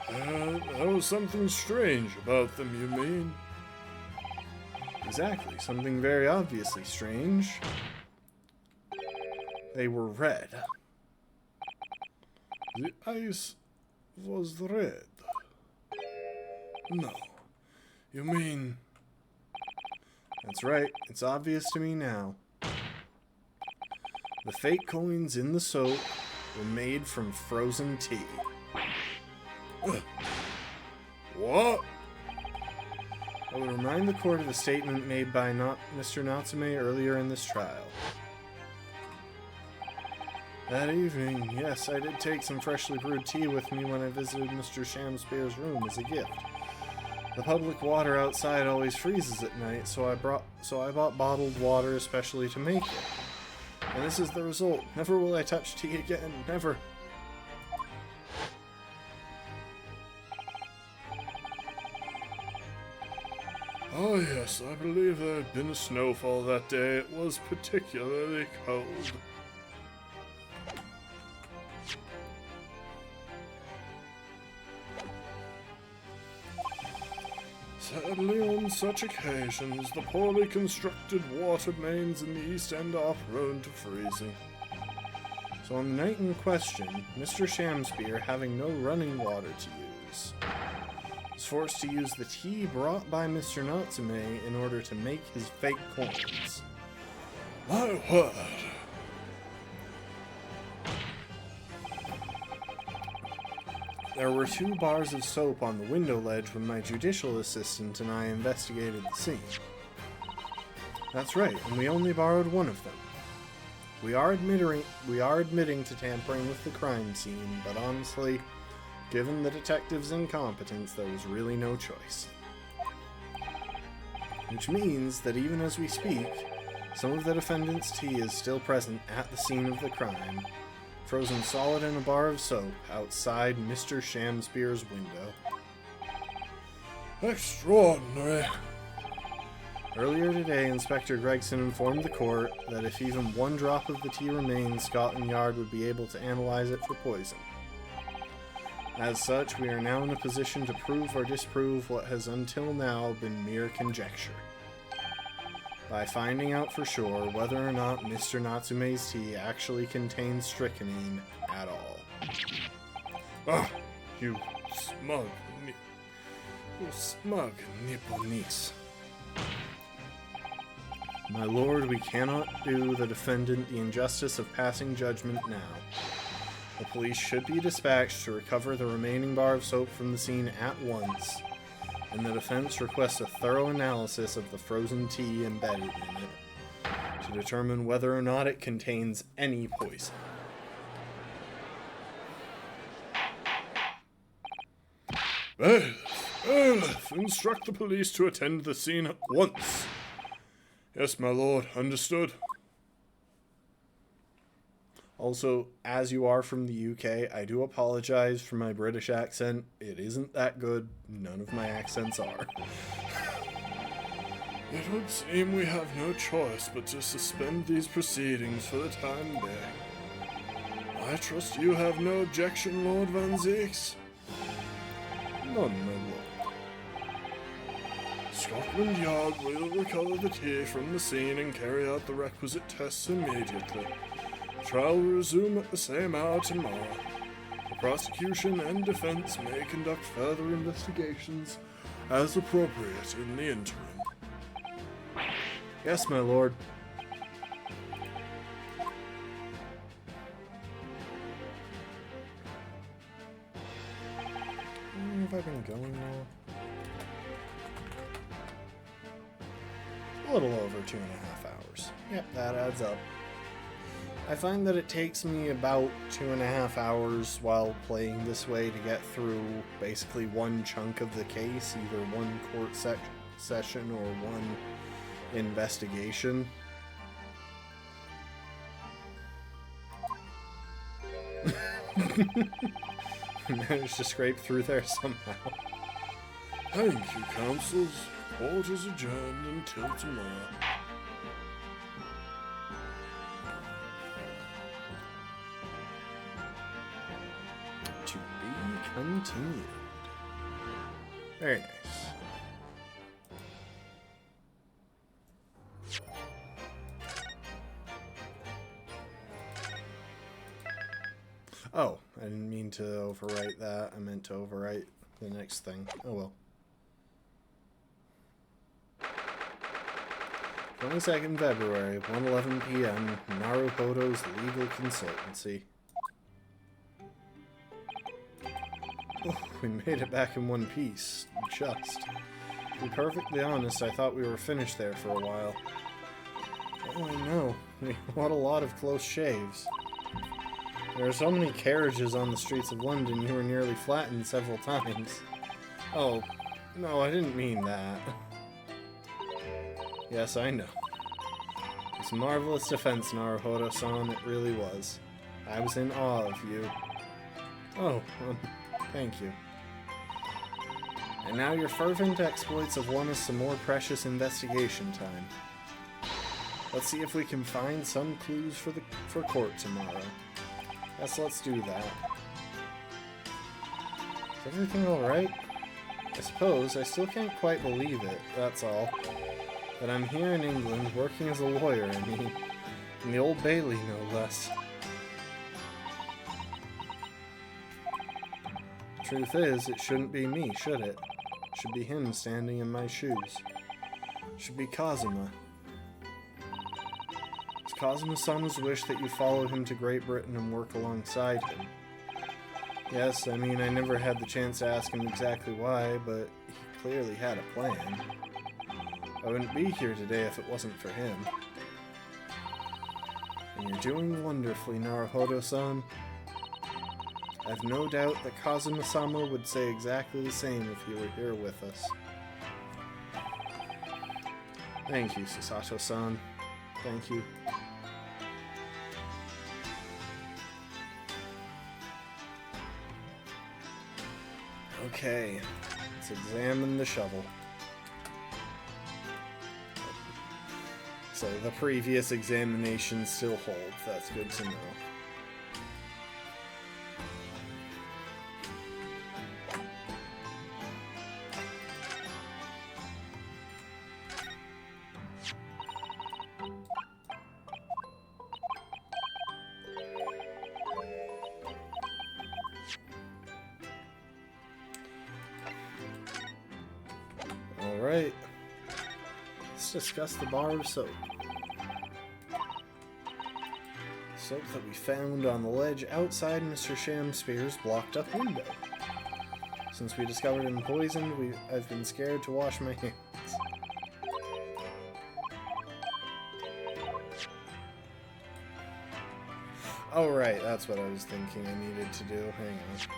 There was something strange about them, you mean? Exactly, something very obviously strange. They were red. The ice was red. No. You mean... That's right, it's obvious to me now. The fake coins in the soap were made from frozen tea. What? I will remind the court of a statement made by Mr. Natsume earlier in this trial. That evening, yes, I did take some freshly brewed tea with me when I visited Mr. Shamspeare's room as a gift. The public water outside always freezes at night, so I bought bottled water especially to make it. And this is the result. Never will I touch tea again. Never. Oh yes, I believe there had been a snowfall that day. It was particularly cold. Sadly, on such occasions, the poorly constructed water mains in the East End are prone to freezing. So on the night in question, Mr. Shamspeare, having no running water to use, was forced to use the tea brought by Mr. Natsume in order to make his fake coins. My word! There were 2 bars of soap on the window ledge when my judicial assistant and I investigated the scene. That's right, and we only borrowed one of them. We are admitting to tampering with the crime scene, but honestly, given the detective's incompetence, there was really no choice. Which means that even as we speak, some of the defendant's tea is still present at the scene of the crime, frozen solid in a bar of soap outside Mr. Shamspeare's window. Extraordinary. Earlier today, Inspector Gregson informed the court that if even one drop of the tea remained, Scotland Yard would be able to analyze it for poison. As such, we are now in a position to prove or disprove what has until now been mere conjecture, by finding out for sure whether or not Mr. Natsume's tea actually contains strychnine at all. Ah, you smug Nipponese. My lord, we cannot do the defendant the injustice of passing judgment now. The police should be dispatched to recover the remaining bar of soap from the scene at once, and the defense requests a thorough analysis of the frozen tea embedded in it to determine whether or not it contains any poison. Bailiff, instruct the police to attend the scene at once. Yes, my lord, understood. Also, as you are from the UK, I do apologize for my British accent. It isn't that good. None of my accents are. It would seem we have no choice but to suspend these proceedings for the time being. I trust you have no objection, Lord Van Zeeks? None, my lord. Scotland Yard will recover the tea from the scene and carry out the requisite tests immediately. Trial will resume at the same hour tomorrow. The prosecution and defense may conduct further investigations as appropriate in the interim. Yes, my lord. Where have I been going now? A little over 2.5 hours. Yep, that adds up. I find that it takes me about 2.5 hours while playing this way to get through basically one chunk of the case, either one court session or one investigation. Managed to scrape through there somehow. Thank you, counsels. Court is adjourned until tomorrow. To be continued. Very nice. Oh, I didn't mean to overwrite that. I meant to overwrite the next thing. Oh well. 22nd February, 1:11 p.m., Naruhodo's Legal Consultancy. Oh, we made it back in one piece. Just. To be perfectly honest, I thought we were finished there for a while. Oh, I know. We had a lot of close shaves. There are so many carriages on the streets of London, you were nearly flattened several times. Oh, no, I didn't mean that. Yes, I know. It's a marvelous defense, Naruhodo-san, it really was. I was in awe of you. Oh, thank you. And now your fervent exploits have won us some more precious investigation time. Let's see if we can find some clues for court tomorrow. Yes, let's do that. Is everything alright? I suppose. I still can't quite believe it, that's all. But I'm here in England, working as a lawyer, I mean. In the Old Bailey, no less. Truth is, it shouldn't be me, should it? It should be him standing in my shoes. It should be Kazuma. It's Kazuma-sama's wish that you follow him to Great Britain and work alongside him. Yes, I mean, I never had the chance to ask him exactly why, but he clearly had a plan. I wouldn't be here today if it wasn't for him. And you're doing wonderfully, Naruhodo-san. I've no doubt that Kazuma-sama would say exactly the same if he were here with us. Thank you, Susato-san. Thank you. Okay, let's examine the shovel. So the previous examination still holds. That's good to know. Alright, let's discuss the bar of soap. Soap that we found on the ledge outside Mr. Shamspeare's blocked-up window. Since we discovered him poisoned, I've been scared to wash my hands. Oh right, that's what I was thinking I needed to do. Hang on.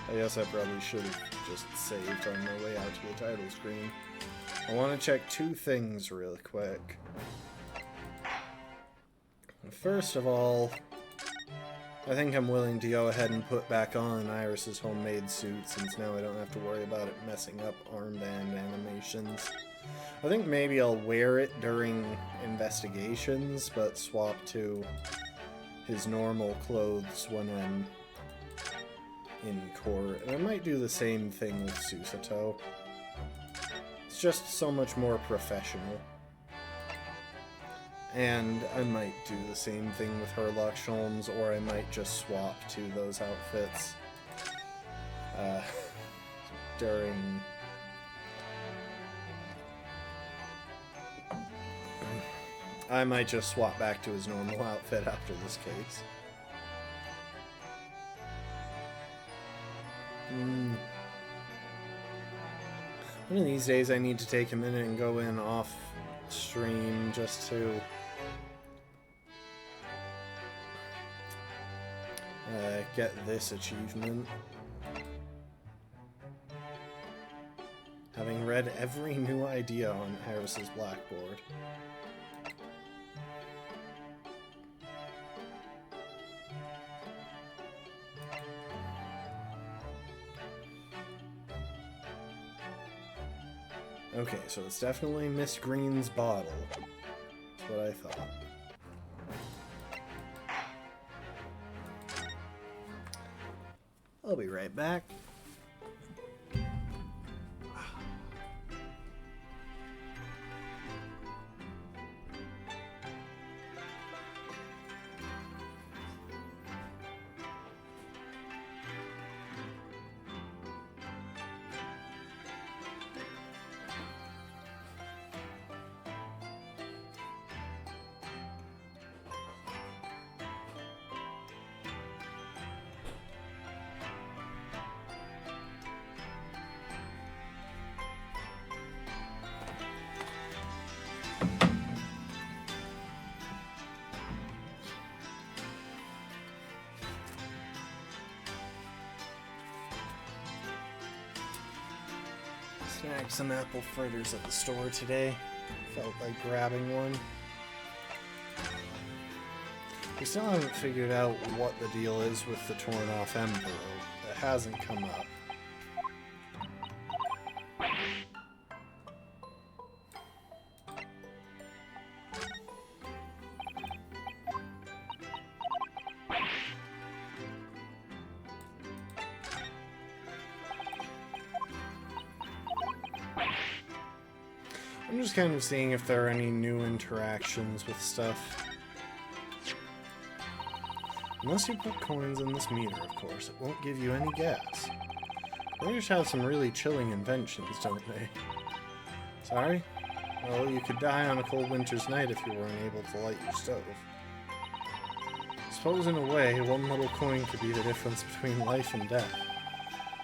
I guess I probably should have just saved on my way out to the title screen. I want to check two things really quick. First of all, I think I'm willing to go ahead and put back on Iris's homemade suit, since now I don't have to worry about it messing up armband animations. I think maybe I'll wear it during investigations, but swap to his normal clothes when I'm in court, and I might do the same thing with Susato. It's just so much more professional. And I might do the same thing with Herlock Sholmes, or I might just swap to those outfits during... I might just swap back to his normal outfit after this case. One of these days I need to take a minute and go in off stream just to get this achievement. Having read every new idea on Harris's blackboard. Okay, so it's definitely Miss Green's bottle. That's what I thought. I'll be right back. Snagged some apple fritters at the store today. Felt like grabbing one. We still haven't figured out what the deal is with the torn off Emperor. It hasn't come up. I'm just kind of seeing if there are any new interactions with stuff. Unless you put coins in this meter, of course, it won't give you any gas. British have some really chilling inventions, don't they? Sorry? Well, you could die on a cold winter's night if you weren't able to light your stove. Suppose in a way, one little coin could be the difference between life and death.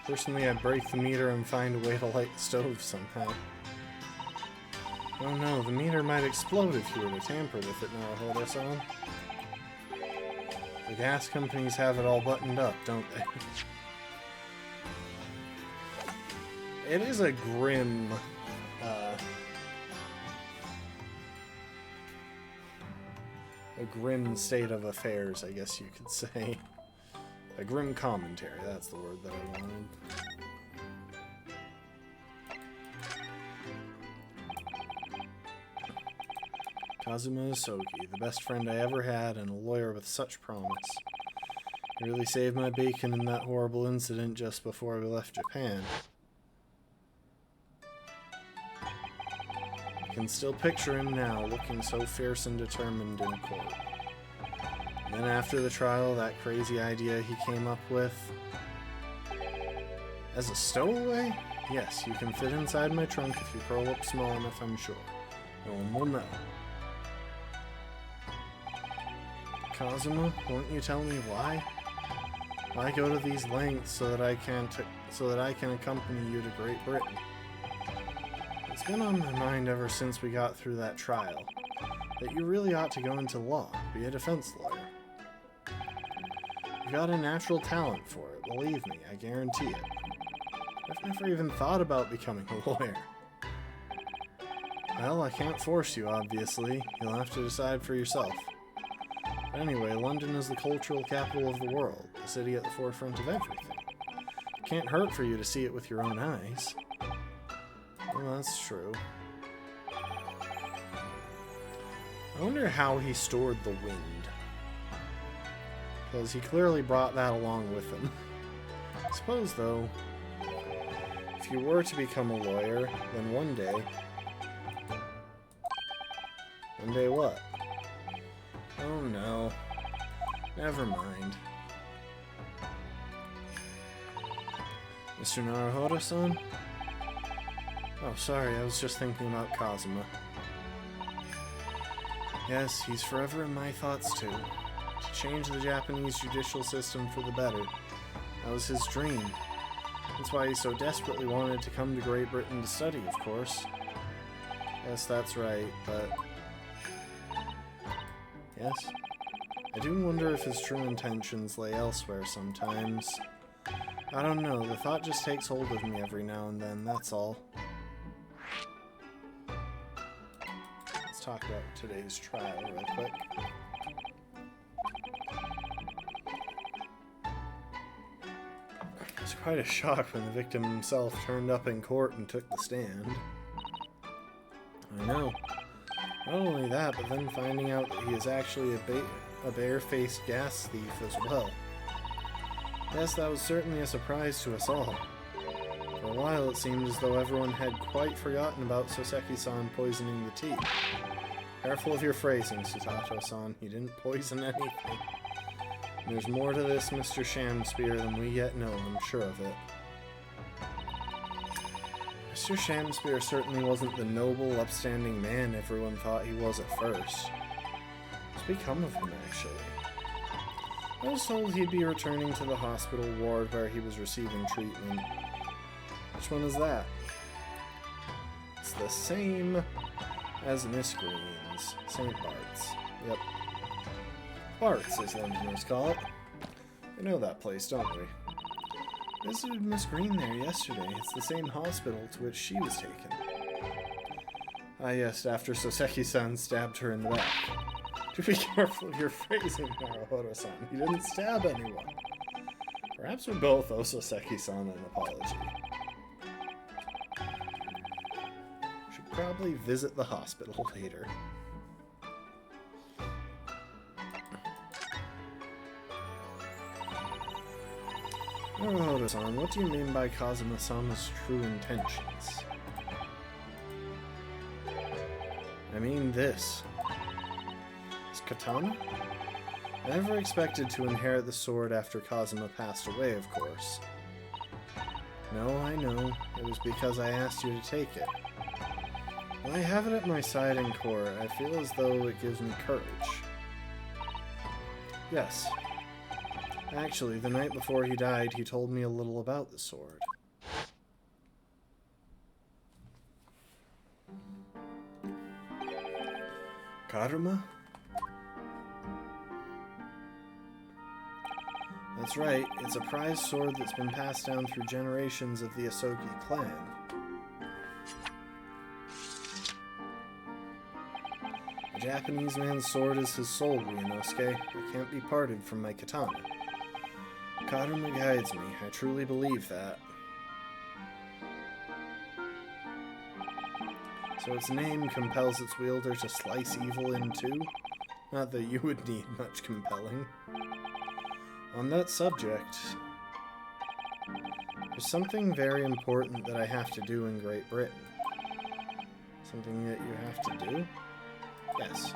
Personally, I'd break the meter and find a way to light the stove somehow. Oh no, the meter might explode if you were to tamper with it, Naruhodo-san. The gas companies have it all buttoned up, don't they? It is a grim, state of affairs, I guess you could say. A grim commentary, that's the word that I wanted. Kazuma Osoki, the best friend I ever had and a lawyer with such promise. He really saved my bacon in that horrible incident just before we left Japan. I can still picture him now, looking so fierce and determined in court. And then after the trial, that crazy idea he came up with... As a stowaway? Yes, you can fit inside my trunk if you curl up small enough, I'm sure. No one will know. Kazuma, won't you tell me why? Why go to these lengths so that I can accompany you to Great Britain? It's been on my mind ever since we got through that trial, that you really ought to go into law, be a defense lawyer. You've got a natural talent for it, believe me, I guarantee it. I've never even thought about becoming a lawyer. Well, I can't force you, obviously. You'll have to decide for yourself. But anyway, London is the cultural capital of the world, the city at the forefront of everything. It can't hurt for you to see it with your own eyes. Well, that's true. I wonder how he stored the wind. Because he clearly brought that along with him. I suppose, though, if you were to become a lawyer, then one day... One day what? Oh no. Never mind. Mr. Naruhodo-san? Oh, sorry, I was just thinking about Kazuma. Yes, he's forever in my thoughts too. To change the Japanese judicial system for the better. That was his dream. That's why he so desperately wanted to come to Great Britain to study, of course. Yes, that's right, but... Yes? I do wonder if his true intentions lay elsewhere sometimes. I don't know, the thought just takes hold of me every now and then, that's all. Let's talk about today's trial real quick. It was quite a shock when the victim himself turned up in court and took the stand. I know. Not only that, but then finding out that he is actually a bare-faced gas thief as well. Yes, that was certainly a surprise to us all. For a while it seemed as though everyone had quite forgotten about Soseki-san poisoning the tea. Careful of your phrasing, Susato-san. He didn't poison anything. And there's more to this Mr. Shamspear than we yet know, I'm sure of it. Mr. Shamspear certainly wasn't the noble, upstanding man everyone thought he was at first. What's become of him, actually? I was told he'd be returning to the hospital ward where he was receiving treatment. Which one is that? It's the same as Miss Green's. St. Bart's. Yep. Bart's, as Londoners call it. We know that place, don't we? Visited Miss Green there yesterday. It's the same hospital to which she was taken. Ah yes, after Soseki-san stabbed her in the back. Do be careful of your phrasing, Naruhodo-san. He didn't stab anyone. Perhaps we both owe Soseki-san an apology. Should probably visit the hospital later. Naruhodo-san, what do you mean by Kazuma-sama's true intentions? I mean this. His katana? I never expected to inherit the sword after Kazuma passed away, of course. No, I know. It was because I asked you to take it. When I have it at my side in court, I feel as though it gives me courage. Yes. Actually, the night before he died, he told me a little about the sword. Karuma? That's right, it's a prized sword that's been passed down through generations of the Asogi clan. A Japanese man's sword is his soul, Ryunosuke. It can't be parted from my katana. Karuma guides me, I truly believe that. So its name compels its wielder to slice evil in two? Not that you would need much compelling. On that subject, there's something very important that I have to do in Great Britain. Something that you have to do? Yes.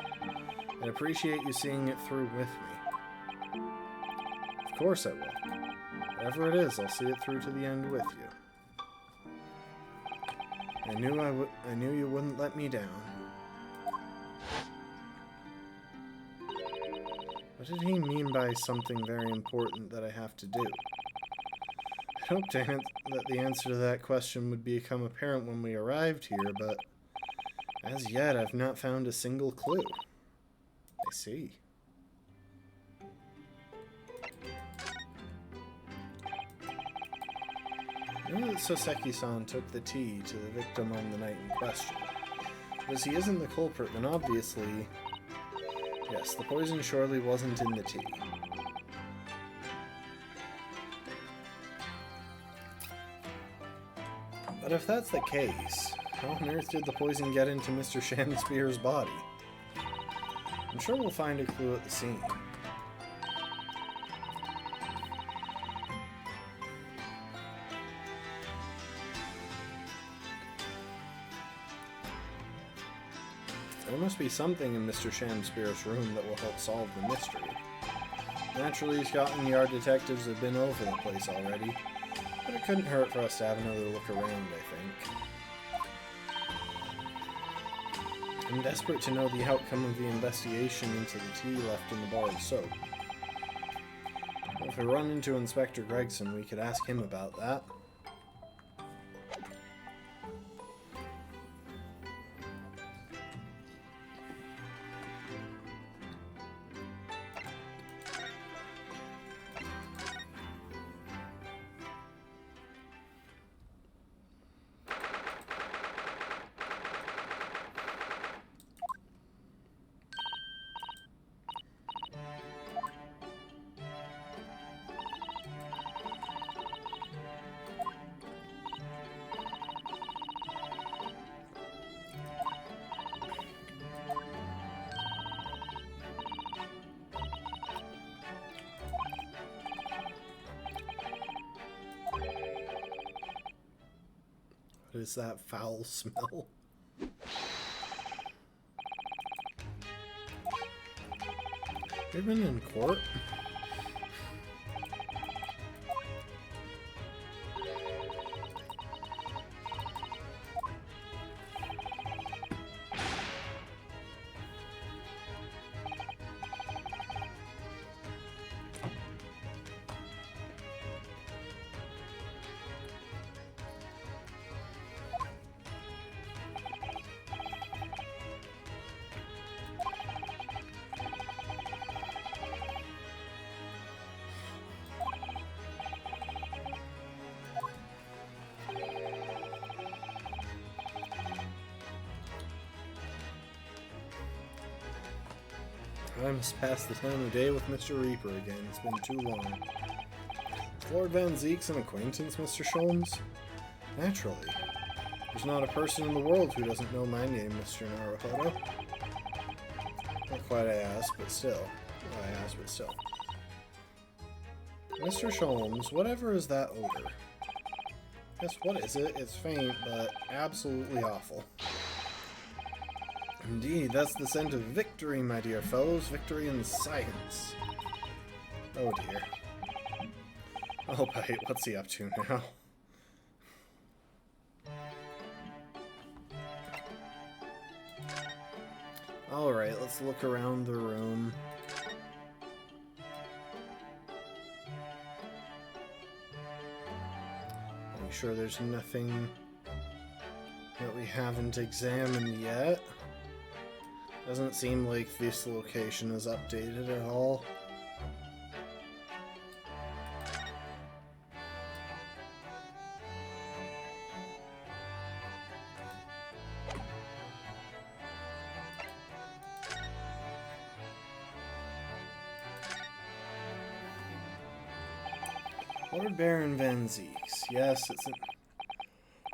I'd appreciate you seeing it through with me. Of course I will. Whatever it is, I'll see it through to the end with you. I knew you wouldn't let me down. What did he mean by something very important that I have to do? I hoped that the answer to that question would become apparent when we arrived here, but as yet I've not found a single clue. I see. I know that Soseki-san took the tea to the victim on the night in question. But as he isn't the culprit, then obviously... Yes, the poison surely wasn't in the tea. But if that's the case, how on earth did the poison get into Mr. Shamspear's body? I'm sure we'll find a clue at the scene. There must be something in Mr. Shamspear's room that will help solve the mystery. Naturally, Scotland Yard detectives have been over the place already, but it couldn't hurt for us to have another look around, I think. I'm desperate to know the outcome of the investigation into the tea left in the bar of soap. If we run into Inspector Gregson, we could ask him about that. What is that foul smell? Have you been in court? I must pass the time of day with Mr. Reaper again. It's been too long. Is Lord Van Zeek's an acquaintance, Mr. Sholmes? Naturally. There's not a person in the world who doesn't know my name, Mr. Naruhodo. Not quite I asked, but still. Mr. Sholmes, whatever is that odor? Yes, what is it? It's faint, but absolutely awful. Indeed, that's the scent of victory, my dear fellows. Victory in science. Oh dear. Oh, bite. What's he up to now? Alright, let's look around the room. Make sure there's nothing that we haven't examined yet. Doesn't seem like this location is updated at all. Lord Baron Van Zeeks. Yes, it's an...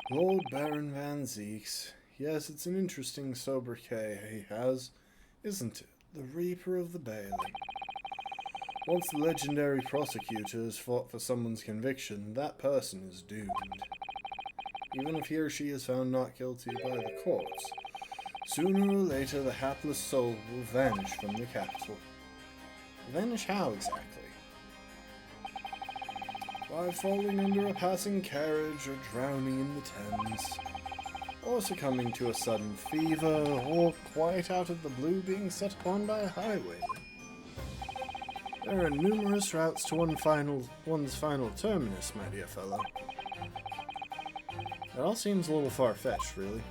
Lord Baron Van Zeeks. Yes, it's an interesting sobriquet he has, isn't it? The Reaper of the Bailey. Once the legendary prosecutor has fought for someone's conviction, that person is doomed. Even if he or she is found not guilty by the courts, sooner or later the hapless soul will vanish from the capital. Vanish how exactly? By falling under a passing carriage or drowning in the Thames, or succumbing to a sudden fever, or quite out of the blue being set upon by a highwayman. There are numerous routes to one's final terminus, my dear fellow. It all seems a little far-fetched, really.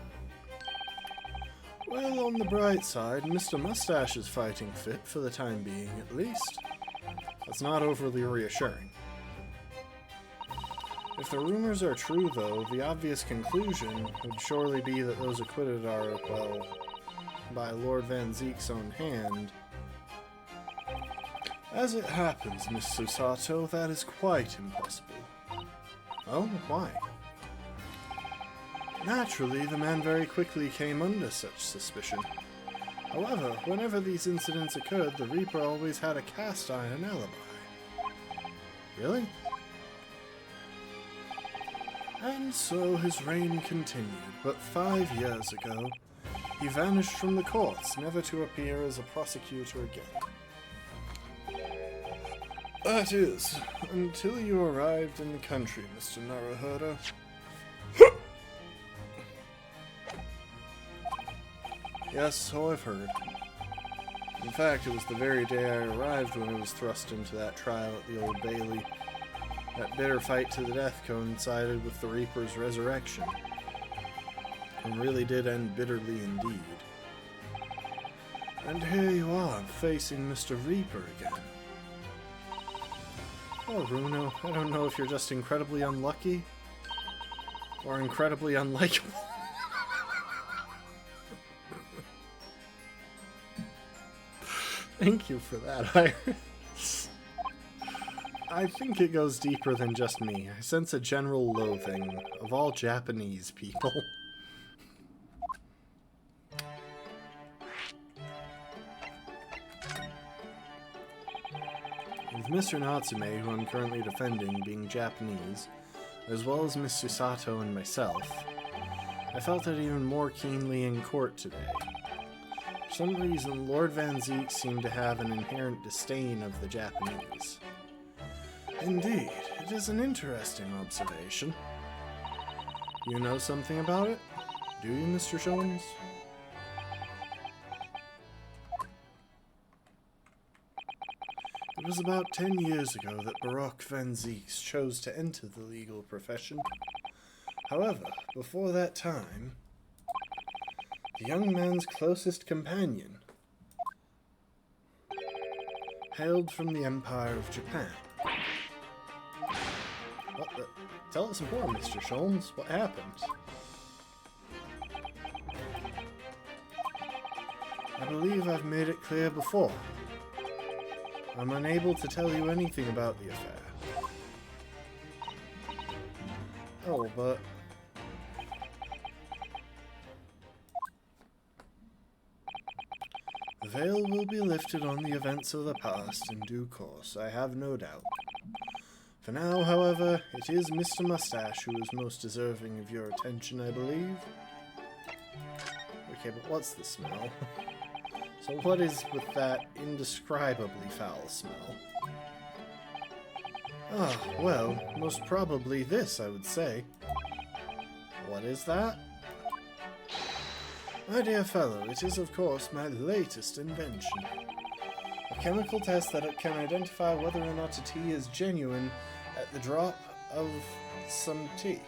Well, on the bright side, Mr. Mustache is fighting fit, for the time being at least. That's not overly reassuring. If the rumors are true, though, the obvious conclusion would surely be that those acquitted are, well, by Lord Van Zeek's own hand. As it happens, Miss Susato, that is quite impossible. Oh, why? Naturally, the man very quickly came under such suspicion. However, whenever these incidents occurred, the Reaper always had a cast-iron alibi. Really? And so his reign continued, but 5 years ago, He vanished from the courts, never to appear as a prosecutor again. That is, until you arrived in the country, Mr. Naruhodo. Yes, so I've heard. In fact, it was the very day I arrived when I was thrust into that trial at the Old Bailey. That bitter fight to the death coincided with the Reaper's resurrection, and really did end bitterly indeed. And here you are, facing Mr. Reaper again. Oh, Runo, I don't know if you're just incredibly unlucky, or incredibly unlikable. Thank you for that, Iris. I think it goes deeper than just me. I sense a general loathing of all Japanese people. With Mr. Natsume, who I'm currently defending, being Japanese, as well as Mr. Sato and myself, I felt it even more keenly in court today. For some reason, Lord Van Zeek seemed to have an inherent disdain of the Japanese. Indeed, it is an interesting observation. You know something about it? Do you, Mr. Jones? It was about 10 years ago that Baroque Van Zeek chose to enter the legal profession. However, before that time, the young man's closest companion hailed from the Empire of Japan. What the? Tell us more, Mr. Sholmes. What happened? I believe I've made it clear before. I'm unable to tell you anything about the affair. Oh, but... the veil will be lifted on the events of the past in due course, I have no doubt. For now, however, it is Mr. Mustache who is most deserving of your attention, I believe. Okay, but what's the smell? So what is with that indescribably foul smell? Ah, well, most probably this, I would say. What is that? My dear fellow, it is of course my latest invention. A chemical test that can identify whether or not a tea is genuine at the drop of some tea.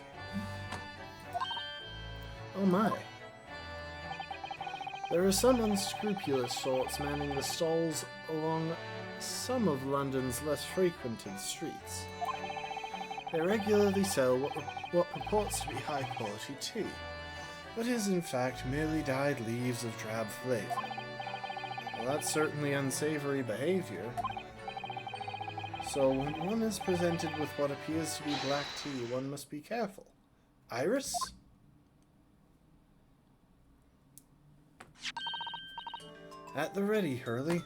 Oh my. There are some unscrupulous sorts manning the stalls along some of London's less frequented streets. They regularly sell what purports to be high-quality tea, but is in fact merely dyed leaves of drab flavor. Well, that's certainly unsavory behavior. So when one is presented with what appears to be black tea, one must be careful. Iris? At the ready, Hurley.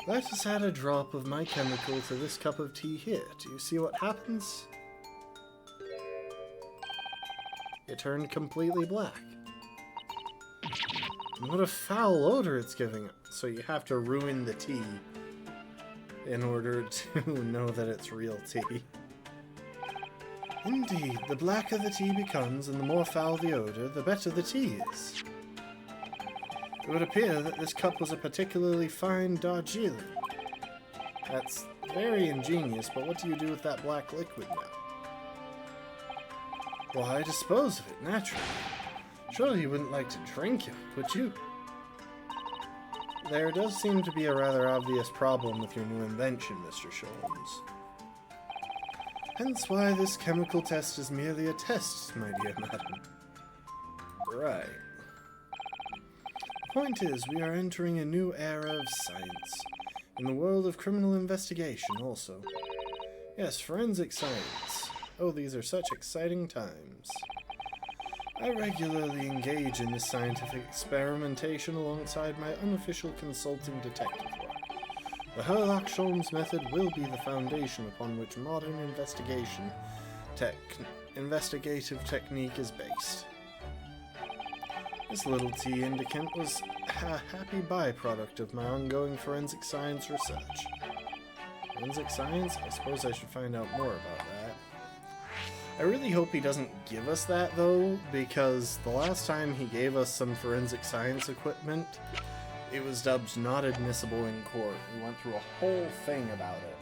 Let us add a drop of my chemical to this cup of tea here. Do you see what happens? It turned completely black. And what a foul odor it's giving. So you have to ruin the tea in order to know that it's real tea. Indeed, the blacker the tea becomes and the more foul the odor, the better the tea is. It would appear that this cup was a particularly fine Darjeeling. That's very ingenious, but what do you do with that black liquid now? Why, dispose of it, naturally. Surely you wouldn't like to drink it, would you? There does seem to be a rather obvious problem with your new invention, Mr. Sholmes. Hence why this chemical test is merely a test, my dear madam. Right. The point is, we are entering a new era of science. In the world of criminal investigation, also. Yes, forensic science. Oh, these are such exciting times. I regularly engage in this scientific experimentation alongside my unofficial consulting detective work. The Herlock-Sholmes method will be the foundation upon which modern investigation investigative technique is based. This little T indicant was a happy byproduct of my ongoing forensic science research. Forensic science? I suppose I should find out more about that. I really hope he doesn't give us that, though, because the last time he gave us some forensic science equipment, it was dubbed not admissible in court. We went through a whole thing about it.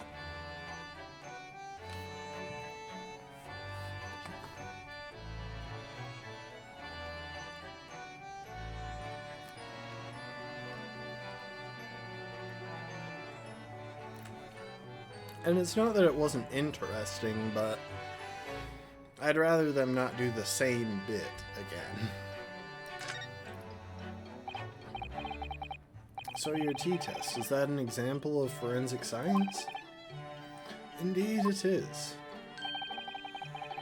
And it's not that it wasn't interesting, but I'd rather them not do the same bit again. So your t-test, is that an example of forensic science? Indeed it is.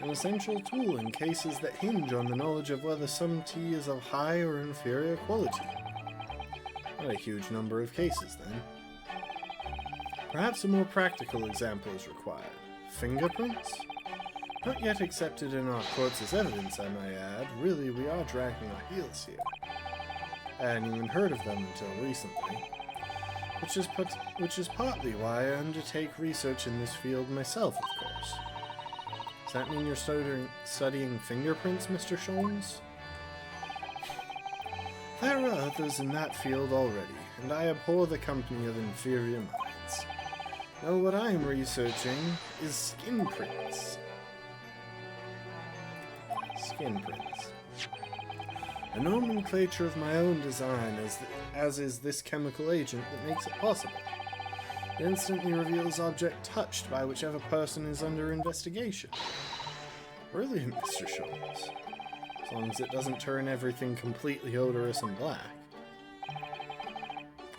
An essential tool in cases that hinge on the knowledge of whether some tea is of high or inferior quality. Not a huge number of cases, then. Perhaps a more practical example is required. Fingerprints? Not yet accepted in our courts as evidence, I may add. Really, we are dragging our heels here. I hadn't even heard of them until recently. Which is partly why I undertake research in this field myself, of course. Does that mean you're studying fingerprints, Mr. Sholmes? There are others in that field already, and I abhor the company of inferior minds. No, what I am researching is skin prints. Skin prints. A nomenclature of my own design, as is this chemical agent that makes it possible. It instantly reveals object touched by whichever person is under investigation. Brilliant, Mr. Sholmes. As long as it doesn't turn everything completely odorous and black.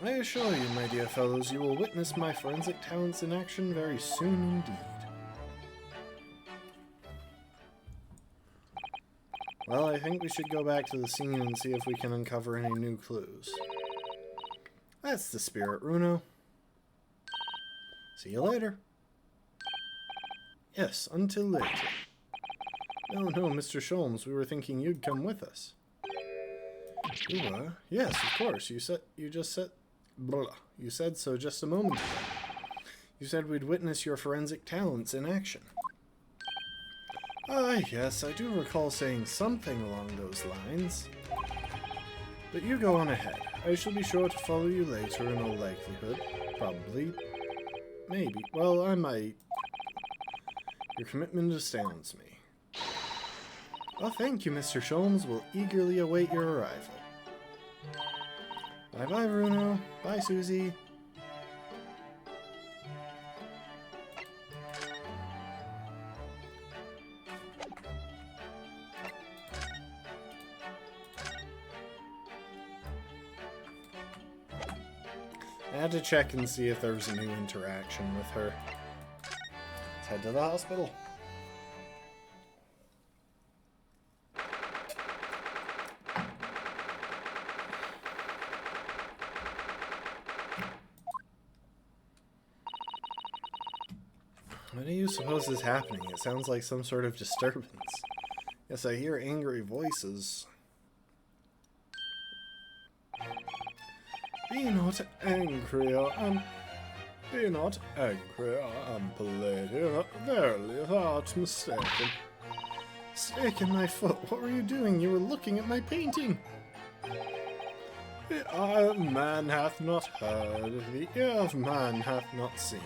I assure you, my dear fellows, you will witness my forensic talents in action very soon indeed. Well, I think we should go back to the scene and see if we can uncover any new clues. That's the spirit, Runo. See you later. Yes, until later. No, Mr. Sholmes, we were thinking you'd come with us. You were? Yes, of course. You said so just a moment ago. You said we'd witness your forensic talents in action. Ah, yes, I do recall saying something along those lines. But you go on ahead. I shall be sure to follow you later in all likelihood. Probably. Maybe. Well, I might. Your commitment astounds me. Well, thank you, Mr. Sholmes. We'll eagerly await your arrival. Bye-bye, Bruno. Bye, Susie. I had to check and see if there was a new interaction with her. Let's head to the hospital. What do you suppose is happening? It sounds like some sort of disturbance. Yes, I hear angry voices. Be not angry, be not angry, lady. Verily, thou art mistaken. Mistaken, my foot. What were you doing? You were looking at my painting. The eye of man hath not heard, the ear of man hath not seen.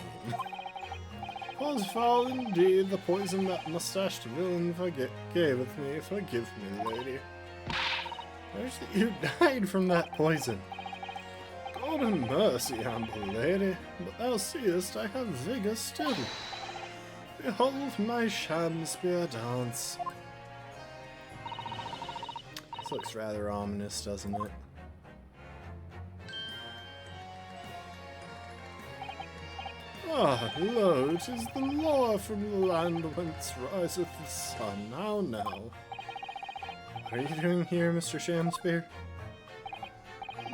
'Twas foul indeed, the poison that mustached villain gaveth me. Forgive me, lady. I wish that you died from that poison. God have mercy, humble lady, but thou seest I have vigour still. Behold my Shakespeare dance. This looks rather ominous, doesn't it? Ah, lo, 'tis the lore from the land whence riseth the sun. Now. What are you doing here, Mr. Shakespeare?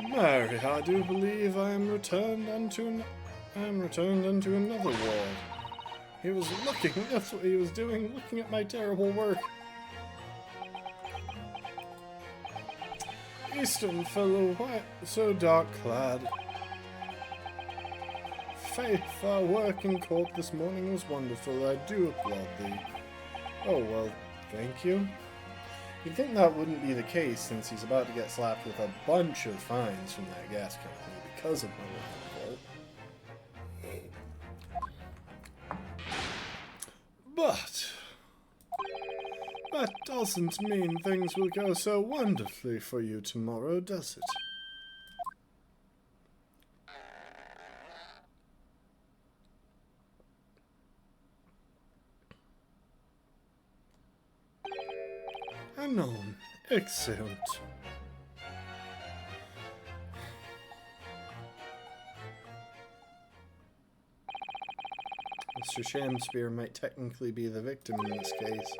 Mary, I do believe I am returned unto another world. He was looking. That's what he was doing, looking at my terrible work. Eastern fellow, why so dark clad? Faith, our work in court this morning was wonderful. I do applaud thee. Oh, well, thank you. You'd think that wouldn't be the case, since he's about to get slapped with a bunch of fines from that gas company because of my work in court. But that doesn't mean things will go so wonderfully for you tomorrow, does it? Unknown. Excellent. Mr. Shamspear might technically be the victim in this case.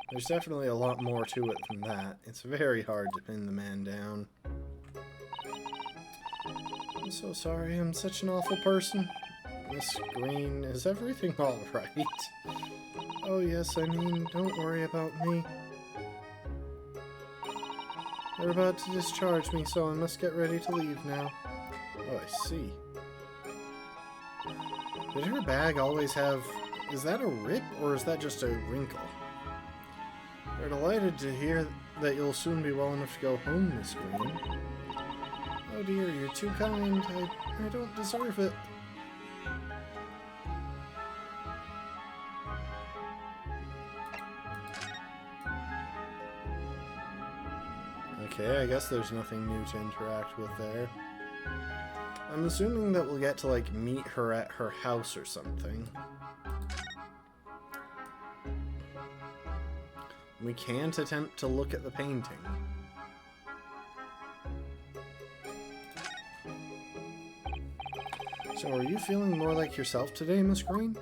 There's definitely a lot more to it than that. It's very hard to pin the man down. I'm so sorry, I'm such an awful person. Miss Green, is everything alright? Oh yes, I mean, don't worry about me. They're about to discharge me, so I must get ready to leave now. Oh, I see. Did her bag always have... Is that a rip, or is that just a wrinkle? We're delighted to hear that you'll soon be well enough to go home, Miss Green. Oh dear, you're too kind. I don't deserve it. Okay, I guess there's nothing new to interact with there. I'm assuming that we'll get to, like, meet her at her house or something. We can't attempt to look at the painting. So are you feeling more like yourself today, Miss Green?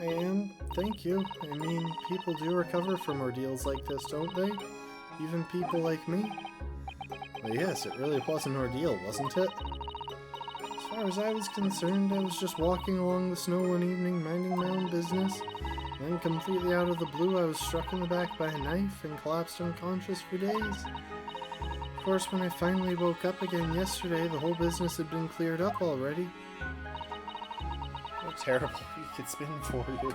I am, thank you. I mean, people do recover from ordeals like this, don't they? Even people like me? Well, yes, it really was an ordeal, wasn't it? As far as I was concerned, I was just walking along the snow one evening, minding my own business. Then, completely out of the blue, I was struck in the back by a knife and collapsed unconscious for days. Of course, when I finally woke up again yesterday, the whole business had been cleared up already. What a terrible week it's been for you.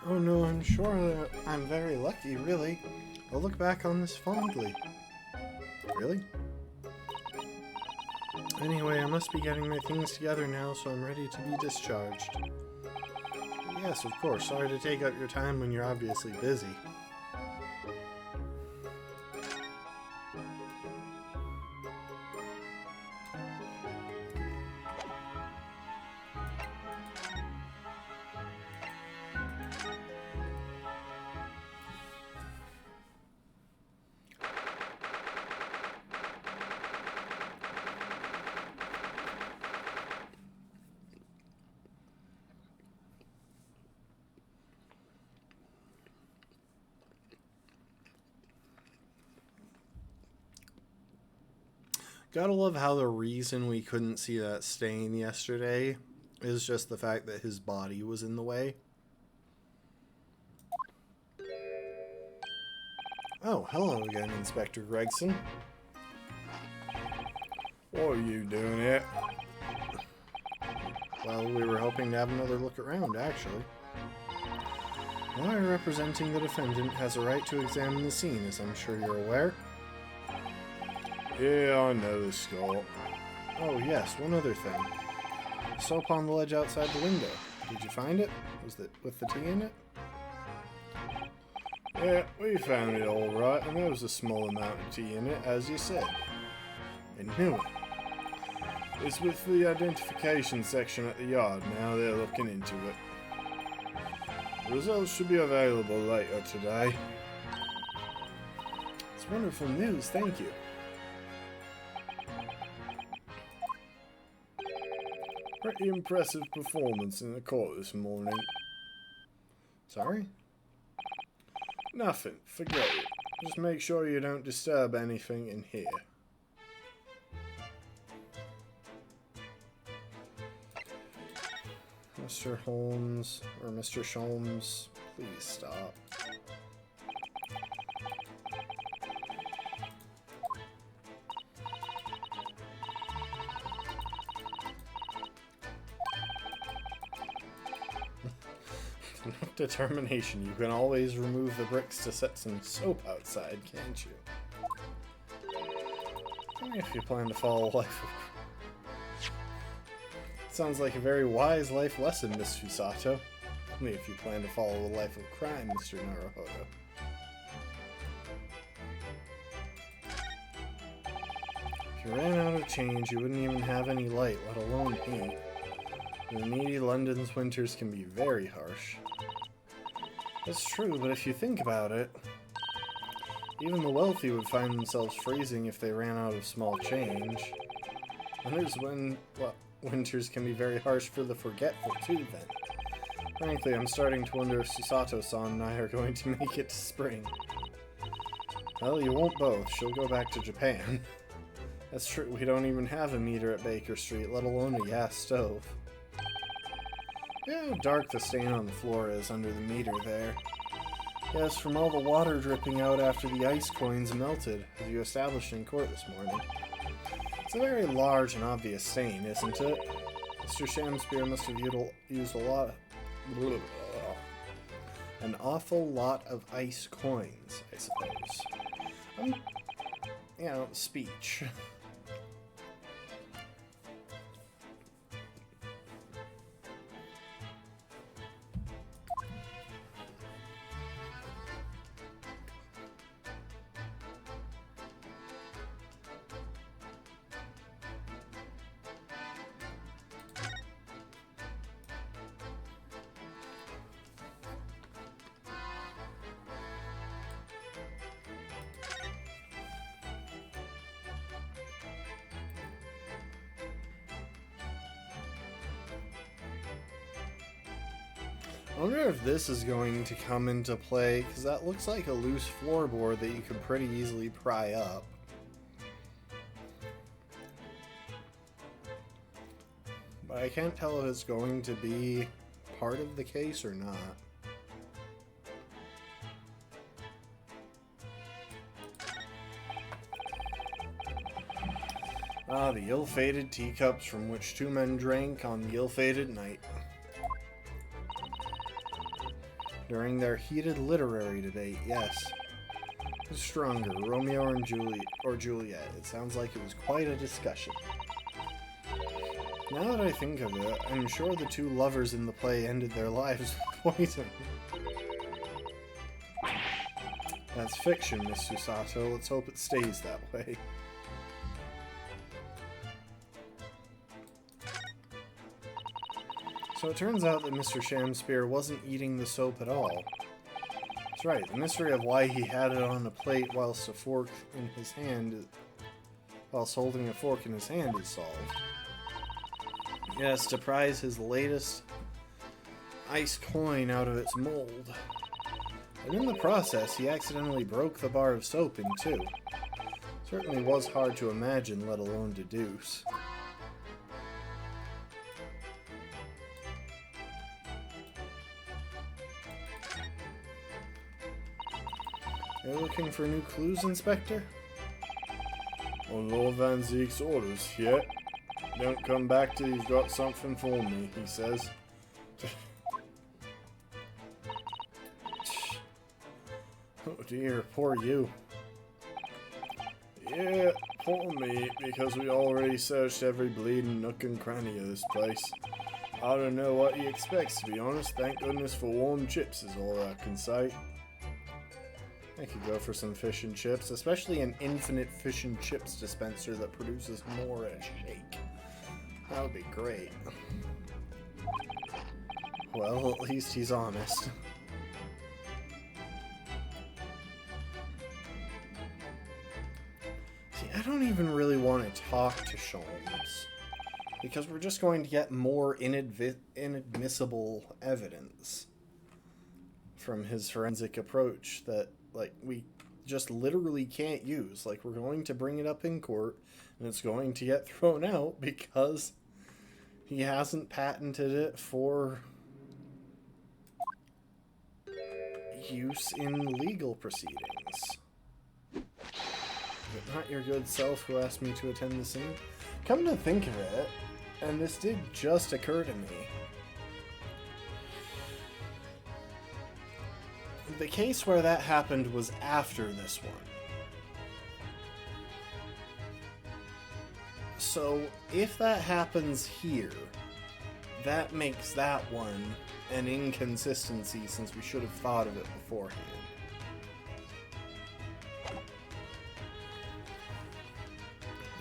Oh no, I'm sure that I'm very lucky, really. I'll look back on this fondly. Really? Anyway, I must be getting my things together now, so I'm ready to be discharged. Yes, of course. Sorry to take up your time when you're obviously busy. Gotta love how the reason we couldn't see that stain yesterday is just the fact that his body was in the way. Oh, hello again, Inspector Gregson. What are you doing here? Well, we were hoping to have another look around, actually. The lawyer representing the defendant has a right to examine the scene, as I'm sure you're aware. Yeah, I know this, Scott. Oh, yes, one other thing. Soap on the ledge outside the window. Did you find it? Was it with the tea in it? Yeah, we found it all right, and there was a small amount of tea in it, as you said. I knew it. It's with the identification section at the yard now. They're looking into it. The results should be available later today. It's wonderful news, thank you. Pretty impressive performance in the court this morning. Sorry? Nothing. Forget it. Just make sure you don't disturb anything in here. Mr. Holmes, or Mr. Sholmes, please stop. Enough determination. You can always remove the bricks to set some soap outside, can't you? If you plan to follow a life of... Sounds like a very wise life lesson, Miss Fusato. Only if you plan to follow a life of crime, Mr. Naruhodo. If you ran out of change, you wouldn't even have any light, let alone heat. The needy London's winters can be very harsh. That's true, but if you think about it, even the wealthy would find themselves freezing if they ran out of small change. Winters can be very harsh for the forgetful too, then. Frankly, I'm starting to wonder if Susato-san and I are going to make it to spring. Well, you won't both. She'll go back to Japan. That's true, we don't even have a meter at Baker Street, let alone a gas stove. Yeah, how dark the stain on the floor is under the meter there. Yes, from all the water dripping out after the ice coins melted, as you established in court this morning. It's a very large and obvious stain, isn't it? Mr. Shamspeare must have used an awful lot of ice coins, I suppose. Speech. I wonder if this is going to come into play, because that looks like a loose floorboard that you could pretty easily pry up. But I can't tell if it's going to be part of the case or not. Ah, the ill-fated teacups from which two men drank on the ill-fated night. During their heated literary debate, yes. Who's stronger, Romeo or Juliet? It sounds like it was quite a discussion. Now that I think of it, I'm sure the two lovers in the play ended their lives with poison. That's fiction, Miss Susato. Let's hope it stays that way. So it turns out that Mr. Shamspeare wasn't eating the soap at all. That's right, the mystery of why he had it on a plate whilst holding a fork in his hand is solved. Yes, to prize his latest ice coin out of its mold. And in the process, he accidentally broke the bar of soap in two. Certainly was hard to imagine, let alone deduce. Are you looking for new clues, Inspector? On Lord Van Zeek's orders, yet. Don't come back till you've got something for me, he says. Oh dear, poor you. Yeah, poor me, because we already searched every bleeding nook and cranny of this place. I don't know what he expects, to be honest. Thank goodness for warm chips is all I can say. I could go for some fish and chips, especially an infinite fish and chips dispenser that produces more at a shake. That would be great. Well, at least he's honest. See, I don't even really want to talk to Sholmes. Because we're just going to get more inadmissible evidence from his forensic approach that, like, we just literally can't use. Like, we're going to bring it up in court, and it's going to get thrown out because he hasn't patented it for use in legal proceedings. Is it not your good self who asked me to attend the scene? Come to think of it, and this did just occur to me. The case where that happened was after this one. So, if that happens here, that makes that one an inconsistency since we should have thought of it beforehand.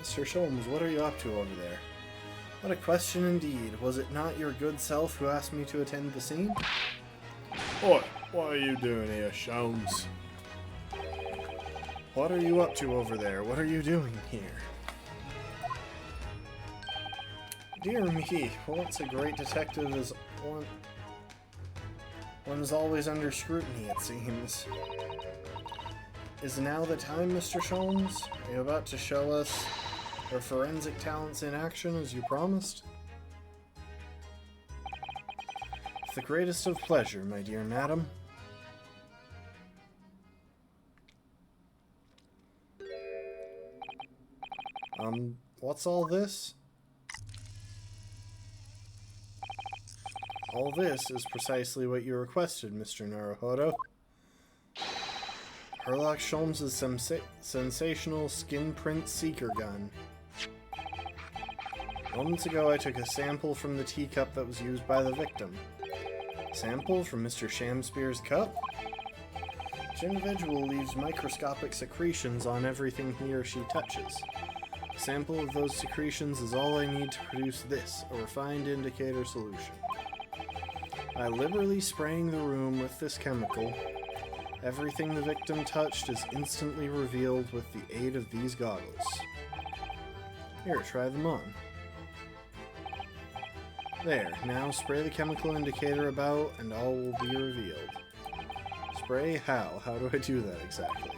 Mr. Sholmes, what are you up to over there? What a question indeed. Was it not your good self who asked me to attend the scene? What are you doing here, Sholmes? What are you up to over there? What are you doing here? Dear me, once a great detective is one's always under scrutiny, it seems. Is now the time, Mr. Sholmes? Are you about to show us your forensic talents in action as you promised? With the greatest of pleasure, my dear madam. What's all this? All this is precisely what you requested, Mr. Naruhodo. Herlock Sholmes' sensational skin print seeker gun. Moments ago I took a sample from the teacup that was used by the victim. Sample from Mr. Shamspeare's cup? Each individual leaves microscopic secretions on everything he or she touches. A sample of those secretions is all I need to produce this, a refined indicator solution. By liberally spraying the room with this chemical, everything the victim touched is instantly revealed with the aid of these goggles. Here, try them on. There, now spray the chemical indicator about and all will be revealed. Spray how? How do I do that exactly?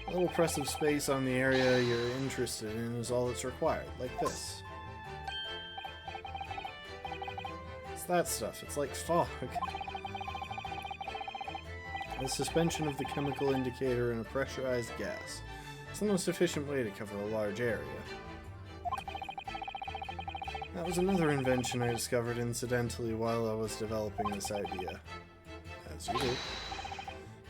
A little press of space on the area you're interested in is all that's required, like this. It's that stuff, it's like fog. The suspension of the chemical indicator in a pressurized gas. It's the most efficient way to cover a large area. That was another invention I discovered incidentally while I was developing this idea. As you do.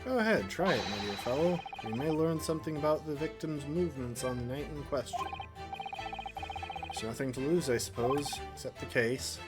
Go ahead, try it, my dear fellow. You may learn something about the victim's movements on the night in question. There's nothing to lose, I suppose, except the case.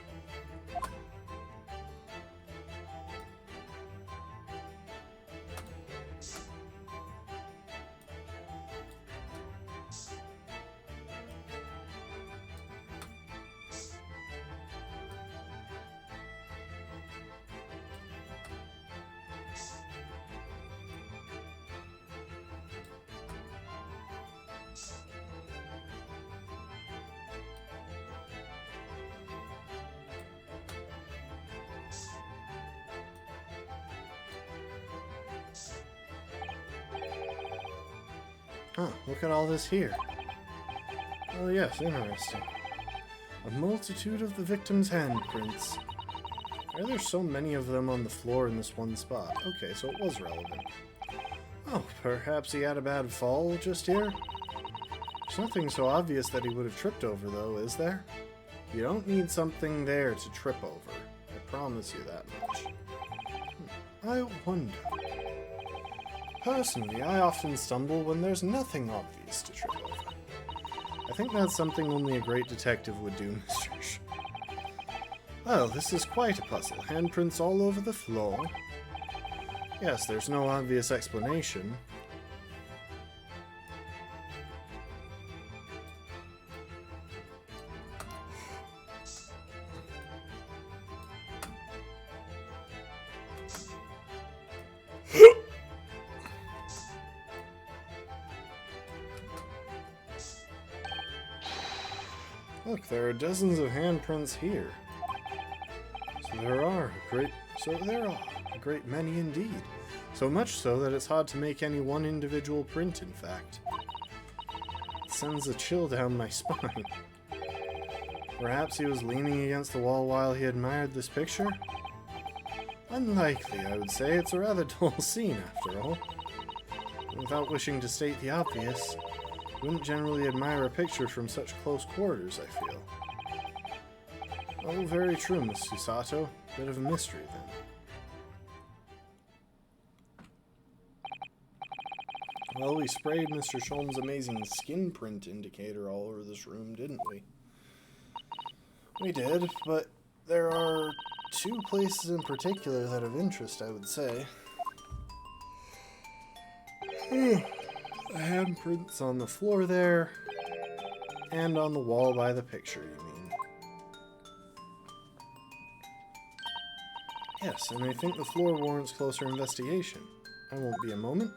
Huh, look at all this here. Oh yes, interesting. A multitude of the victim's handprints. Why are there so many of them on the floor in this one spot? Okay, so it was relevant. Oh, perhaps he had a bad fall just here? There's nothing so obvious that he would have tripped over, though, is there? You don't need something there to trip over. I promise you that much. I wonder... Personally, I often stumble when there's nothing obvious to trip over. I think that's something only a great detective would do, Mr. Sh. Well, this is quite a puzzle. Handprints all over the floor. Yes, there's no obvious explanation. Look, there are dozens of handprints here. So there are a great many indeed. So much so that it's hard to make any one individual print, in fact. It sends a chill down my spine. Perhaps he was leaning against the wall while he admired this picture? Unlikely, I would say. It's a rather dull scene, after all. Without wishing to state the obvious, you wouldn't generally admire a picture from such close quarters, I feel. Oh, very true, Miss Susato. Bit of a mystery, then. Well, we sprayed Mr. Sholm's amazing skin print indicator all over this room, didn't we? We did, but there are two places in particular that of interest, I would say. The handprints on the floor there, and on the wall by the picture, you mean? Yes, and I think the floor warrants closer investigation. I won't be a moment,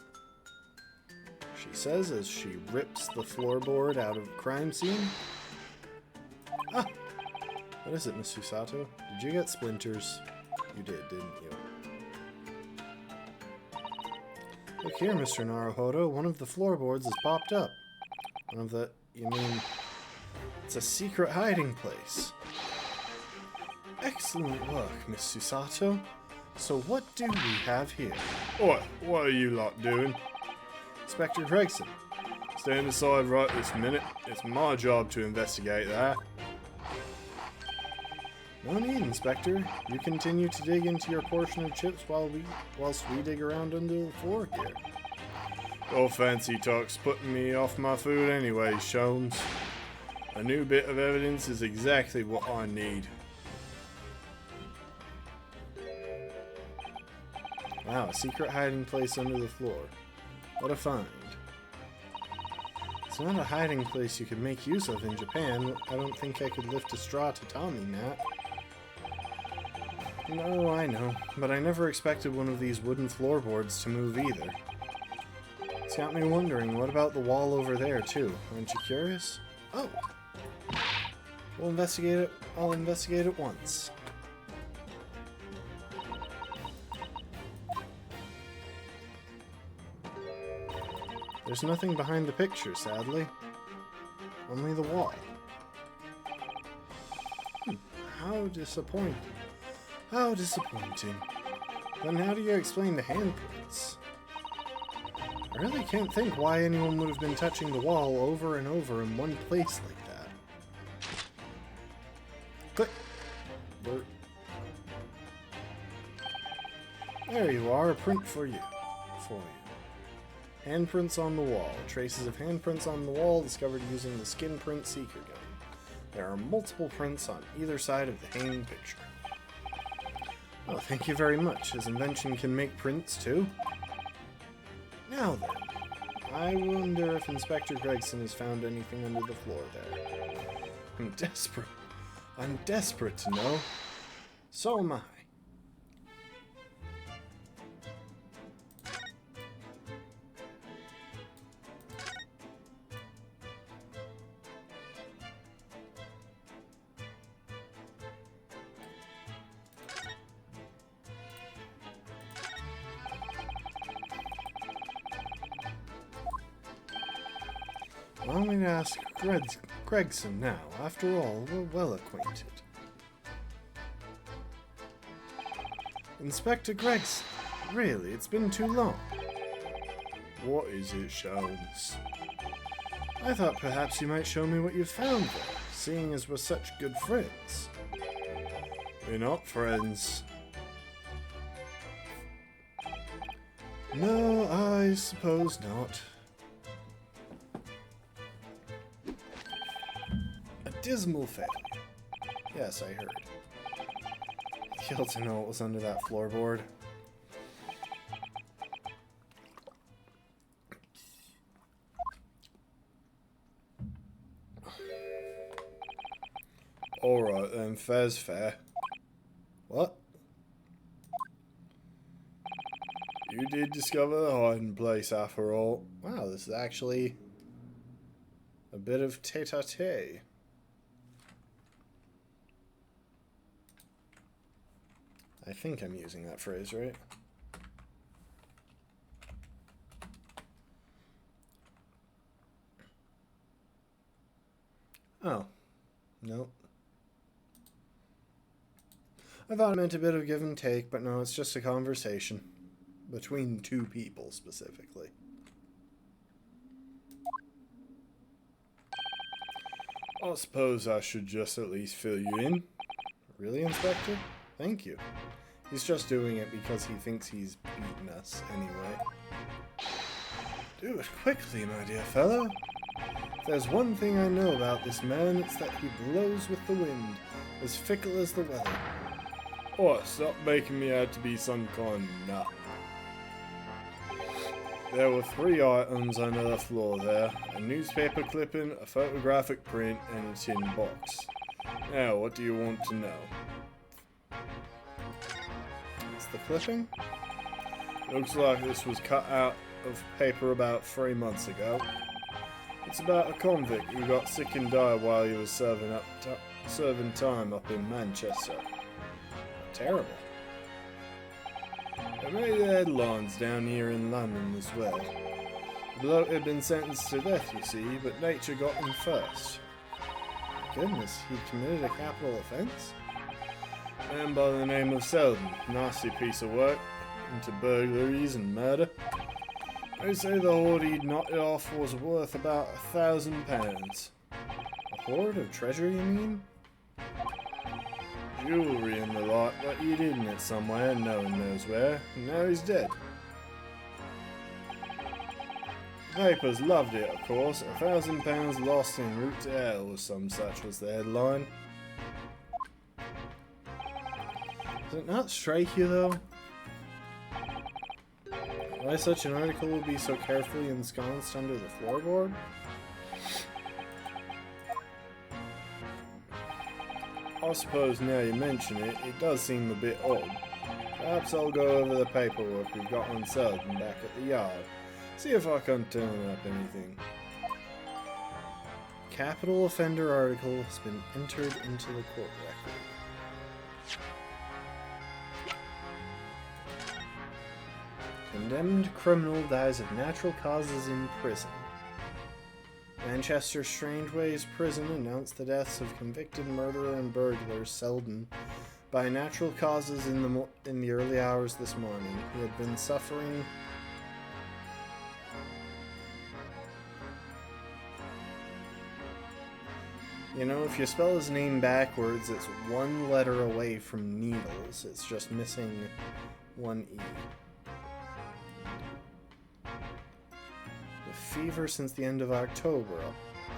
she says as she rips the floorboard out of the crime scene. Ah! What is it, Miss Susato? Did you get splinters? You did, didn't you? Look here, Mr. Naruhodo. One of the floorboards has popped up. One of the... You mean... It's a secret hiding place. Excellent work, Miss Susato. So what do we have here? What are you lot doing? Inspector Gregson. Stand aside right this minute. It's my job to investigate that. No need, Inspector. You continue to dig into your portion of chips whilst we dig around under the floor here. Your fancy talk's putting me off my food anyway, Sholmes. A new bit of evidence is exactly what I need. Wow, a secret hiding place under the floor. What a find. It's not a hiding place you could make use of in Japan. I don't think I could lift a straw to Tommy, Nat. No, I know, but I never expected one of these wooden floorboards to move either. It's got me wondering, what about the wall over there, too? Aren't you curious? Oh! We'll investigate it. I'll investigate it once. There's nothing behind the picture, sadly. Only the wall. How disappointing. How disappointing. Then how do you explain the handprints? I really can't think why anyone would have been touching the wall over and over in one place like that. Click! Bert. There you are, a print for you. Handprints on the wall. Traces of handprints on the wall discovered using the skin print seeker gun. There are multiple prints on either side of the hanging picture. Oh, thank you very much. His invention can make prints, too. Now then, I wonder if Inspector Gregson has found anything under the floor there. I'm desperate. I'm desperate to know. So am I. Allow me to ask Gregson now. After all, we're well acquainted. Inspector Gregson, really, it's been too long. What is it, Sholmes? I thought perhaps you might show me what you found there, seeing as we're such good friends. We're not friends. No, I suppose not. Dismal failure. Yes, I heard. Kill to know what was under that floorboard. Alright then, fair's fair. What? You did discover the hiding place after all. Wow, this is actually a bit of tete-a-tete. I think I'm using that phrase right. Oh. Nope. I thought it meant a bit of give and take, but no, it's just a conversation. Between two people, specifically. I suppose I should just at least fill you in. Really, Inspector? Thank you. He's just doing it because he thinks he's beaten us anyway. Do it quickly, my dear fellow. If there's one thing I know about this man, it's that he blows with the wind, as fickle as the weather. Oh, stop making me out to be some kind of nut. There were 3 items under the floor there. A newspaper clipping, a photographic print, and a tin box. Now, what do you want to know? It's the clipping? Looks like this was cut out of paper about 3 months ago. It's about a convict who got sick and died while he was serving time up in Manchester. Terrible. It made the headlines down here in London as well. The bloke had been sentenced to death, you see, but nature got him first. Goodness, he committed a capital offense? A man by the name of Selden, nasty piece of work, into burglaries and murder. They say the hoard he'd knocked it off was worth about £1,000. A hoard of treasure, you mean? Jewellery and the like, but he'd hidden it somewhere, no one knows where, and now he's dead. The papers loved it, of course. £1,000 lost en route to hell, or some such was the headline. Does it not strike you, though? Why such an article would be so carefully ensconced under the floorboard? I suppose now you mention it, it does seem a bit odd. Perhaps I'll go over the paperwork we've got on Selden back at the yard. See if I can turn up anything. Capital offender article has been entered into the court record. Condemned criminal dies of natural causes in prison. Manchester Strangeways Prison announced the deaths of convicted murderer and burglar Selden by natural causes in the early hours this morning. He had been suffering You know, if you spell his name backwards, it's one letter away from needles. It's just missing one E. With fever since the end of October.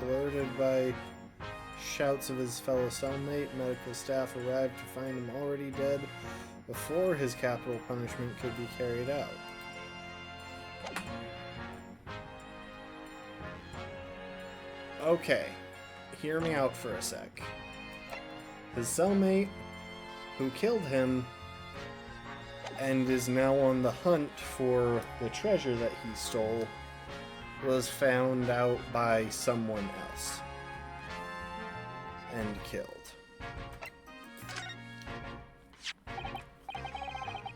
Alerted by shouts of his fellow cellmate, medical staff arrived to find him already dead before his capital punishment could be carried out. Okay. Hear me out for a sec. His cellmate, who killed him and is now on the hunt for the treasure that he stole, was found out by someone else and killed.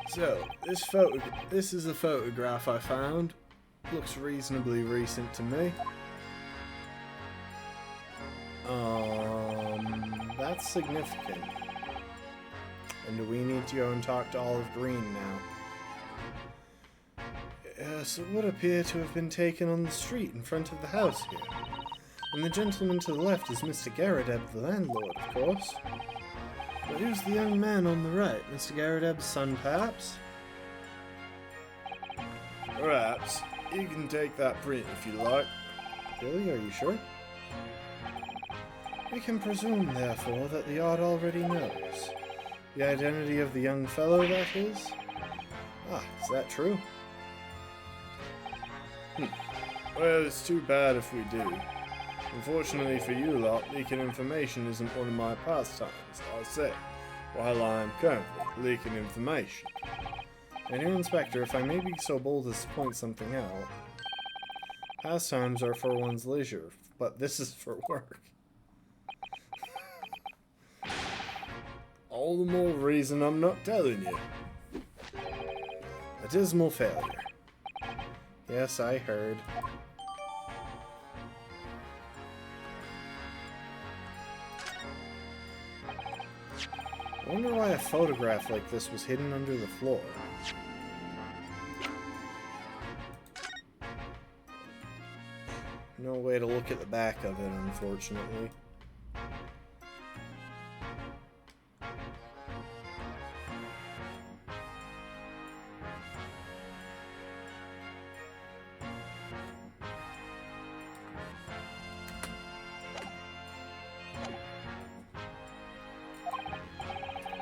So, this is a photograph I found. Looks reasonably recent to me. That's significant. And do we need to go and talk to Olive Green now? Yes, it would appear to have been taken on the street in front of the house here. And the gentleman to the left is Mr. Garrideb, the landlord, of course. But who's the young man on the right? Mr. Garrideb's son, perhaps? Perhaps. You can take that print if you like. Really? Are you sure? We can presume, therefore, that the yard already knows. The identity of the young fellow, that is? Ah, is that true? Well, it's too bad if we do. Unfortunately for you lot, leaking information isn't one of my pastimes, I say, while I am currently leaking information. And here, Inspector, if I may be so bold as to point something out, pastimes are for one's leisure, but this is for work. All the more reason I'm not telling you. A dismal failure. Yes, I heard. I wonder why a photograph like this was hidden under the floor. No way to look at the back of it, unfortunately.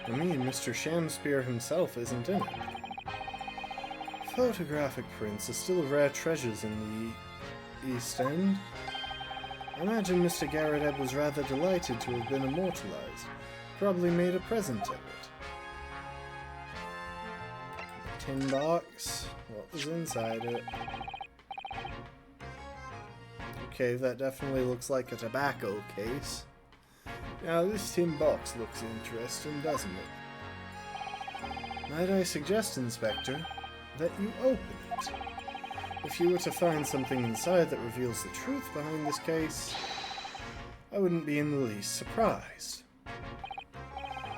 I mean, Mr. Shamspear himself isn't in it. Photographic prints are still rare treasures in the East End. I imagine Mr. Garrett was rather delighted to have been immortalized. Probably made a present of it. Tin box. What was inside it? Okay, that definitely looks like a tobacco case. Now, this tin box looks interesting, doesn't it? Might I suggest, Inspector, that you open it? If you were to find something inside that reveals the truth behind this case, I wouldn't be in the least surprised.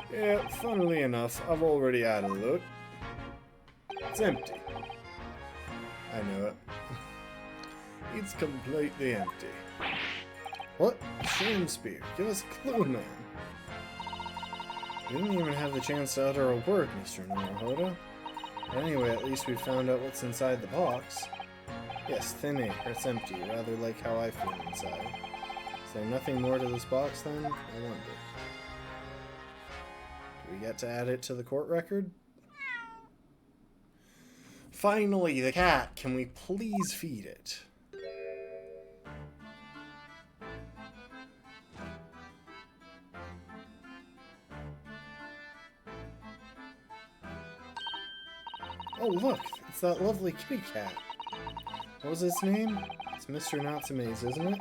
Yeah, funnily enough, I've already had a look. It's empty. I know it. It's completely empty. What? Shamspear, give us a clue, man. You didn't even have the chance to utter a word, Mr. Naruhodo. Anyway, at least we found out what's inside the box. Yes, thin air. It's empty, rather like how I feel inside. Is there nothing more to this box, then? I wonder. Do we get to add it to the court record? Finally, the cat! Can we please feed it? Oh, look! It's that lovely kitty cat. What was its name? It's Mr. Natsume's, isn't it?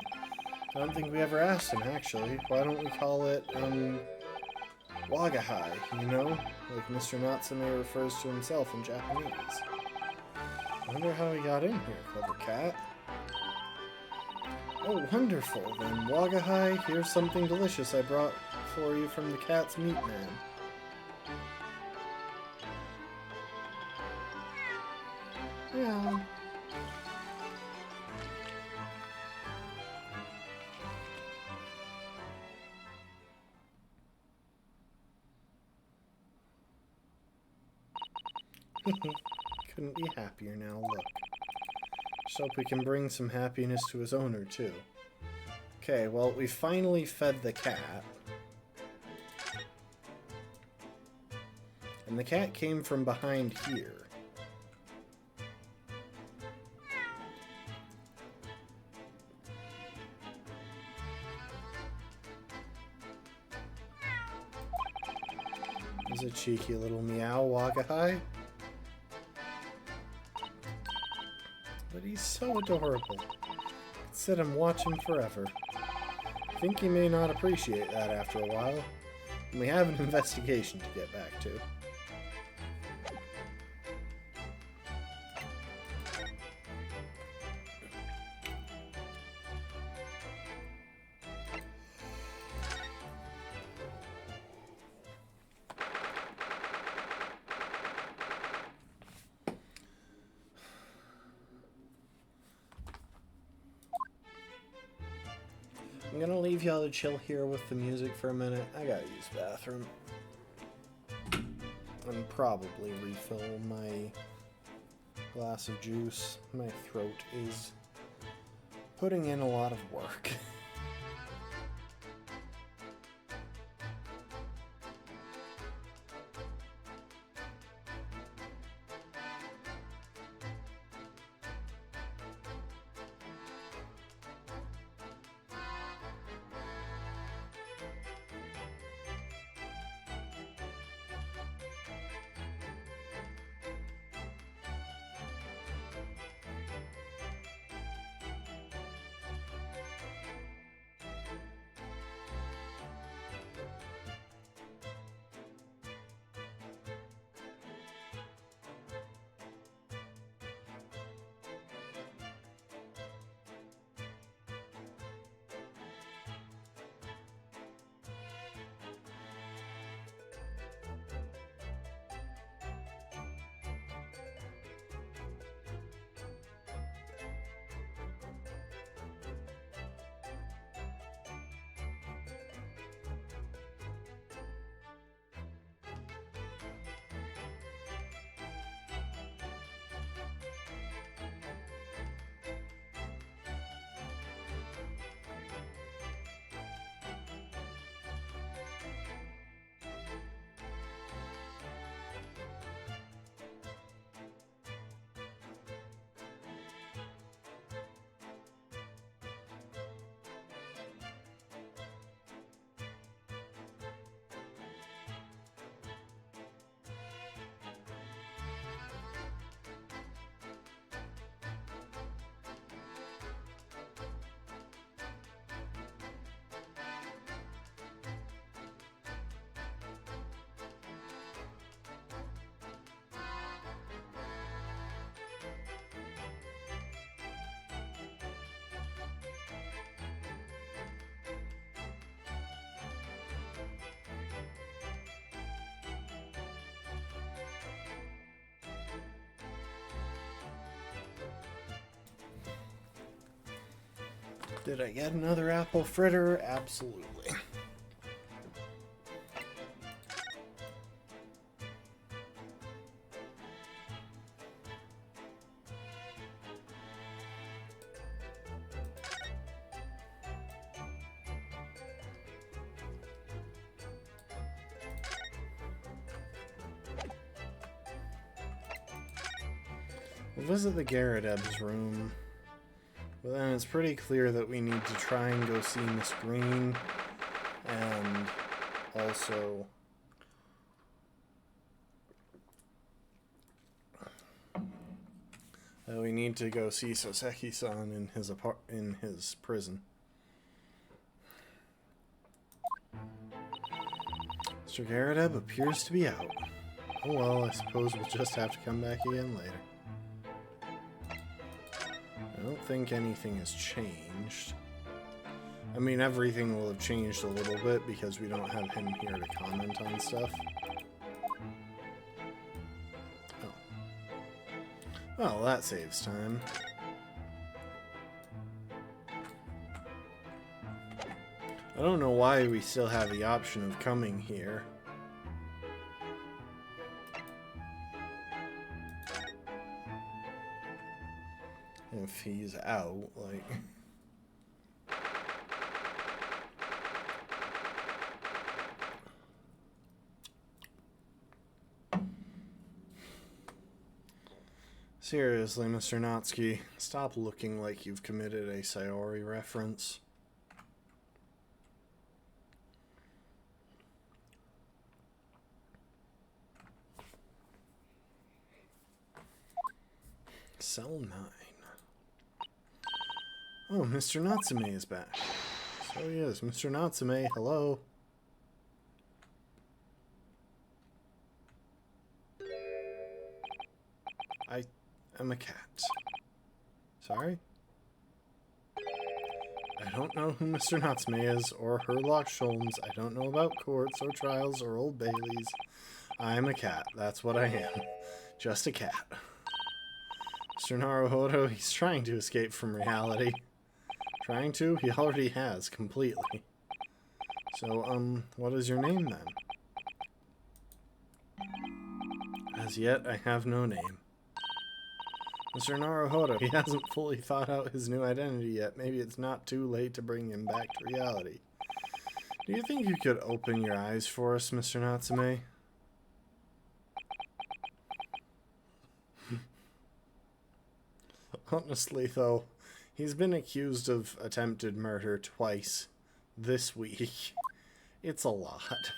I don't think we ever asked him, actually. Why don't we call it, Wagahai, you know? Like Mr. Natsume refers to himself in Japanese. I wonder how he got in here, clever cat. Oh, wonderful. Then, Wagahai, here's something delicious I brought for you from the cat's meat man. Yeah. Couldn't be happier now, look. Just hope we can bring some happiness to his owner, too. Okay, well, we finally fed the cat. And the cat came from behind here. He's a cheeky little meow, Wagahai. But he's so adorable. I'd sit and watch him forever. I think he may not appreciate that after a while. And we have an investigation to get back to. I'm gonna leave y'all to chill here with the music for a minute. I gotta use the bathroom. And probably refill my glass of juice. My throat is putting in a lot of work. Did I get another apple fritter? Absolutely. We'll visit the Gyarados room. But then it's pretty clear that we need to try and go see Miss Green. And also... we need to go see Soseki-san in his prison. Mr. Gyarados appears to be out. Oh well, I suppose we'll just have to come back again later. I don't think anything has changed. I mean, everything will have changed a little bit because we don't have him here to comment on stuff. Oh. Well, that saves time. I don't know why we still have the option of coming here. If he's out, like... Seriously, Mr. Natsuki, stop looking like you've committed a Sayori reference. Cell 9. Oh, Mr. Natsume is back. So he is. Mr. Natsume, hello. I am a cat. Sorry? I don't know who Mr. Natsume is, or Herlock Sholmes. I don't know about courts, or trials, or Old Baileys. I am a cat. That's what I am. Just a cat. Mr. Naruhodo, he's trying to escape from reality. Trying to? He already has, completely. So, what is your name, then? As yet, I have no name. Mr. Naruhodo, he hasn't fully thought out his new identity yet. Maybe it's not too late to bring him back to reality. Do you think you could open your eyes for us, Mr. Natsume? Honestly, though, he's been accused of attempted murder twice this week. It's a lot.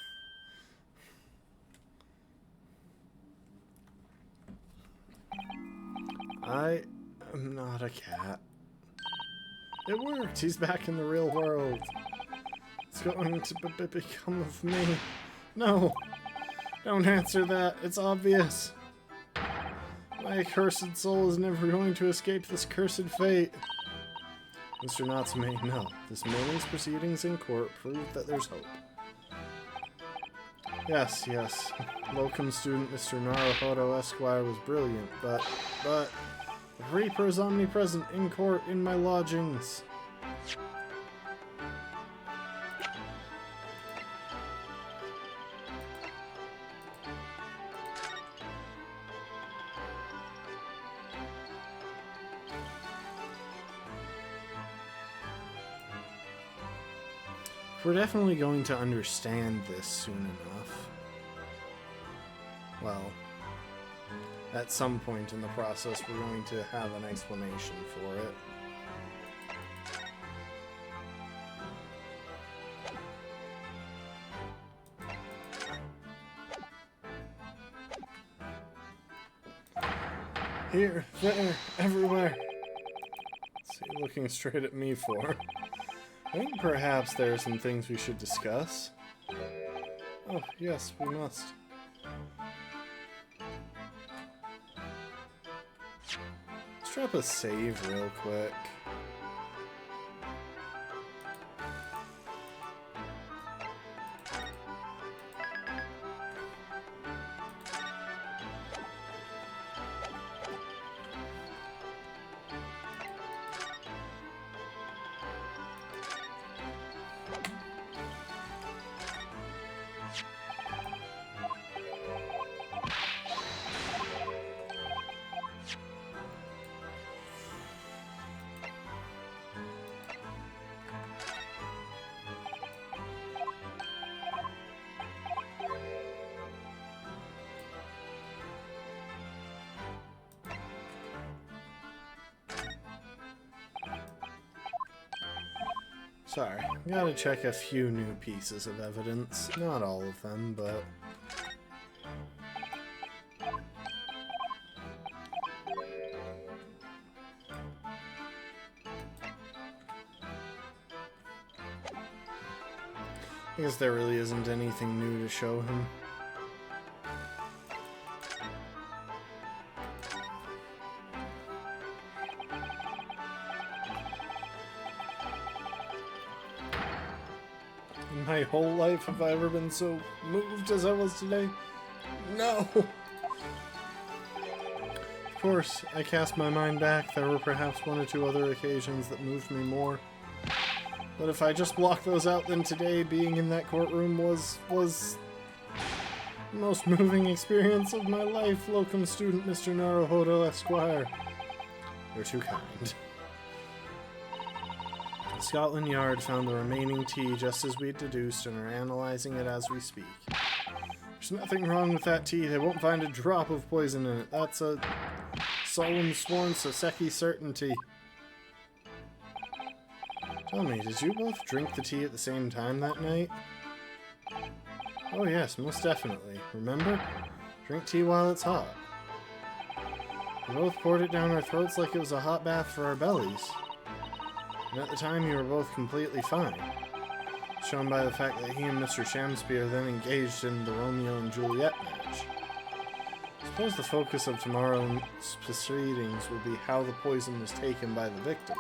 I am not a cat. It worked! He's back in the real world. It's going to become of me. No! Don't answer that. It's obvious. My accursed soul is never going to escape this cursed fate. Mr. Natsume, no. This morning's proceedings in court prove that there's hope. Yes, yes. Locum student Mr. Naruhodo Esquire was brilliant, but... The Reaper is omnipresent in court in my lodgings. We're definitely going to understand this soon enough. Well, at some point in the process, we're going to have an explanation for it. Here, there, everywhere. What's he looking straight at me for? I think perhaps there are some things we should discuss. Oh, yes, we must. Let's drop a save real quick. Sorry, gotta check a few new pieces of evidence. Not all of them, but... I guess there really isn't anything new to show him. In my whole life have I ever been so moved as I was today? No! Of course, I cast my mind back. There were perhaps one or two other occasions that moved me more. But if I just block those out, then today being in that courtroom was the most moving experience of my life, locum student Mr. Naruhodo Esquire. You're too kind. Scotland Yard found the remaining tea just as we'd deduced and are analyzing it as we speak. There's nothing wrong with that tea. They won't find a drop of poison in it. That's a solemn sworn Soseki certainty. Tell me, did you both drink the tea at the same time that night? Oh yes, most definitely. Remember? Drink tea while it's hot. We both poured it down our throats like it was a hot bath for our bellies. And at the time you were both completely fine. Shown by the fact that he and Mr. Shamspear then engaged in the Romeo and Juliet match. I suppose the focus of tomorrow's proceedings will be how the poison was taken by the victim.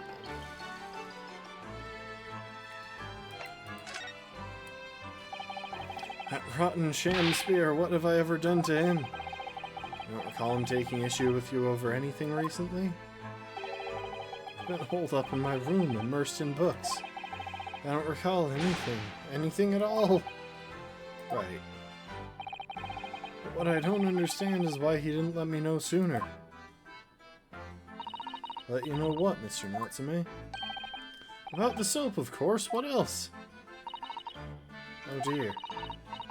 That rotten Shamspear, what have I ever done to him? You don't recall him taking issue with you over anything recently? I've been holed up in my room, immersed in books. I don't recall anything. Anything at all. Right. But what I don't understand is why he didn't let me know sooner. Let you know what, Mr. Natsume? About the soap, of course. What else? Oh dear.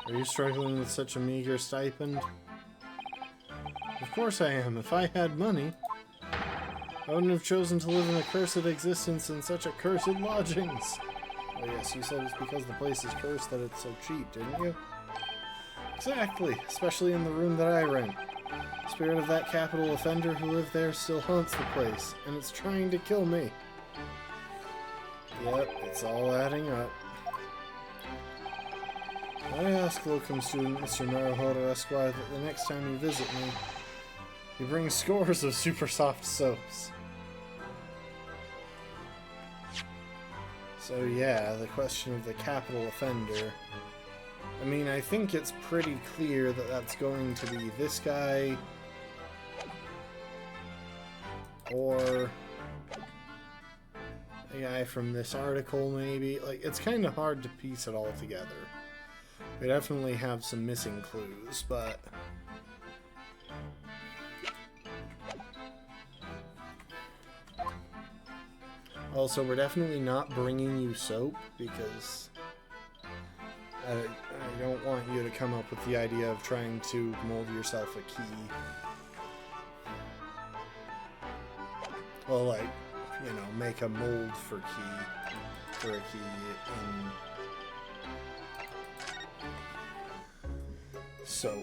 Are you struggling with such a meager stipend? Of course I am. If I had money, I wouldn't have chosen to live in a cursed existence in such accursed lodgings. Oh yes, you said it's because the place is cursed that it's so cheap, didn't you? Exactly, especially in the room that I rent. The spirit of that capital offender who lived there still haunts the place, and it's trying to kill me. Yep, it's all adding up. I ask locum student Mr. Naruhodo Esquire that the next time you visit me, you bring scores of super soft soaps. So yeah, the question of the capital offender. I mean, I think it's pretty clear that that's going to be this guy, or a guy from this article maybe. Like, it's kind of hard to piece it all together. We definitely have some missing clues, but... Also, we're definitely not bringing you soap, because I don't want you to come up with the idea of trying to mold yourself a key. Well, like, you know, make a mold for a key in soap.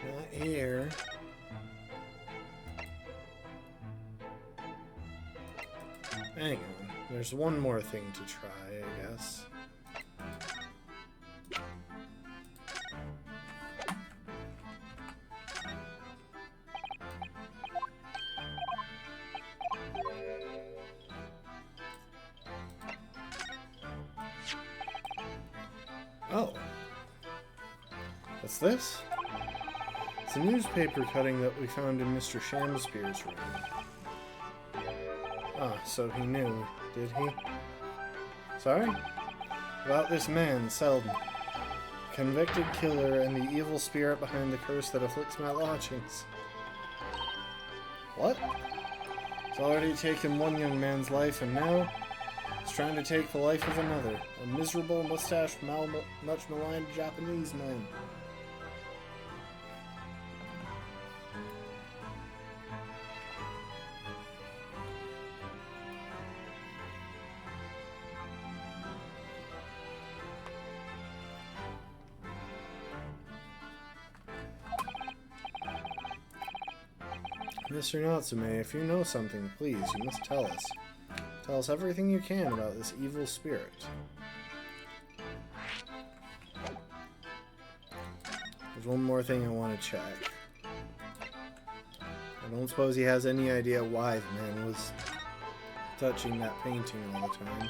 Not here. Hang on. There's one more thing to try, I guess. What's this? It's a newspaper cutting that we found in Mr. Shamspeare's room. Ah, so he knew, did he? Sorry? About this man, Selden. Convicted killer and the evil spirit behind the curse that afflicts my lodgings. What? It's already taken one young man's life, and now it's trying to take the life of another. A miserable, mustached, much maligned Japanese man. Mr. Natsume, if you know something, please, you must tell us. Tell us everything you can about this evil spirit. There's one more thing I want to check. I don't suppose he has any idea why the man was touching that painting all the time.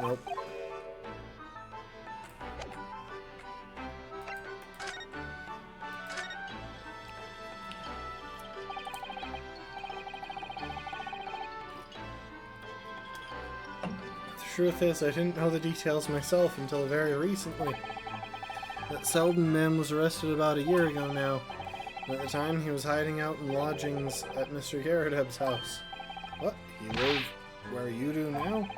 Nope. The truth is, I didn't know the details myself until very recently. That Selden man was arrested about a year ago now. At the time, he was hiding out in lodgings at Mr. Garrideb's house. What? He lived where you do now?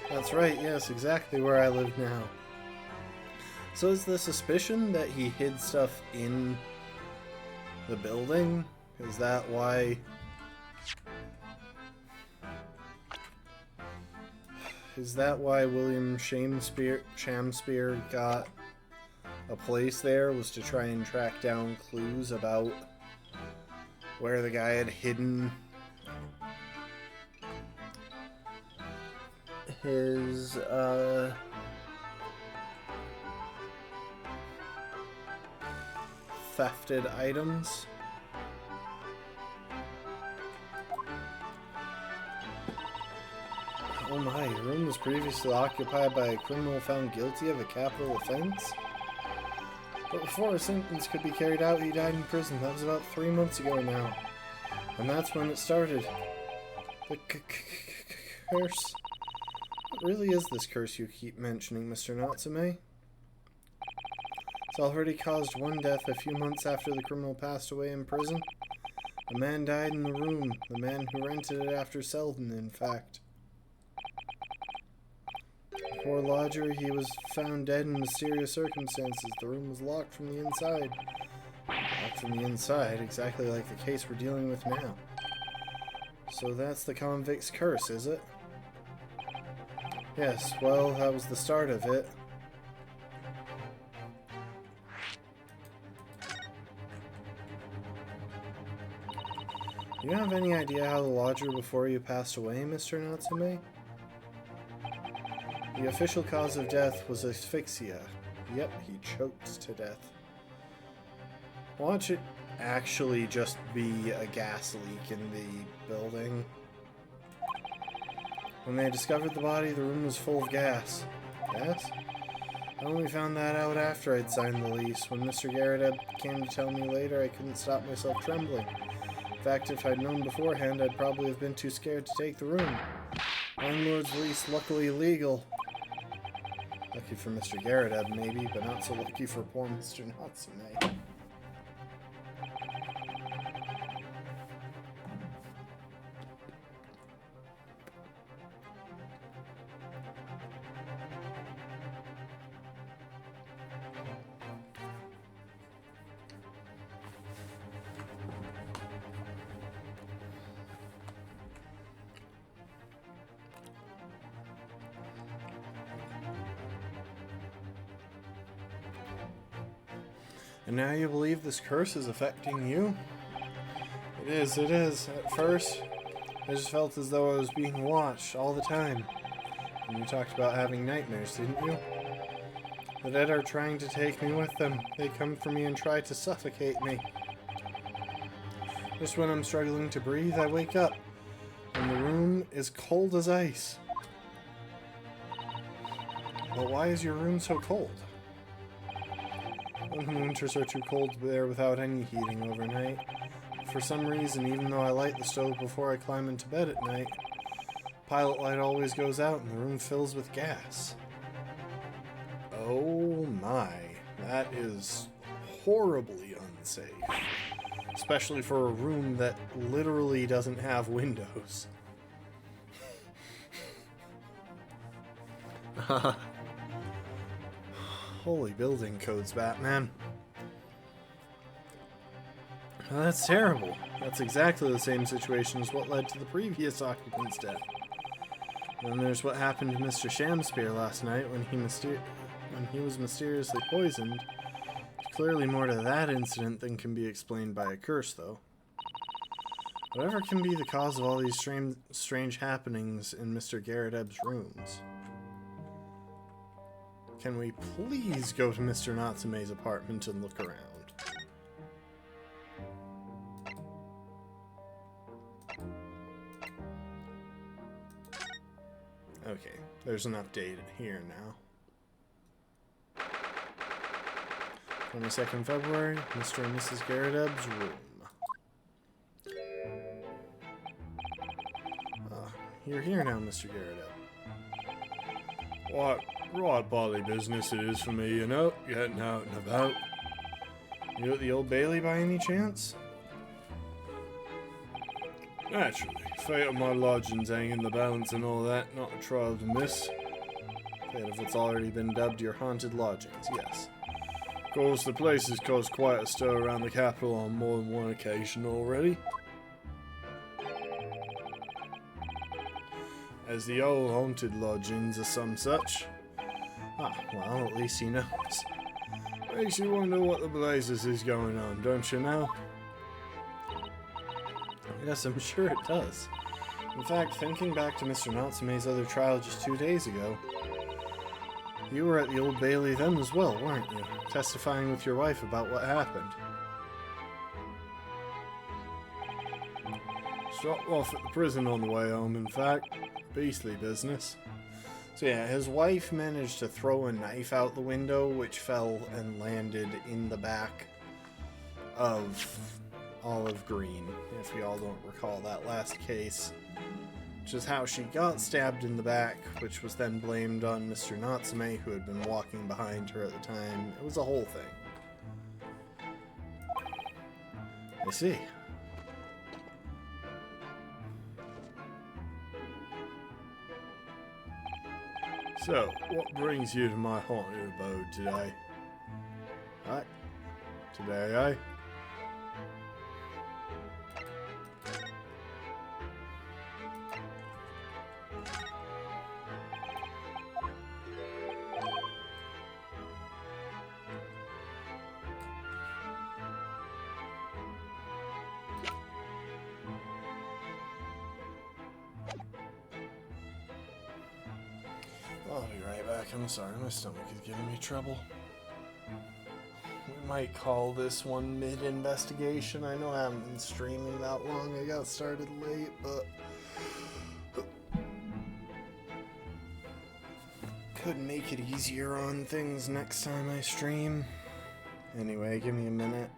That's right, yes, exactly where I live now. So is the suspicion that he hid stuff in the building? Is that why... Is that why William Shamspeare got a place there, was to try and track down clues about where the guy had hidden his, thefted items? Oh my, the room was previously occupied by a criminal found guilty of a capital offense? But before a sentence could be carried out, he died in prison. That was about 3 months ago now. And that's when it started. The curse? What really is this curse you keep mentioning, Mr. Natsume? It's already caused one death a few months after the criminal passed away in prison. A man died in the room. The man who rented it after Selden, in fact. Poor lodger, he was found dead in mysterious circumstances. The room was locked from the inside. Locked from the inside, exactly like the case we're dealing with now. So that's the convict's curse, is it? Yes, well, that was the start of it. Do you have any idea how the lodger before you passed away, Mr. Natsume? The official cause of death was asphyxia. Yep, he choked to death. Watch it actually just be a gas leak in the building. When they discovered the body, the room was full of gas. Gas? I only found that out after I'd signed the lease. When Mr. Garrideb came to tell me later, I couldn't stop myself trembling. In fact, if I'd known beforehand, I'd probably have been too scared to take the room. Landlord's lease, luckily legal. Lucky for Mr. Garrideb, maybe, but not so lucky for poor Mr. Natsume. And now you believe this curse is affecting you? It is. At first, I just felt as though I was being watched all the time. And you talked about having nightmares, didn't you? The dead are trying to take me with them. They come for me and try to suffocate me. Just when I'm struggling to breathe, I wake up. And the room is cold as ice. But why is your room so cold? The winters are too cold to bear without any heating overnight. For some reason, even though I light the stove before I climb into bed at night, pilot light always goes out and the room fills with gas. Oh my, that is horribly unsafe. Especially for a room that literally doesn't have windows. Holy building codes, Batman. Well, that's terrible. That's exactly the same situation as what led to the previous occupant's death. Then there's what happened to Mr. Shamspeare last night when he was mysteriously poisoned. There's clearly more to that incident than can be explained by a curse, though. Whatever can be the cause of all these strange happenings in Mr. Garrett Ebb's rooms? Can we please go to Mr. Natsume's apartment and look around? Okay, there's an update here now. 22nd February, Mr. and Mrs. Garrett Ebb's room. You're here now, Mr. Garrett Ebb. Right bally business it is for me, you know, getting out and about. You at the Old Bailey by any chance? Naturally, fate of my lodgings hang in the balance and all that, not a trial to miss. Fate of what's already been dubbed your haunted lodgings, yes. Of course, the place has caused quite a stir around the capital on more than one occasion already. As the old haunted lodgings or some such. Ah, well, at least he knows. Makes you wonder what the blazes is going on, don't you know? Yes, I'm sure it does. In fact, thinking back to Mr. Natsume's other trial just 2 days ago, you were at the Old Bailey then as well, weren't you? Testifying with your wife about what happened. Stopped off at the prison on the way home, in fact. Beastly business. So yeah, his wife managed to throw a knife out the window, which fell and landed in the back of Olive Green, if we all don't recall that last case. Which is how she got stabbed in the back, which was then blamed on Mr. Natsume, who had been walking behind her at the time. It was a whole thing. I see. So, what brings you to my haunted abode today? Right. Today, eh? I'll be right back. I'm sorry, my stomach is giving me trouble. We might call this one mid-investigation. I know I haven't been streaming that long. I got started late, but could make it easier on things next time I stream. Anyway, give me a minute.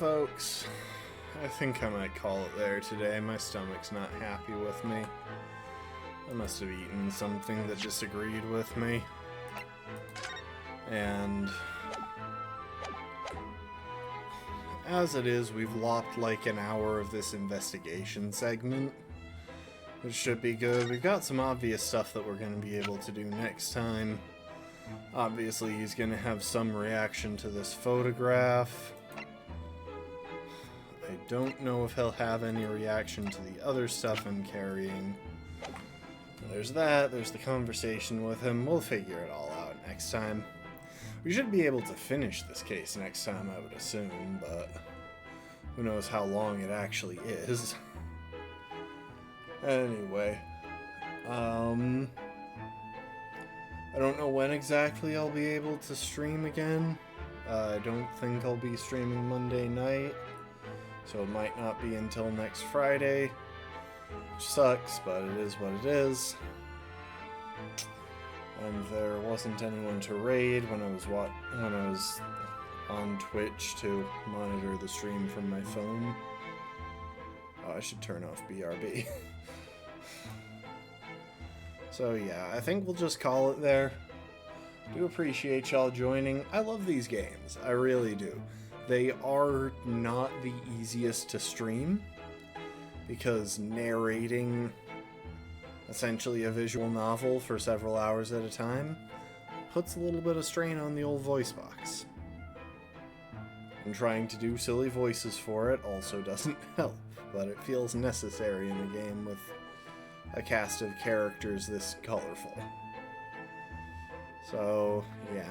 folks, I think I might call it there today. My stomach's not happy with me. I must have eaten something that disagreed with me. And as it is, we've lopped like an hour of this investigation segment, which should be good. We've got some obvious stuff that we're going to be able to do next time. Obviously, he's going to have some reaction to this photograph. I don't know if he'll have any reaction to the other stuff I'm carrying. There's that, there's the conversation with him. We'll figure it all out next time. We should be able to finish this case next time, I would assume, but who knows how long it actually is. Anyway, I don't know when exactly I'll be able to stream again. I don't think I'll be streaming Monday night, so it might not be until next Friday, which sucks, but it is what it is. And there wasn't anyone to raid when I was on Twitch to monitor the stream from my phone. Oh, I should turn off BRB. So yeah, I think we'll just call it there. Do appreciate y'all joining. I love these games. I really do. They are not the easiest to stream because narrating essentially a visual novel for several hours at a time puts a little bit of strain on the old voice box. And trying to do silly voices for it also doesn't help, but it feels necessary in a game with a cast of characters this colorful. So, yeah.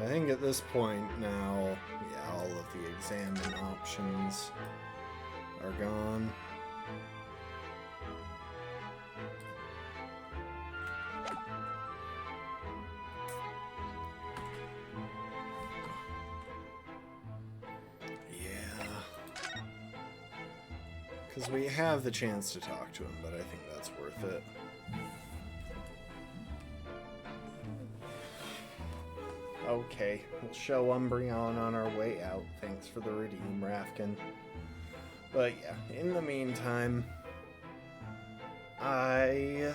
I think at this point now, yeah, all of the examine options are gone. Because we have the chance to talk to him, but I think that's worth it. Okay, we'll show Umbreon on our way out. Thanks for the redeem, Rafkin. But yeah, in the meantime, I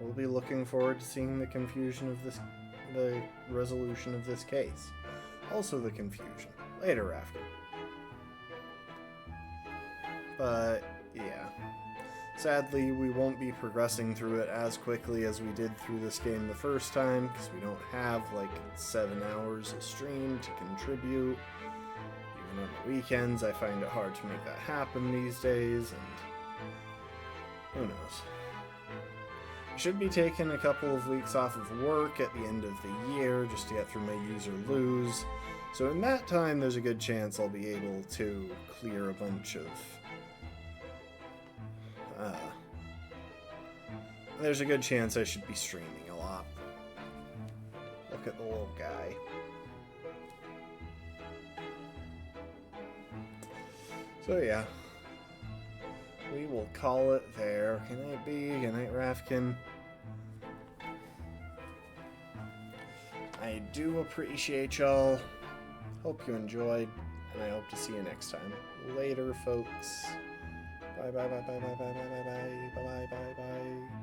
will be looking forward to seeing the resolution of this case. Also the confusion. Later, Rafkin. But yeah, sadly we won't be progressing through it as quickly as we did through this game the first time, because we don't have like 7 hours of stream to contribute. Even on the weekends I find it hard to make that happen these days, and who knows. I should be taking a couple of weeks off of work at the end of the year just to get through my use or lose, so in that time there's a good chance I'll be able to clear a bunch of there's a good chance I should be streaming a lot. Look at the little guy. So yeah, we will call it there. Good night, B. Good night, Rafkin. I do appreciate y'all. Hope you enjoyed, and I hope to see you next time. Later, folks. Bye bye bye bye bye bye bye bye bye bye bye bye.